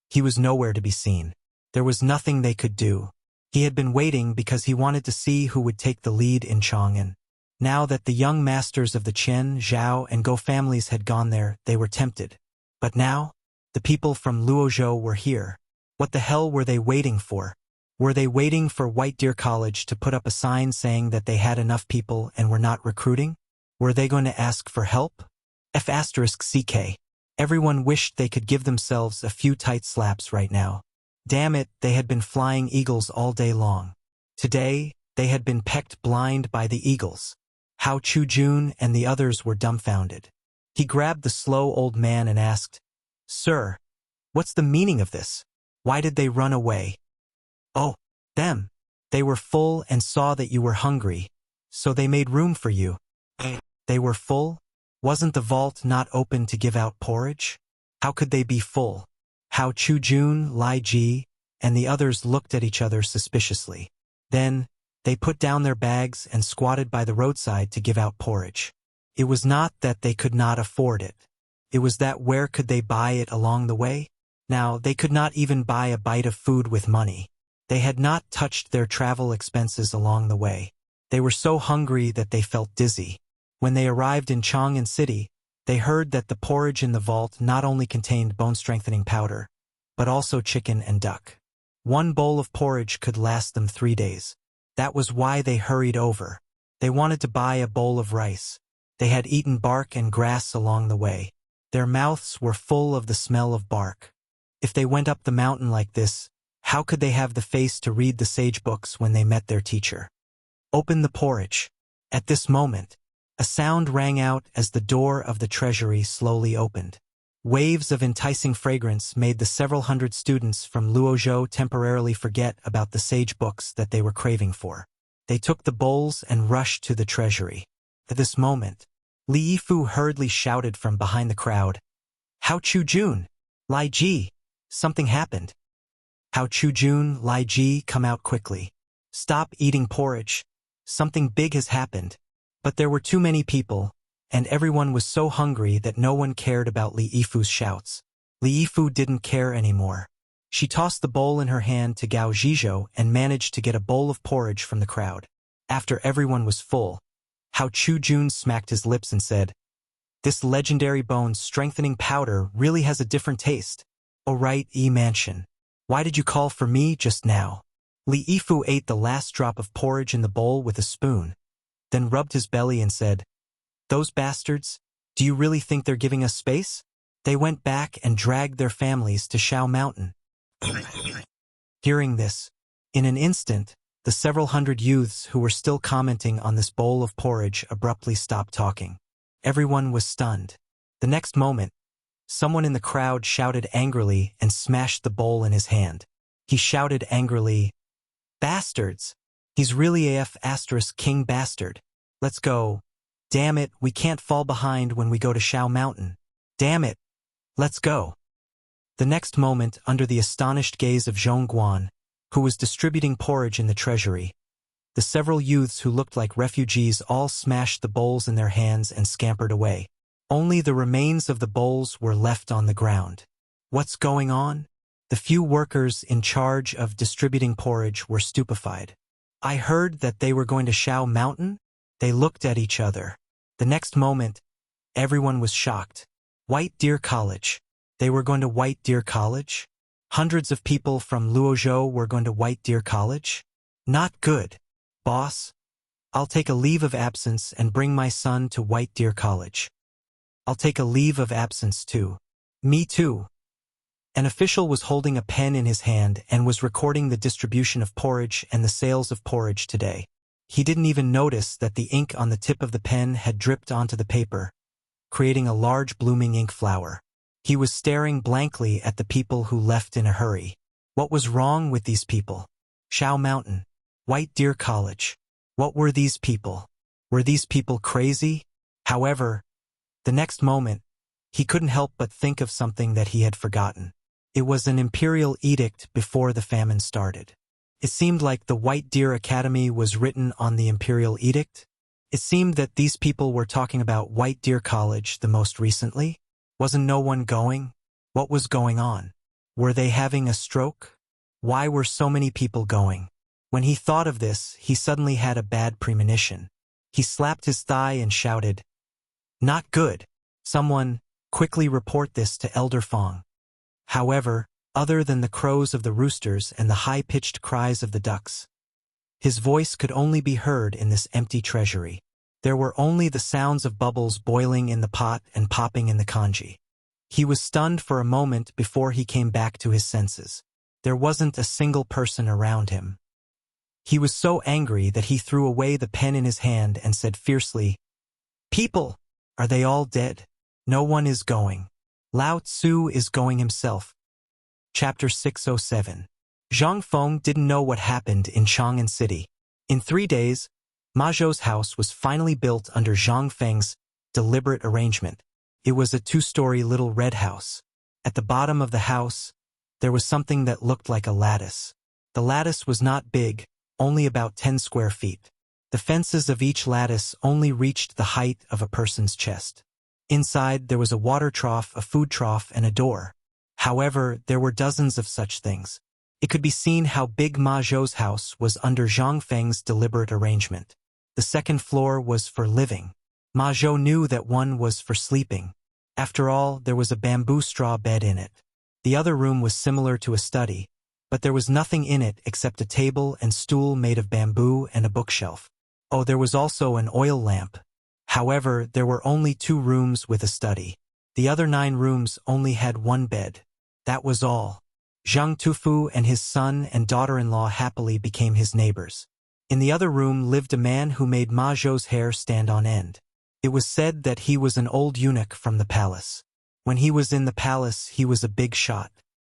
S1: He was nowhere to be seen. There was nothing they could do. He had been waiting because he wanted to see who would take the lead in Chang'an. Now that the young masters of the Qian, Zhao, and Go families had gone there, they were tempted. But now, the people from Luozhou were here. What the hell were they waiting for? Were they waiting for White Deer College to put up a sign saying that they had enough people and were not recruiting? Were they going to ask for help? F***CK. Everyone wished they could give themselves a few tight slaps right now. Damn it, they had been flying eagles all day long. Today, they had been pecked blind by the eagles. Hao Chu-jun and the others were dumbfounded. He grabbed the slow old man and asked, "Sir, what's the meaning of this? Why did they run away?" "Oh, them. They were full and saw that you were hungry, so they made room for you." They were full? Wasn't the vault not open to give out porridge? How could they be full? Hao Chu-jun, Lai Ji, and the others looked at each other suspiciously. Then, they put down their bags and squatted by the roadside to give out porridge. It was not that they could not afford it. It was that where could they buy it along the way? Now, they could not even buy a bite of food with money. They had not touched their travel expenses along the way. They were so hungry that they felt dizzy. When they arrived in Chang'an City, they heard that the porridge in the vault not only contained bone-strengthening powder, but also chicken and duck. One bowl of porridge could last them 3 days. That was why they hurried over. They wanted to buy a bowl of rice. They had eaten bark and grass along the way. Their mouths were full of the smell of bark. If they went up the mountain like this, how could they have the face to read the sage books when they met their teacher? Open the porridge. At this moment, a sound rang out as the door of the treasury slowly opened. Waves of enticing fragrance made the several hundred students from Luozhou temporarily forget about the sage books that they were craving for. They took the bowls and rushed to the treasury. At this moment, Li Yifu hurriedly shouted from behind the crowd, "Hao Chu-jun! Lai Ji! Something happened!" Hao Chu-jun, Lai Ji, come out quickly. "Stop eating porridge. Something big has happened." But there were too many people, and everyone was so hungry that no one cared about Li Yifu's shouts. Li Yifu didn't care anymore. She tossed the bowl in her hand to Gao Zhizhou and managed to get a bowl of porridge from the crowd. After everyone was full, Hao Chu-jun smacked his lips and said, "This legendary bone-strengthening powder really has a different taste. Oh right, Mansion. Why did you call for me just now?" Li Yifu ate the last drop of porridge in the bowl with a spoon, then rubbed his belly and said, "Those bastards, do you really think they're giving us space? They went back and dragged their families to Shao Mountain." Hearing this, in an instant, the several hundred youths who were still commenting on this bowl of porridge abruptly stopped talking. Everyone was stunned. The next moment, someone in the crowd shouted angrily and smashed the bowl in his hand. He shouted angrily, "Bastards! He's really AF * King Bastard. Let's go. Damn it, we can't fall behind when we go to Shao Mountain. Damn it. Let's go." The next moment, under the astonished gaze of Zhongguan, who was distributing porridge in the treasury, the several youths who looked like refugees all smashed the bowls in their hands and scampered away. Only the remains of the bowls were left on the ground. What's going on? The few workers in charge of distributing porridge were stupefied. I heard that they were going to Shao Mountain? They looked at each other. The next moment, everyone was shocked. White Deer College. They were going to White Deer College? Hundreds of people from Luozhou were going to White Deer College? Not good. Boss, I'll take a leave of absence and bring my son to White Deer College. I'll take a leave of absence too. Me too. An official was holding a pen in his hand and was recording the distribution of porridge and the sales of porridge today. He didn't even notice that the ink on the tip of the pen had dripped onto the paper, creating a large blooming ink flower. He was staring blankly at the people who left in a hurry. What was wrong with these people? Shao Mountain. White Deer College. What were these people? Were these people crazy? However, the next moment, he couldn't help but think of something that he had forgotten. It was an imperial edict before the famine started. It seemed like the White Deer Academy was written on the imperial edict. It seemed that these people were talking about White Deer College the most recently. Wasn't no one going? What was going on? Were they having a stroke? Why were so many people going? When he thought of this, he suddenly had a bad premonition. He slapped his thigh and shouted, "Not good! Someone, quickly report this to Elder Fong." However, other than the crows of the roosters and the high-pitched cries of the ducks, his voice could only be heard in this empty treasury. There were only the sounds of bubbles boiling in the pot and popping in the congee. He was stunned for a moment before he came back to his senses. There wasn't a single person around him. He was so angry that he threw away the pen in his hand and said fiercely, "People, are they all dead? No one is going. Lao Tzu is going himself." Chapter 607. Zhang Feng didn't know what happened in Chang'an City. In 3 days, Ma Zhou's house was finally built under Zhang Feng's deliberate arrangement. It was a 2-story little red house. At the bottom of the house, there was something that looked like a lattice. The lattice was not big, only about 10 square feet. The fences of each lattice only reached the height of a person's chest. Inside, there was a water trough, a food trough, and a door. However, there were dozens of such things. It could be seen how big Ma Zhou's house was under Zhang Feng's deliberate arrangement. The second floor was for living. Ma Zhou knew that one was for sleeping. After all, there was a bamboo straw bed in it. The other room was similar to a study, but there was nothing in it except a table and stool made of bamboo and a bookshelf. Oh, there was also an oil lamp. However, there were only 2 rooms with a study. The other 9 rooms only had 1 bed. That was all. Zhang Tufu and his son and daughter-in-law happily became his neighbors. In the other room lived a man who made Ma Zhou's hair stand on end. It was said that he was an old eunuch from the palace. When he was in the palace, he was a big shot.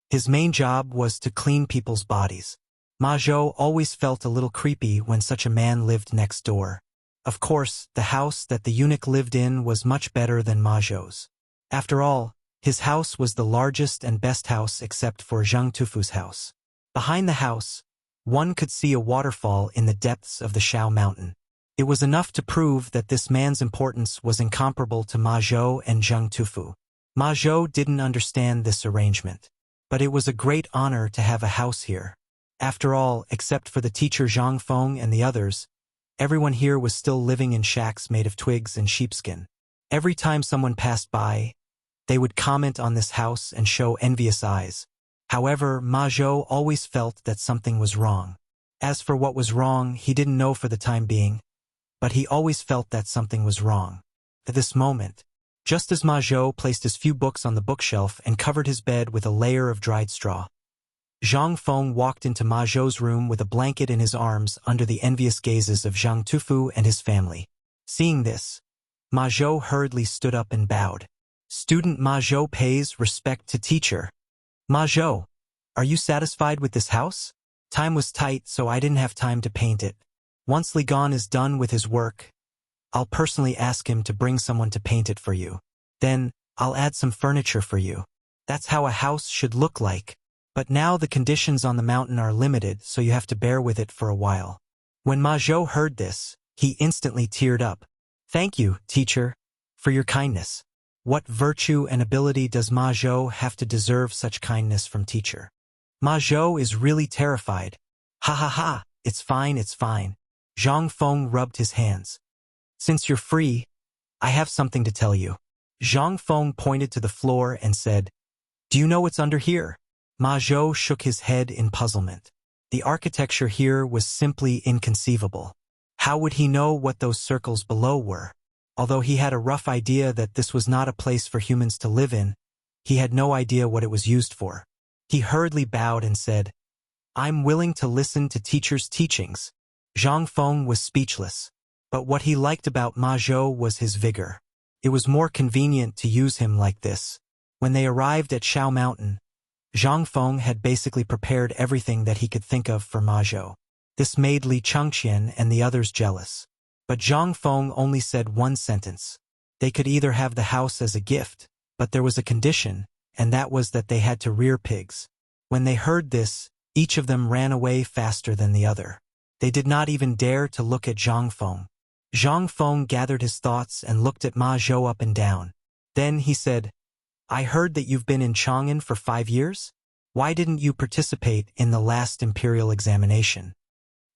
S1: His main job was to clean people's bodies. Ma Zhou always felt a little creepy when such a man lived next door. Of course, the house that the eunuch lived in was much better than Ma Zhou's. After all, his house was the largest and best house except for Zhang Tufu's house. Behind the house, one could see a waterfall in the depths of the Shao Mountain. It was enough to prove that this man's importance was incomparable to Ma Zhou and Zhang Tufu. Ma Zhou didn't understand this arrangement, but it was a great honor to have a house here. After all, except for the teacher Zhang Feng and the others, everyone here was still living in shacks made of twigs and sheepskin. Every time someone passed by, they would comment on this house and show envious eyes. However, Ma Zhou always felt that something was wrong. As for what was wrong, he didn't know for the time being, but he always felt that something was wrong. At this moment, just as Ma Zhou placed his few books on the bookshelf and covered his bed with a layer of dried straw, Zhang Feng walked into Ma Zhou's room with a blanket in his arms under the envious gazes of Zhang Tufu and his family. Seeing this, Ma Zhou hurriedly stood up and bowed. "Student Ma Zhou pays respect to teacher." "Ma Zhou, are you satisfied with this house? Time was tight, so I didn't have time to paint it. Once Li Gan is done with his work, I'll personally ask him to bring someone to paint it for you. Then, I'll add some furniture for you. That's how a house should look like. But now the conditions on the mountain are limited, so you have to bear with it for a while." When Ma Zhou heard this, he instantly teared up. "Thank you, teacher, for your kindness." What virtue and ability does Ma Zhou have to deserve such kindness from teacher? Ma Zhou is really terrified. "Ha ha ha, it's fine, it's fine." Zhang Feng rubbed his hands. "Since you're free, I have something to tell you." Zhang Feng pointed to the floor and said, "Do you know what's under here?" Ma Zhou shook his head in puzzlement. The architecture here was simply inconceivable. How would he know what those circles below were? Although he had a rough idea that this was not a place for humans to live in, he had no idea what it was used for. He hurriedly bowed and said, "I'm willing to listen to teacher's teachings." Zhang Feng was speechless, but what he liked about Ma Zhou was his vigor. It was more convenient to use him like this. When they arrived at Shao Mountain, Zhang Feng had basically prepared everything that he could think of for Ma Zhou. This made Li Chengqian and the others jealous. But Zhang Feng only said one sentence. They could either have the house as a gift, but there was a condition, and that was that they had to rear pigs. When they heard this, each of them ran away faster than the other. They did not even dare to look at Zhang Feng. Zhang Feng gathered his thoughts and looked at Ma Zhou up and down. Then he said, "I heard that you've been in Chang'an for 5 years? Why didn't you participate in the last imperial examination?"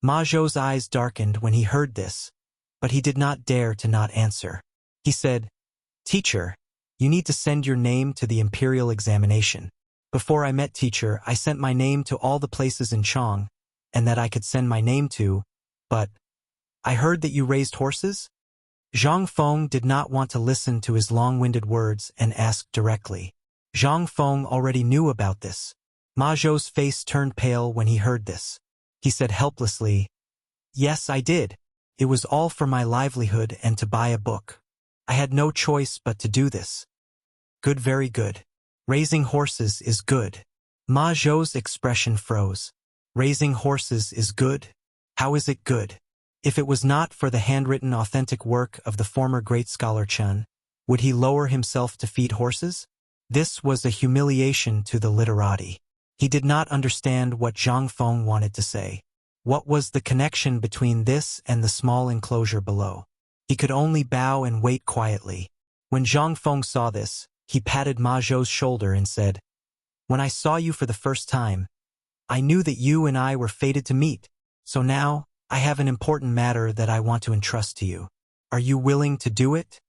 S1: Ma Zhou's eyes darkened when he heard this, but he did not dare to not answer. He said, "Teacher, you need to send your name to the imperial examination. Before I met teacher, I sent my name to all the places in Chang, and that I could send my name to, but I heard that you raised horses?" Zhang Feng did not want to listen to his long-winded words and asked directly. Zhang Feng already knew about this. Ma Zhou's face turned pale when he heard this. He said helplessly, "Yes, I did. It was all for my livelihood and to buy a book. I had no choice but to do this." "Good, very good. Raising horses is good." Ma Zhou's expression froze. "Raising horses is good? How is it good? If it was not for the handwritten authentic work of the former great scholar Chen, would he lower himself to feed horses?" This was a humiliation to the literati. He did not understand what Zhang Feng wanted to say. What was the connection between this and the small enclosure below? He could only bow and wait quietly. When Zhang Feng saw this, he patted Ma Zhou's shoulder and said, "When I saw you for the first time, I knew that you and I were fated to meet. So now, I have an important matter that I want to entrust to you. Are you willing to do it?"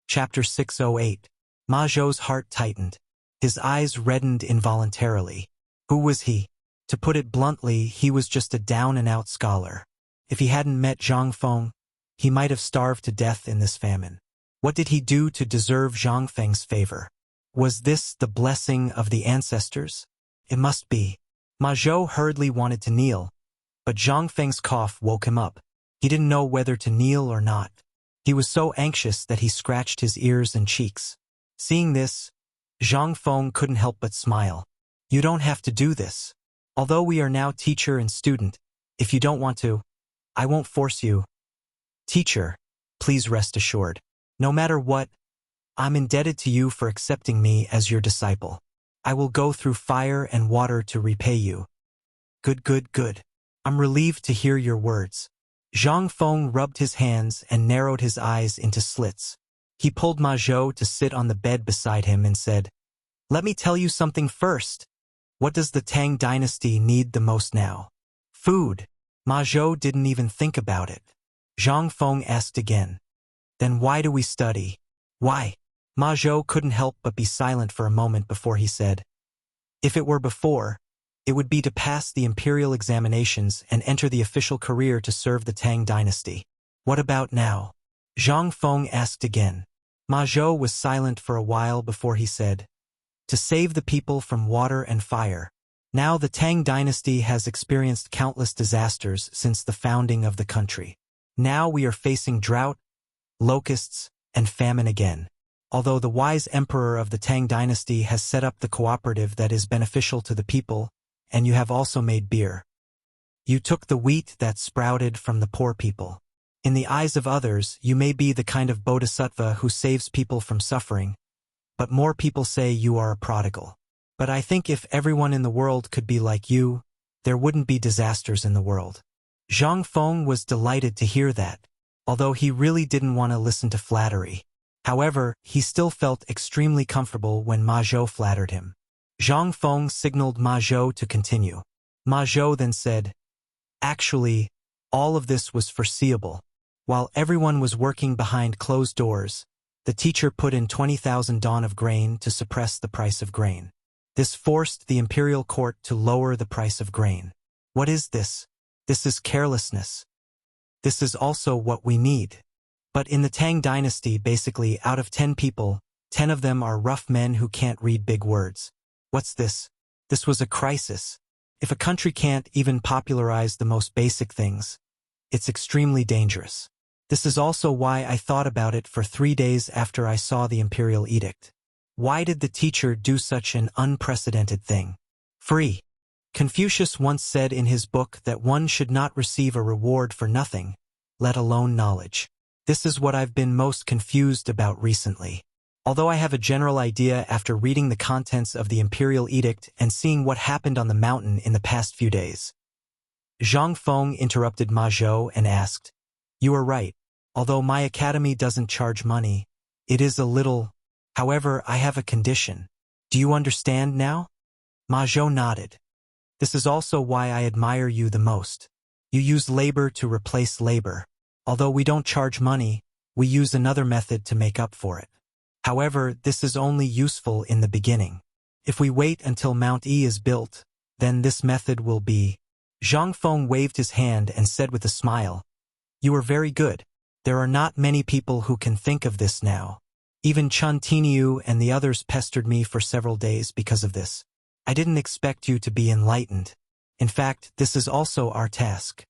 S1: Chapter 608. Ma Zhou's heart tightened. His eyes reddened involuntarily. Who was he? To put it bluntly, he was just a down-and-out scholar. If he hadn't met Zhang Feng, he might have starved to death in this famine. What did he do to deserve Zhang Feng's favor? Was this the blessing of the ancestors? It must be. Ma Zhou hurriedly wanted to kneel, but Zhang Feng's cough woke him up. He didn't know whether to kneel or not. He was so anxious that he scratched his ears and cheeks. Seeing this, Zhang Feng couldn't help but smile. "You don't have to do this. Although we are now teacher and student, if you don't want to, I won't force you. Teacher, please rest assured. No matter what, I'm indebted to you for accepting me as your disciple. I will go through fire and water to repay you." "Good, good, good. I'm relieved to hear your words." Zhang Feng rubbed his hands and narrowed his eyes into slits. He pulled Ma Zhou to sit on the bed beside him and said, "Let me tell you something first. What does the Tang dynasty need the most now?" "Food." Ma Zhou didn't even think about it. Zhang Feng asked again, "Then why do we study?" "Why?" Ma Zhou couldn't help but be silent for a moment before he said, "If it were before, it would be to pass the imperial examinations and enter the official career to serve the Tang dynasty. What about now?" Zhang Feng asked again. Ma Zhou was silent for a while before he said, "To save the people from water and fire. Now the Tang dynasty has experienced countless disasters since the founding of the country. Now we are facing drought, locusts, and famine again. Although the wise emperor of the Tang dynasty has set up the cooperative that is beneficial to the people, and you have also made beer. You took the wheat that sprouted from the poor people. In the eyes of others, you may be the kind of bodhisattva who saves people from suffering, but more people say you are a prodigal. But I think if everyone in the world could be like you, there wouldn't be disasters in the world." Zhang Feng was delighted to hear that, although he really didn't want to listen to flattery. However, he still felt extremely comfortable when Ma Zhou flattered him. Zhang Feng signaled Ma Zhou to continue. Ma Zhou then said, "Actually, all of this was foreseeable. While everyone was working behind closed doors, the teacher put in 20,000 dawn of grain to suppress the price of grain. This forced the imperial court to lower the price of grain. What is this? This is carelessness. This is also what we need. But in the Tang dynasty, basically out of 10 people, 10 of them are rough men who can't read big words. What's this? This was a crisis. If a country can't even popularize the most basic things, it's extremely dangerous. This is also why I thought about it for 3 days after I saw the imperial edict. Why did the teacher do such an unprecedented thing? Free. Confucius once said in his book that one should not receive a reward for nothing, let alone knowledge. This is what I've been most confused about recently. Although I have a general idea after reading the contents of the imperial edict and seeing what happened on the mountain in the past few days. Zhang Feng interrupted Ma Zhou and asked, "You are right. Although my academy doesn't charge money, it is a little. However, I have a condition. Do you understand now?" Ma Zhou nodded. "This is also why I admire you the most. You use labor to replace labor. Although we don't charge money, we use another method to make up for it. However, this is only useful in the beginning. If we wait until Mount E is built, then this method will be. Zhang Feng waved his hand and said with a smile, "You are very good. There are not many people who can think of this now. Even Chun Tiniu and the others pestered me for several days because of this. I didn't expect you to be enlightened. In fact, this is also our task."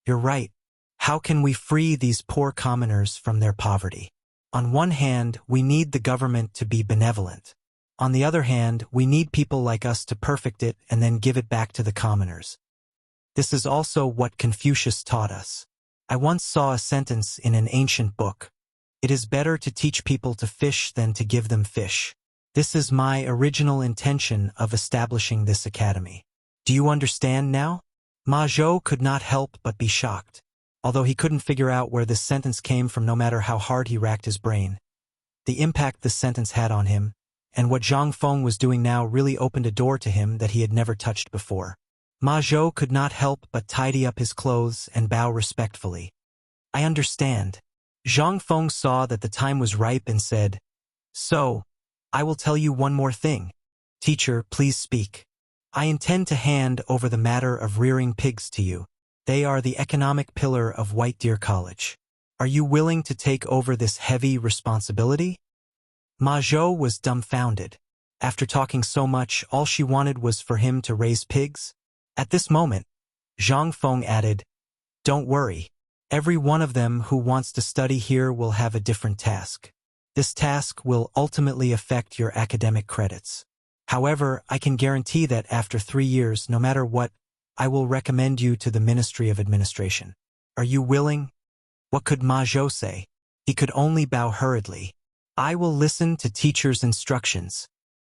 S1: "You're right. How can we free these poor commoners from their poverty? On one hand, we need the government to be benevolent. On the other hand, we need people like us to perfect it and then give it back to the commoners. This is also what Confucius taught us. I once saw a sentence in an ancient book. It is better to teach people to fish than to give them fish. This is my original intention of establishing this academy. Do you understand now?" Ma Zhou could not help but be shocked. Although he couldn't figure out where this sentence came from no matter how hard he racked his brain. The impact this sentence had on him, and what Zhang Feng was doing now really opened a door to him that he had never touched before. Ma Zhou could not help but tidy up his clothes and bow respectfully. "I understand." Zhang Feng saw that the time was ripe and said, "So, I will tell you one more thing. Teacher, please speak. I intend to hand over the matter of rearing pigs to you. They are the economic pillar of White Deer College. Are you willing to take over this heavy responsibility?" Ma Zhou was dumbfounded. After talking so much, all she wanted was for him to raise pigs? At this moment, Zhang Feng added, "Don't worry. Every one of them who wants to study here will have a different task. This task will ultimately affect your academic credits. However, I can guarantee that after 3 years, no matter what, I will recommend you to the Ministry of Administration. Are you willing?" What could Ma Zhou say? He could only bow hurriedly. "I will listen to teacher's instructions."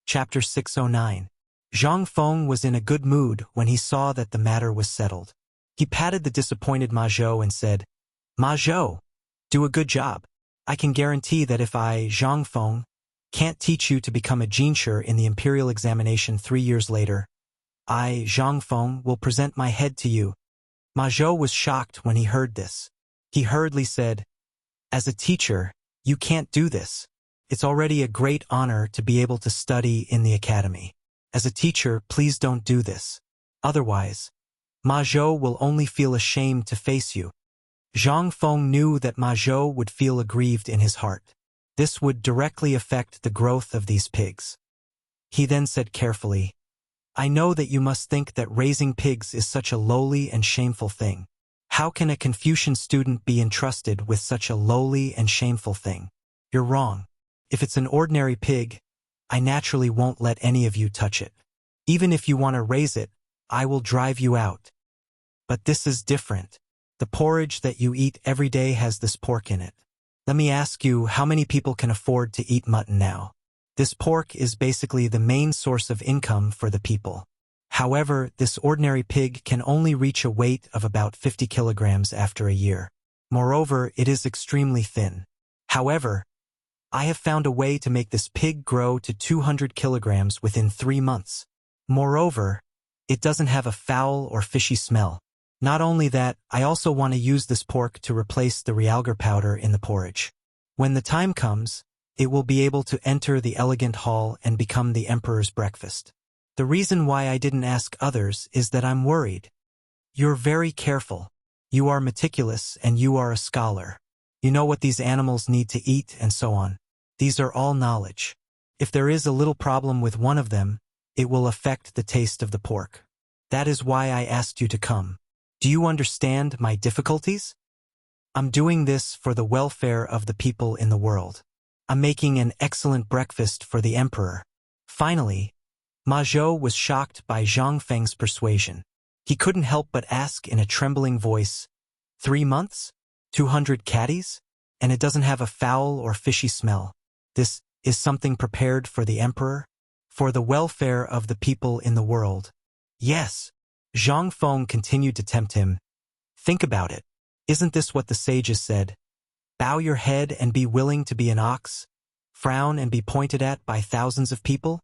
S1: Chapter 609. Zhang Feng was in a good mood when he saw that the matter was settled. He patted the disappointed Ma Zhou and said, "Ma Zhou, do a good job. I can guarantee that if I, Zhang Feng, can't teach you to become a jinshi in the imperial examination 3 years later, I, Zhang Feng, will present my head to you." Ma Zhou was shocked when he heard this. He hurriedly said, "As a teacher, you can't do this. It's already a great honor to be able to study in the academy. As a teacher, please don't do this. Otherwise, Ma Zhou will only feel ashamed to face you." Zhang Feng knew that Ma Zhou would feel aggrieved in his heart. This would directly affect the growth of these pigs. He then said carefully, "I know that you must think that raising pigs is such a lowly and shameful thing. How can a Confucian student be entrusted with such a lowly and shameful thing? You're wrong. If it's an ordinary pig, I naturally won't let any of you touch it. Even if you want to raise it, I will drive you out. But this is different. The porridge that you eat every day has this pork in it. Let me ask you, how many people can afford to eat mutton now? This pork is basically the main source of income for the people. However, this ordinary pig can only reach a weight of about 50 kilograms after a year. Moreover, it is extremely thin. However, I have found a way to make this pig grow to 200 kilograms within 3 months. Moreover, it doesn't have a foul or fishy smell. Not only that, I also want to use this pork to replace the realgar powder in the porridge. When the time comes, it will be able to enter the elegant hall and become the emperor's breakfast. The reason why I didn't ask others is that I'm worried. You're very careful. You are meticulous and you are a scholar. You know what these animals need to eat and so on. These are all knowledge. If there is a little problem with one of them, it will affect the taste of the pork. That is why I asked you to come. Do you understand my difficulties? I'm doing this for the welfare of the people in the world. I'm making an excellent breakfast for the emperor." Finally, Ma Zhou was shocked by Zhang Feng's persuasion. He couldn't help but ask in a trembling voice, 3 months? 200 caddies? And it doesn't have a foul or fishy smell. This is something prepared for the emperor? For the welfare of the people in the world? Yes. Zhang Feng continued to tempt him. Think about it. Isn't this what the sages said? Bow your head and be willing to be an ox? Frown and be pointed at by thousands of people?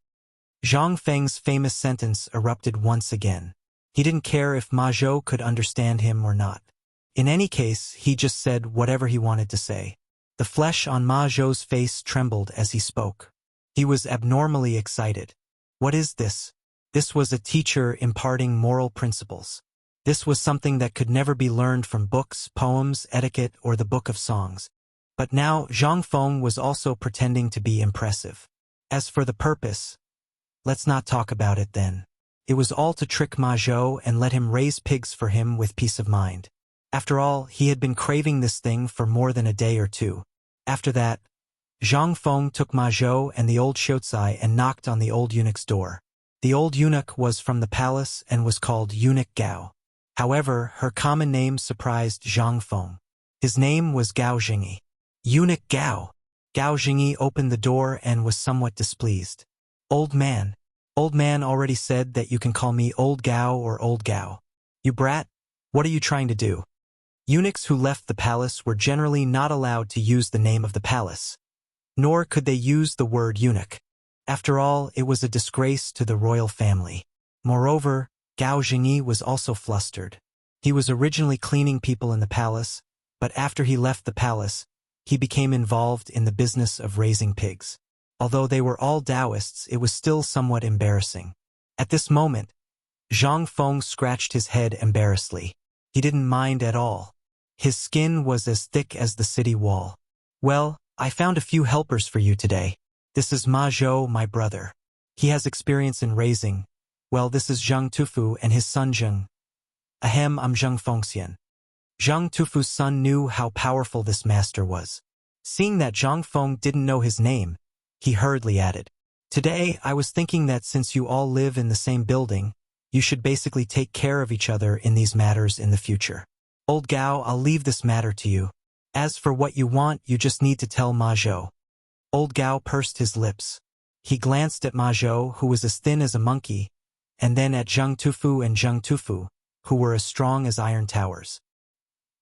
S1: Zhang Feng's famous sentence erupted once again. He didn't care if Ma Zhou could understand him or not. In any case, he just said whatever he wanted to say. The flesh on Ma Zhou's face trembled as he spoke. He was abnormally excited. What is this? This was a teacher imparting moral principles. This was something that could never be learned from books, poems, etiquette, or the Book of Songs. But now Zhang Feng was also pretending to be impressive. As for the purpose, let's not talk about it then. It was all to trick Ma Zhou and let him raise pigs for him with peace of mind. After all, he had been craving this thing for more than a day or two. After that, Zhang Feng took Ma Zhou and the old Xiaocai and knocked on the old eunuch's door. The old eunuch was from the palace and was called Eunuch Gao. However, her common name surprised Zhang Feng. His name was Gao Jingyi. Eunuch Gao. Gao Jingyi opened the door and was somewhat displeased. Old man already said that you can call me Old Gao or Old Gao. You brat, what are you trying to do? Eunuchs who left the palace were generally not allowed to use the name of the palace, nor could they use the word eunuch. After all, it was a disgrace to the royal family. Moreover, Gao Jingyi was also flustered. He was originally cleaning people in the palace, but after he left the palace, he became involved in the business of raising pigs. Although they were all Taoists, it was still somewhat embarrassing. At this moment, Zhang Feng scratched his head embarrassedly. He didn't mind at all. His skin was as thick as the city wall. Well, I found a few helpers for you today. This is Ma Zhou, my brother. He has experience in raising. Well, this is Zhang Tufu and his son Zheng. Ahem, I'm Zheng Fengxian. Zhang Tufu's son knew how powerful this master was. Seeing that Zhang Feng didn't know his name, he hurriedly added, "Today, I was thinking that since you all live in the same building, you should basically take care of each other in these matters in the future. Old Gao, I'll leave this matter to you. As for what you want, you just need to tell Ma Zhou." Old Gao pursed his lips. He glanced at Ma Zhou, who was as thin as a monkey, and then at Zheng Tufu and Zheng Tufu, who were as strong as iron towers.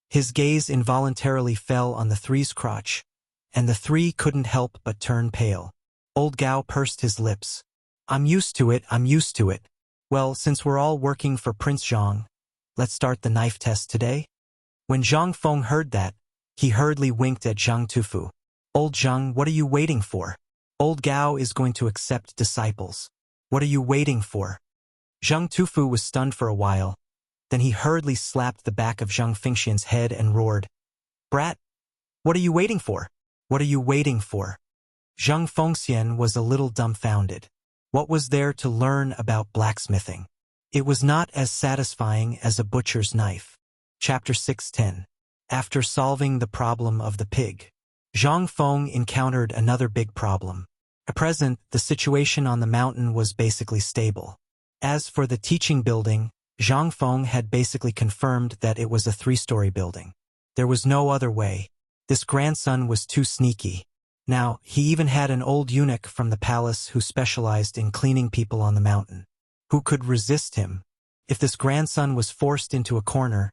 S1: His gaze involuntarily fell on the three's crotch, and the three couldn't help but turn pale. Old Gao pursed his lips. I'm used to it. Well, since we're all working for Prince Zhang, let's start the knife test today." When Zhang Feng heard that, he hurriedly winked at Zheng Tufu. "Old Zheng, what are you waiting for? Old Gao is going to accept disciples. What are you waiting for?" Zheng Tufu was stunned for a while. Then he hurriedly slapped the back of Zheng Fengxian's head and roared, "Brat, what are you waiting for? What are you waiting for?" Zheng Fengxian was a little dumbfounded. What was there to learn about blacksmithing? It was not as satisfying as a butcher's knife. Chapter 6:10. After solving the problem of the pig, Zhang Feng encountered another big problem. At present, the situation on the mountain was basically stable. As for the teaching building, Zhang Feng had basically confirmed that it was a 3-story building. There was no other way. This grandson was too sneaky. Now, he even had an old eunuch from the palace who specialized in cleaning people on the mountain. Who could resist him? If this grandson was forced into a corner,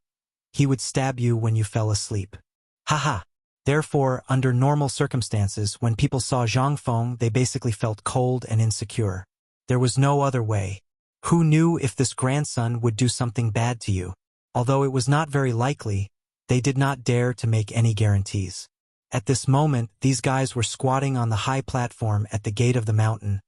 S1: he would stab you when you fell asleep. Haha. Therefore, under normal circumstances, when people saw Zhang Feng, they basically felt cold and insecure. There was no other way. Who knew if this grandson would do something bad to you? Although it was not very likely, they did not dare to make any guarantees. At this moment, these guys were squatting on the high platform at the gate of the mountain,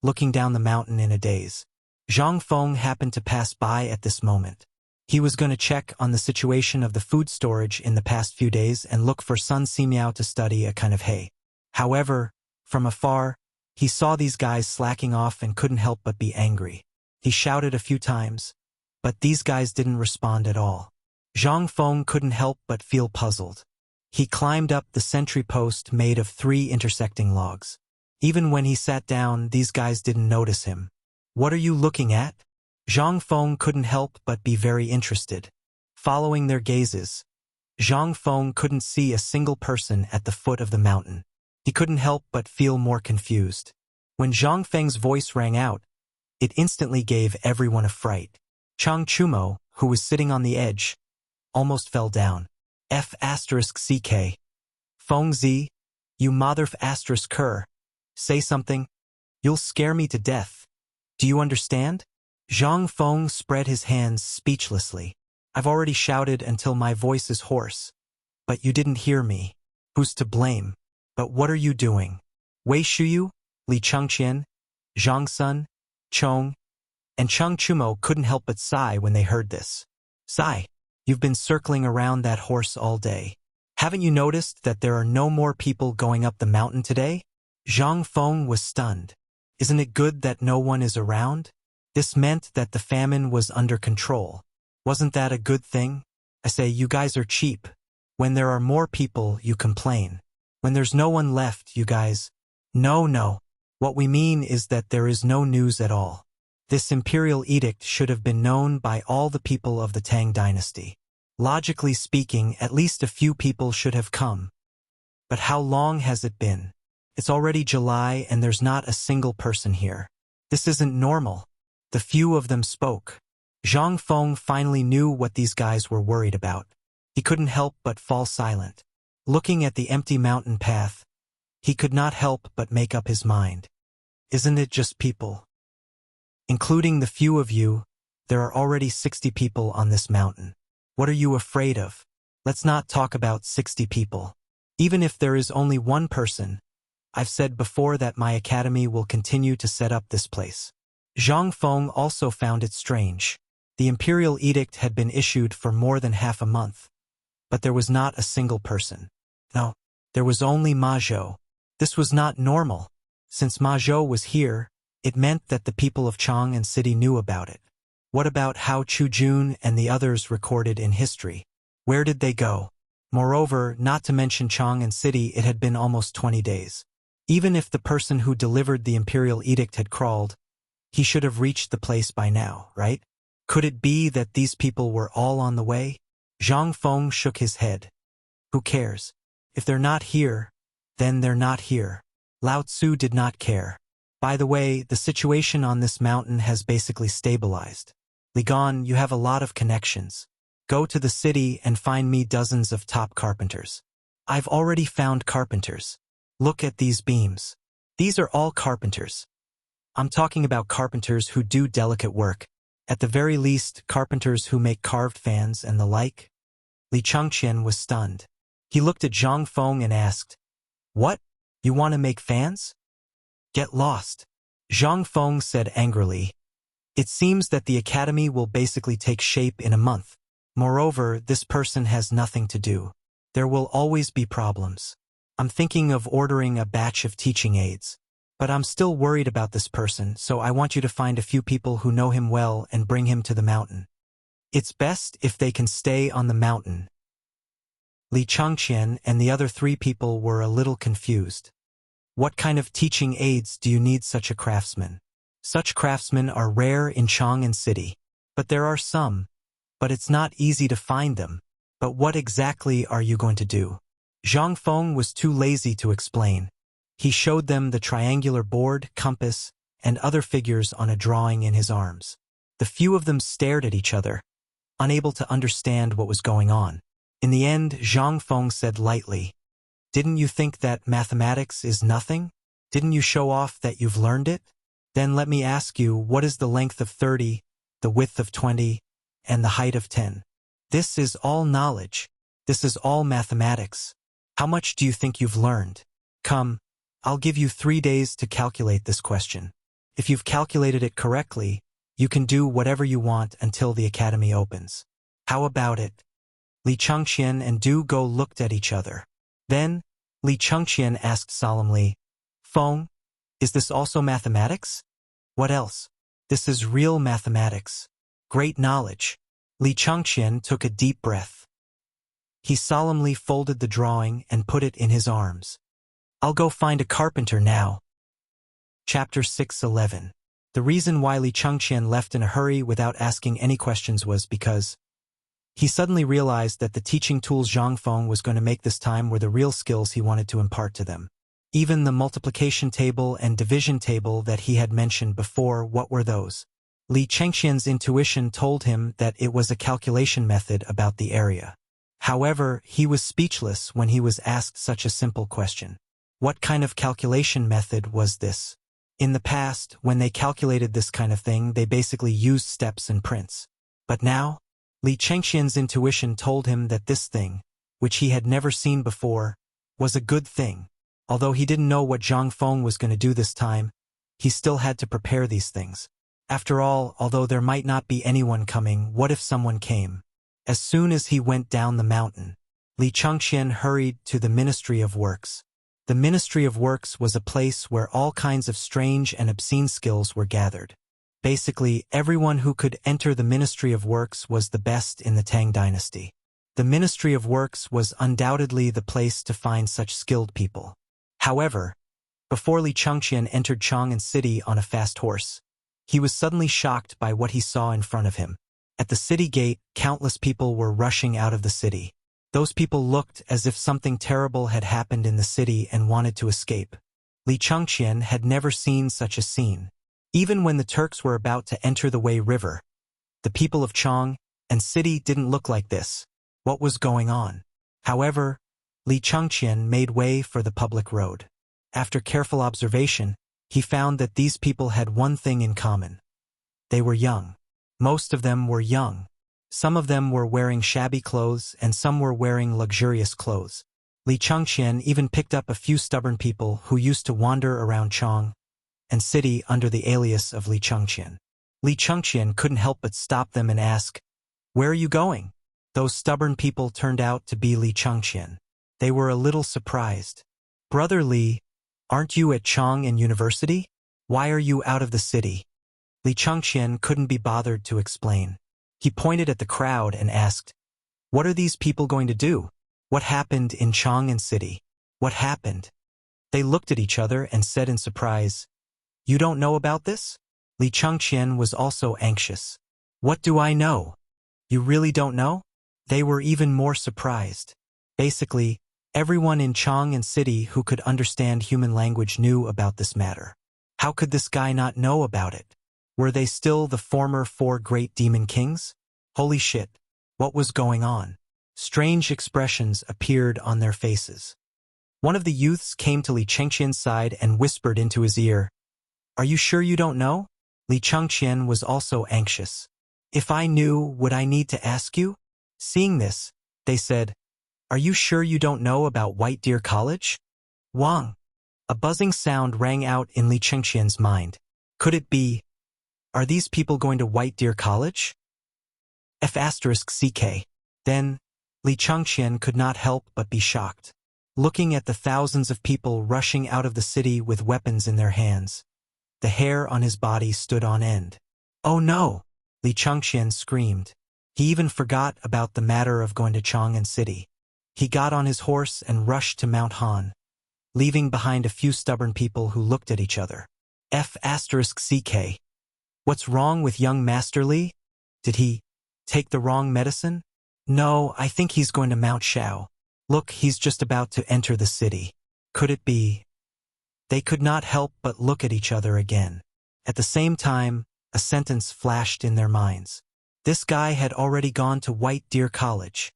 S1: looking down the mountain in a daze. Zhang Feng happened to pass by at this moment. He was going to check on the situation of the food storage in the past few days and look for Sun Simiao to study a kind of hay. However, from afar, he saw these guys slacking off and couldn't help but be angry. He shouted a few times, but these guys didn't respond at all. Zhang Feng couldn't help but feel puzzled. He climbed up the sentry post made of 3 intersecting logs. Even when he sat down, these guys didn't notice him. What are you looking at? Zhang Feng couldn't help but be very interested. Following their gazes, Zhang Feng couldn't see a single person at the foot of the mountain. He couldn't help but feel more confused. When Zhang Feng's voice rang out, it instantly gave everyone a fright. Chang Chumo, who was sitting on the edge, almost fell down. F***CK. Feng Zi, you mother****, say something. You'll scare me to death. Do you understand? Zhang Feng spread his hands speechlessly. I've already shouted until my voice is hoarse. But you didn't hear me. Who's to blame? But what are you doing? Wei Shuyu, Li Chengqian, Zhang Sun, Chong, and Cheng Chumo couldn't help but sigh when they heard this. Sigh, you've been circling around that horse all day. Haven't you noticed that there are no more people going up the mountain today? Zhang Feng was stunned. Isn't it good that no one is around? This meant that the famine was under control. Wasn't that a good thing? I say, you guys are cheap. When there are more people, you complain. When there's no one left, you guys... No. What we mean is that there is no news at all. This imperial edict should have been known by all the people of the Tang dynasty. Logically speaking, at least a few people should have come. But how long has it been? It's already July and there's not a single person here. This isn't normal. The few of them spoke. Zhang Feng finally knew what these guys were worried about. He couldn't help but fall silent. Looking at the empty mountain path, he could not help but make up his mind. Isn't it just people? Including the few of you, there are already 60 people on this mountain. What are you afraid of? Let's not talk about 60 people. Even if there is only one person, I've said before that my academy will continue to set up this place. Zhang Feng also found it strange. The imperial edict had been issued for more than half a month. But there was not a single person. No, there was only Ma Zhou. This was not normal. Since Ma Zhou was here, it meant that the people of Chang and City knew about it. What about how Chu Jun and the others recorded in history? Where did they go? Moreover, not to mention Chang and City, it had been almost 20 days. Even if the person who delivered the imperial edict had crawled, he should have reached the place by now, right? Could it be that these people were all on the way? Zhang Feng shook his head. Who cares? If they're not here, then they're not here. Lao Tzu did not care. By the way, the situation on this mountain has basically stabilized. Li Gan, you have a lot of connections. Go to the city and find me dozens of top carpenters. I've already found carpenters. Look at these beams. These are all carpenters. I'm talking about carpenters who do delicate work. At the very least, carpenters who make carved fans and the like. Li Chengqian was stunned. He looked at Zhang Feng and asked, What? You want to make fans? Get lost. Zhang Feng said angrily. It seems that the academy will basically take shape in a month. Moreover, this person has nothing to do. There will always be problems. I'm thinking of ordering a batch of teaching aids. But I'm still worried about this person, so I want you to find a few people who know him well and bring him to the mountain. It's best if they can stay on the mountain. Li Chengqian and the other 3 people were a little confused. What kind of teaching aids do you need such a craftsman? Such craftsmen are rare in Chang'an City. But there are some. But it's not easy to find them. But what exactly are you going to do? Zhang Feng was too lazy to explain. He showed them the triangular board, compass, and other figures on a drawing in his arms. The few of them stared at each other, unable to understand what was going on. In the end, Zhang Feng said lightly, Didn't you think that mathematics is nothing? Didn't you show off that you've learned it? Then let me ask you, what is the length of 30, the width of 20, and the height of 10? This is all knowledge. This is all mathematics. How much do you think you've learned? Come, I'll give you 3 days to calculate this question. If you've calculated it correctly, you can do whatever you want until the academy opens. How about it? Li Chengqian and Du Go looked at each other. Then, Li Chengqian asked solemnly, Feng, is this also mathematics? What else? This is real mathematics. Great knowledge. Li Chengqian took a deep breath. He solemnly folded the drawing and put it in his arms. I'll go find a carpenter now. Chapter 6:11. The reason why Li Chengqian left in a hurry without asking any questions was because he suddenly realized that the teaching tools Zhang Feng was going to make this time were the real skills he wanted to impart to them. Even the multiplication table and division table that he had mentioned before, what were those? Li Chengqian's intuition told him that it was a calculation method about the area. However, he was speechless when he was asked such a simple question. What kind of calculation method was this? In the past, when they calculated this kind of thing, they basically used steps and prints. But now, Li Chengxian's intuition told him that this thing, which he had never seen before, was a good thing. Although he didn't know what Zhang Feng was going to do this time, he still had to prepare these things. After all, although there might not be anyone coming, what if someone came? As soon as he went down the mountain, Li Chengxian hurried to the Ministry of Works. The Ministry of Works was a place where all kinds of strange and obscene skills were gathered. Basically, everyone who could enter the Ministry of Works was the best in the Tang dynasty. The Ministry of Works was undoubtedly the place to find such skilled people. However, before Li Chengxian entered Chang'an City on a fast horse, he was suddenly shocked by what he saw in front of him. At the city gate, countless people were rushing out of the city. Those people looked as if something terrible had happened in the city and wanted to escape. Li Chengxian had never seen such a scene. Even when the Turks were about to enter the Wei River, the people of Chang'an City didn't look like this. What was going on? However, Li Chengxian made way for the public road. After careful observation, he found that these people had one thing in common. They were young. Most of them were young. Some of them were wearing shabby clothes and some were wearing luxurious clothes. Li Chengxian even picked up a few stubborn people who used to wander around Chang'an City under the alias of Li Chengxian. Li Chengxian couldn't help but stop them and ask, "Where are you going?" Those stubborn people turned out to be Li Chengxian. They were a little surprised. "Brother Li, aren't you at Chang'an University? Why are you out of the city?" Li Chengxian couldn't be bothered to explain. He pointed at the crowd and asked, "What are these people going to do? What happened in Chang'an City? What happened?" They looked at each other and said in surprise, "You don't know about this?" Li Chengxian was also anxious. "What do I know? You really don't know?" They were even more surprised. Basically, everyone in Chang'an City who could understand human language knew about this matter. How could this guy not know about it? Were they still the former 4 great demon kings? Holy shit, what was going on? Strange expressions appeared on their faces. One of the youths came to Li Chengxian's side and whispered into his ear, "Are you sure you don't know?" Li Chengxian was also anxious. "If I knew, would I need to ask you?" Seeing this, they said, "Are you sure you don't know about White Deer College?" Wang. A buzzing sound rang out in Li Chengxian's mind. Could it be? Are these people going to White Deer College? F***CK. Then, Li Chengxian could not help but be shocked. Looking at the thousands of people rushing out of the city with weapons in their hands, the hair on his body stood on end. "Oh no!" Li Chengxian screamed. He even forgot about the matter of going to Chang'an City. He got on his horse and rushed to Mount Han, leaving behind a few stubborn people who looked at each other. F***CK. What's wrong with young Master Li? Did he take the wrong medicine? No, I think he's going to Mount Shao. Look, he's just about to enter the city. Could it be? They could not help but look at each other again. At the same time, a sentence flashed in their minds. This guy had already gone to White Deer College.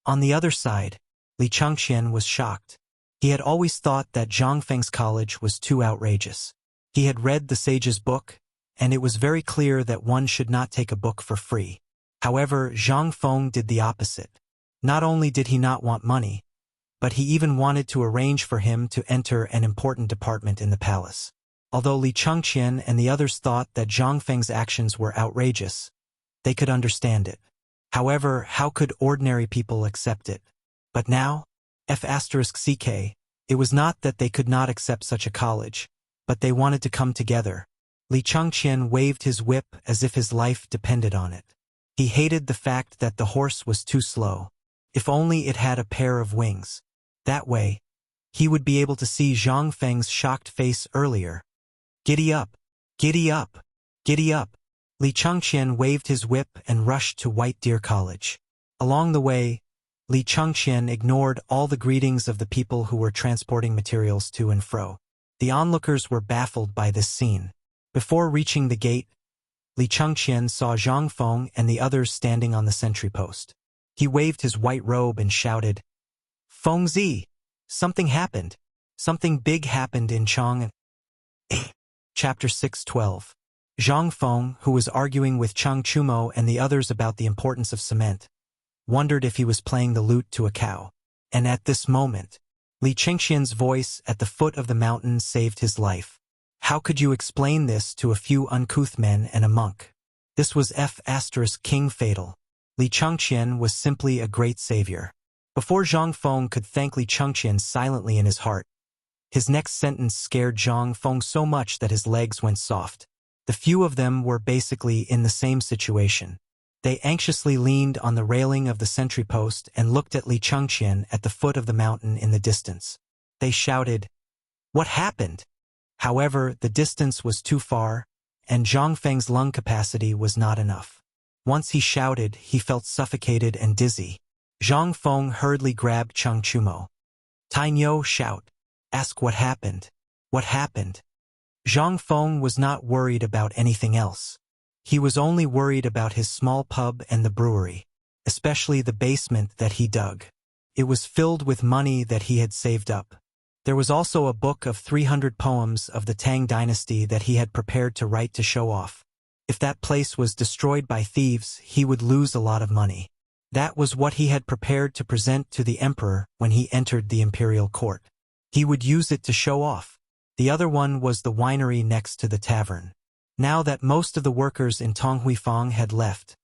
S1: On the other side, Li Chengxian was shocked. He had always thought that Zhang Feng's college was too outrageous. He had read the sage's book, and it was very clear that one should not take a book for free. However, Zhang Feng did the opposite. Not only did he not want money, but he even wanted to arrange for him to enter an important department in the palace. Although Li Chengxian and the others thought that Zhang Feng's actions were outrageous, they could understand it. However, how could ordinary people accept it? But now, F***CK, it was not that they could not accept such a college, but they wanted to come together. Li Chengxian waved his whip as if his life depended on it. He hated the fact that the horse was too slow. If only it had a pair of wings. That way, he would be able to see Zhang Feng's shocked face earlier. "Giddy up! Giddy up! Giddy up!" Li Chengxian waved his whip and rushed to White Deer College. Along the way, Li Chengxian ignored all the greetings of the people who were transporting materials to and fro. The onlookers were baffled by this scene. Before reaching the gate, Li Chengxian saw Zhang Feng and the others standing on the sentry post. He waved his white robe and shouted, "Fengzi! Something happened. Something big happened in Chang'an." Chapter 6:12. Zhang Feng, who was arguing with Chang Chumo and the others about the importance of cement, wondered if he was playing the lute to a cow. And at this moment, Li Chengxian's voice at the foot of the mountain saved his life. How could you explain this to a few uncouth men and a monk? This was King Fatal. Li Chengxian was simply a great savior. Before Zhang Feng could thank Li Chengxian silently in his heart, his next sentence scared Zhang Feng so much that his legs went soft. The few of them were basically in the same situation. They anxiously leaned on the railing of the sentry post and looked at Li Chengxian at the foot of the mountain in the distance. They shouted, "What happened?" However, the distance was too far, and Zhang Feng's lung capacity was not enough. Once he shouted, he felt suffocated and dizzy. Zhang Feng hurriedly grabbed Chang Chumo. "Tainyo, shout. Ask what happened. What happened?" Zhang Feng was not worried about anything else. He was only worried about his small pub and the brewery, especially the basement that he dug. It was filled with money that he had saved up. There was also a book of 300 poems of the Tang dynasty that he had prepared to write to show off. If that place was destroyed by thieves, he would lose a lot of money. That was what he had prepared to present to the emperor when he entered the imperial court. He would use it to show off. The other one was the winery next to the tavern. Now that most of the workers in Tonghuifang had left,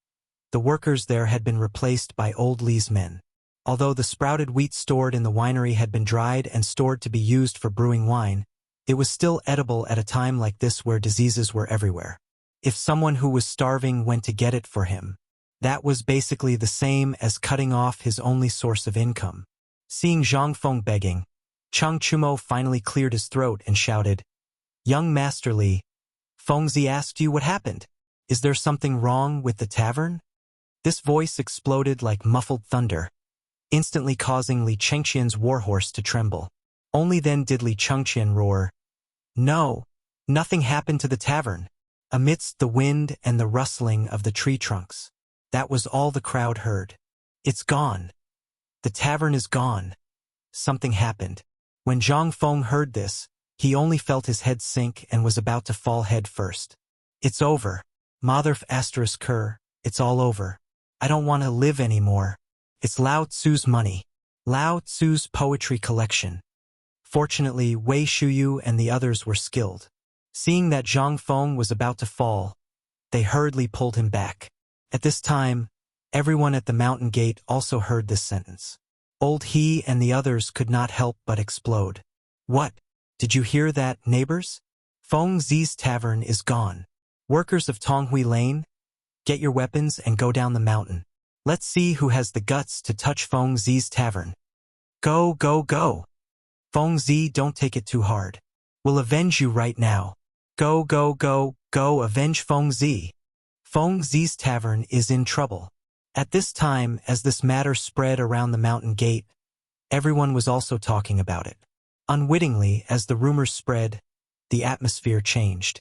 S1: the workers there had been replaced by old Li's men. Although the sprouted wheat stored in the winery had been dried and stored to be used for brewing wine, it was still edible at a time like this where diseases were everywhere. If someone who was starving went to get it for him, that was basically the same as cutting off his only source of income. Seeing Zhang Feng begging, Chang Chumo finally cleared his throat and shouted, "Young Master Li, Fengzi asked you what happened. Is there something wrong with the tavern?" This voice exploded like muffled thunder, instantly causing Li Chengxian's warhorse to tremble. Only then did Li Chengxian roar, "No, nothing happened to the tavern," amidst the wind and the rustling of the tree trunks. That was all the crowd heard. "It's gone. The tavern is gone. Something happened." When Zhang Feng heard this, he only felt his head sink and was about to fall head first. "It's over. Mother Ker, it's all over. I don't want to live anymore. It's Lao Tzu's money. Lao Tzu's poetry collection." Fortunately, Wei Shuyu and the others were skilled. Seeing that Zhang Feng was about to fall, they hurriedly pulled him back. At this time, everyone at the mountain gate also heard this sentence. Old He and the others could not help but explode. "What? Did you hear that, neighbors? Feng Zi's tavern is gone. Workers of Tonghui Lane, get your weapons and go down the mountain. Let's see who has the guts to touch Feng Zi's tavern. Go, go, go. Feng Zi, don't take it too hard. We'll avenge you right now. Go, go, go, go, avenge Feng Zi. Feng Zi's tavern is in trouble." At this time, as this matter spread around the mountain gate, everyone was also talking about it. Unwittingly, as the rumors spread, the atmosphere changed.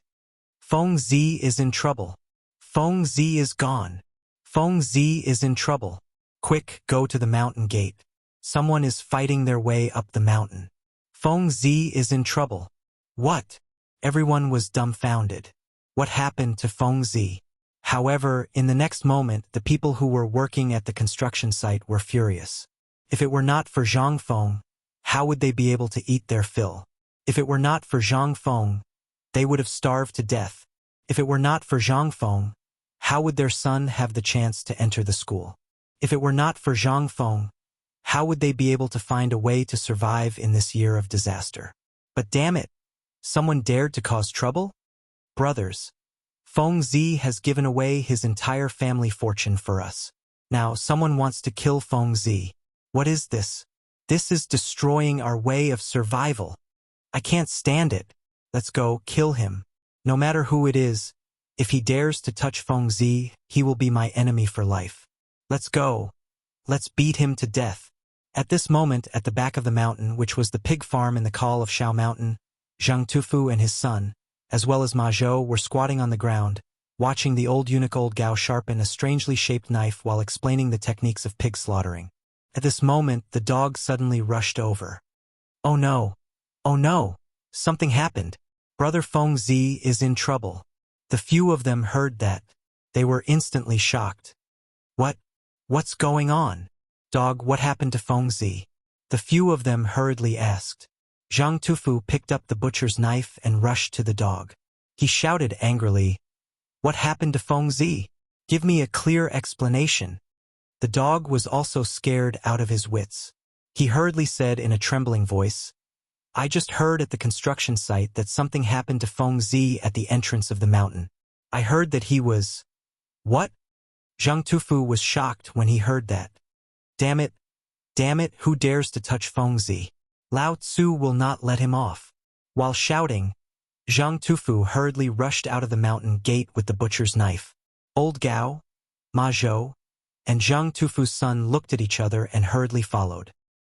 S1: Feng Zi is in trouble. Feng Zi is gone. Feng Zi is in trouble. Quick, go to the mountain gate. Someone is fighting their way up the mountain. Feng Zi is in trouble. What? Everyone was dumbfounded. What happened to Feng Zi? However, in the next moment, the people who were working at the construction site were furious. If it were not for Zhang Feng, how would they be able to eat their fill? If it were not for Zhang Feng, they would have starved to death. If it were not for Zhang Feng, how would their son have the chance to enter the school? If it were not for Zhang Feng, how would they be able to find a way to survive in this year of disaster? But damn it, someone dared to cause trouble? Brothers, Feng Zi has given away his entire family fortune for us. Now someone wants to kill Feng Zi. What is this? This is destroying our way of survival. I can't stand it. Let's go kill him. No matter who it is, if he dares to touch Feng Zi, he will be my enemy for life. Let's go. Let's beat him to death. At this moment, at the back of the mountain, which was the pig farm in the call of Shao Mountain, Zhang Tufu and his son, as well as Ma Zhou, were squatting on the ground, watching the old eunuch Old Gao sharpen a strangely shaped knife while explaining the techniques of pig slaughtering. At this moment, the dog suddenly rushed over. Oh no! Oh no! Something happened! Brother Feng Zi is in trouble. The few of them heard that. They were instantly shocked. What's going on? Dog, what happened to Feng Zi? The few of them hurriedly asked. Zhang Tufu picked up the butcher's knife and rushed to the dog. He shouted angrily, "What happened to Feng Zi? Give me a clear explanation." The dog was also scared out of his wits. He hurriedly said in a trembling voice, "I just heard at the construction site that something happened to Feng Zi at the entrance of the mountain. I heard that he was—" "What?" Zhang Tufu was shocked when he heard that. Damn it, who dares to touch Feng Zi? Lao Tzu will not let him off." While shouting, Zhang Tufu hurriedly rushed out of the mountain gate with the butcher's knife. Old Gao, Ma Zhou, and Zhang Tufu's son looked at each other and hurriedly followed.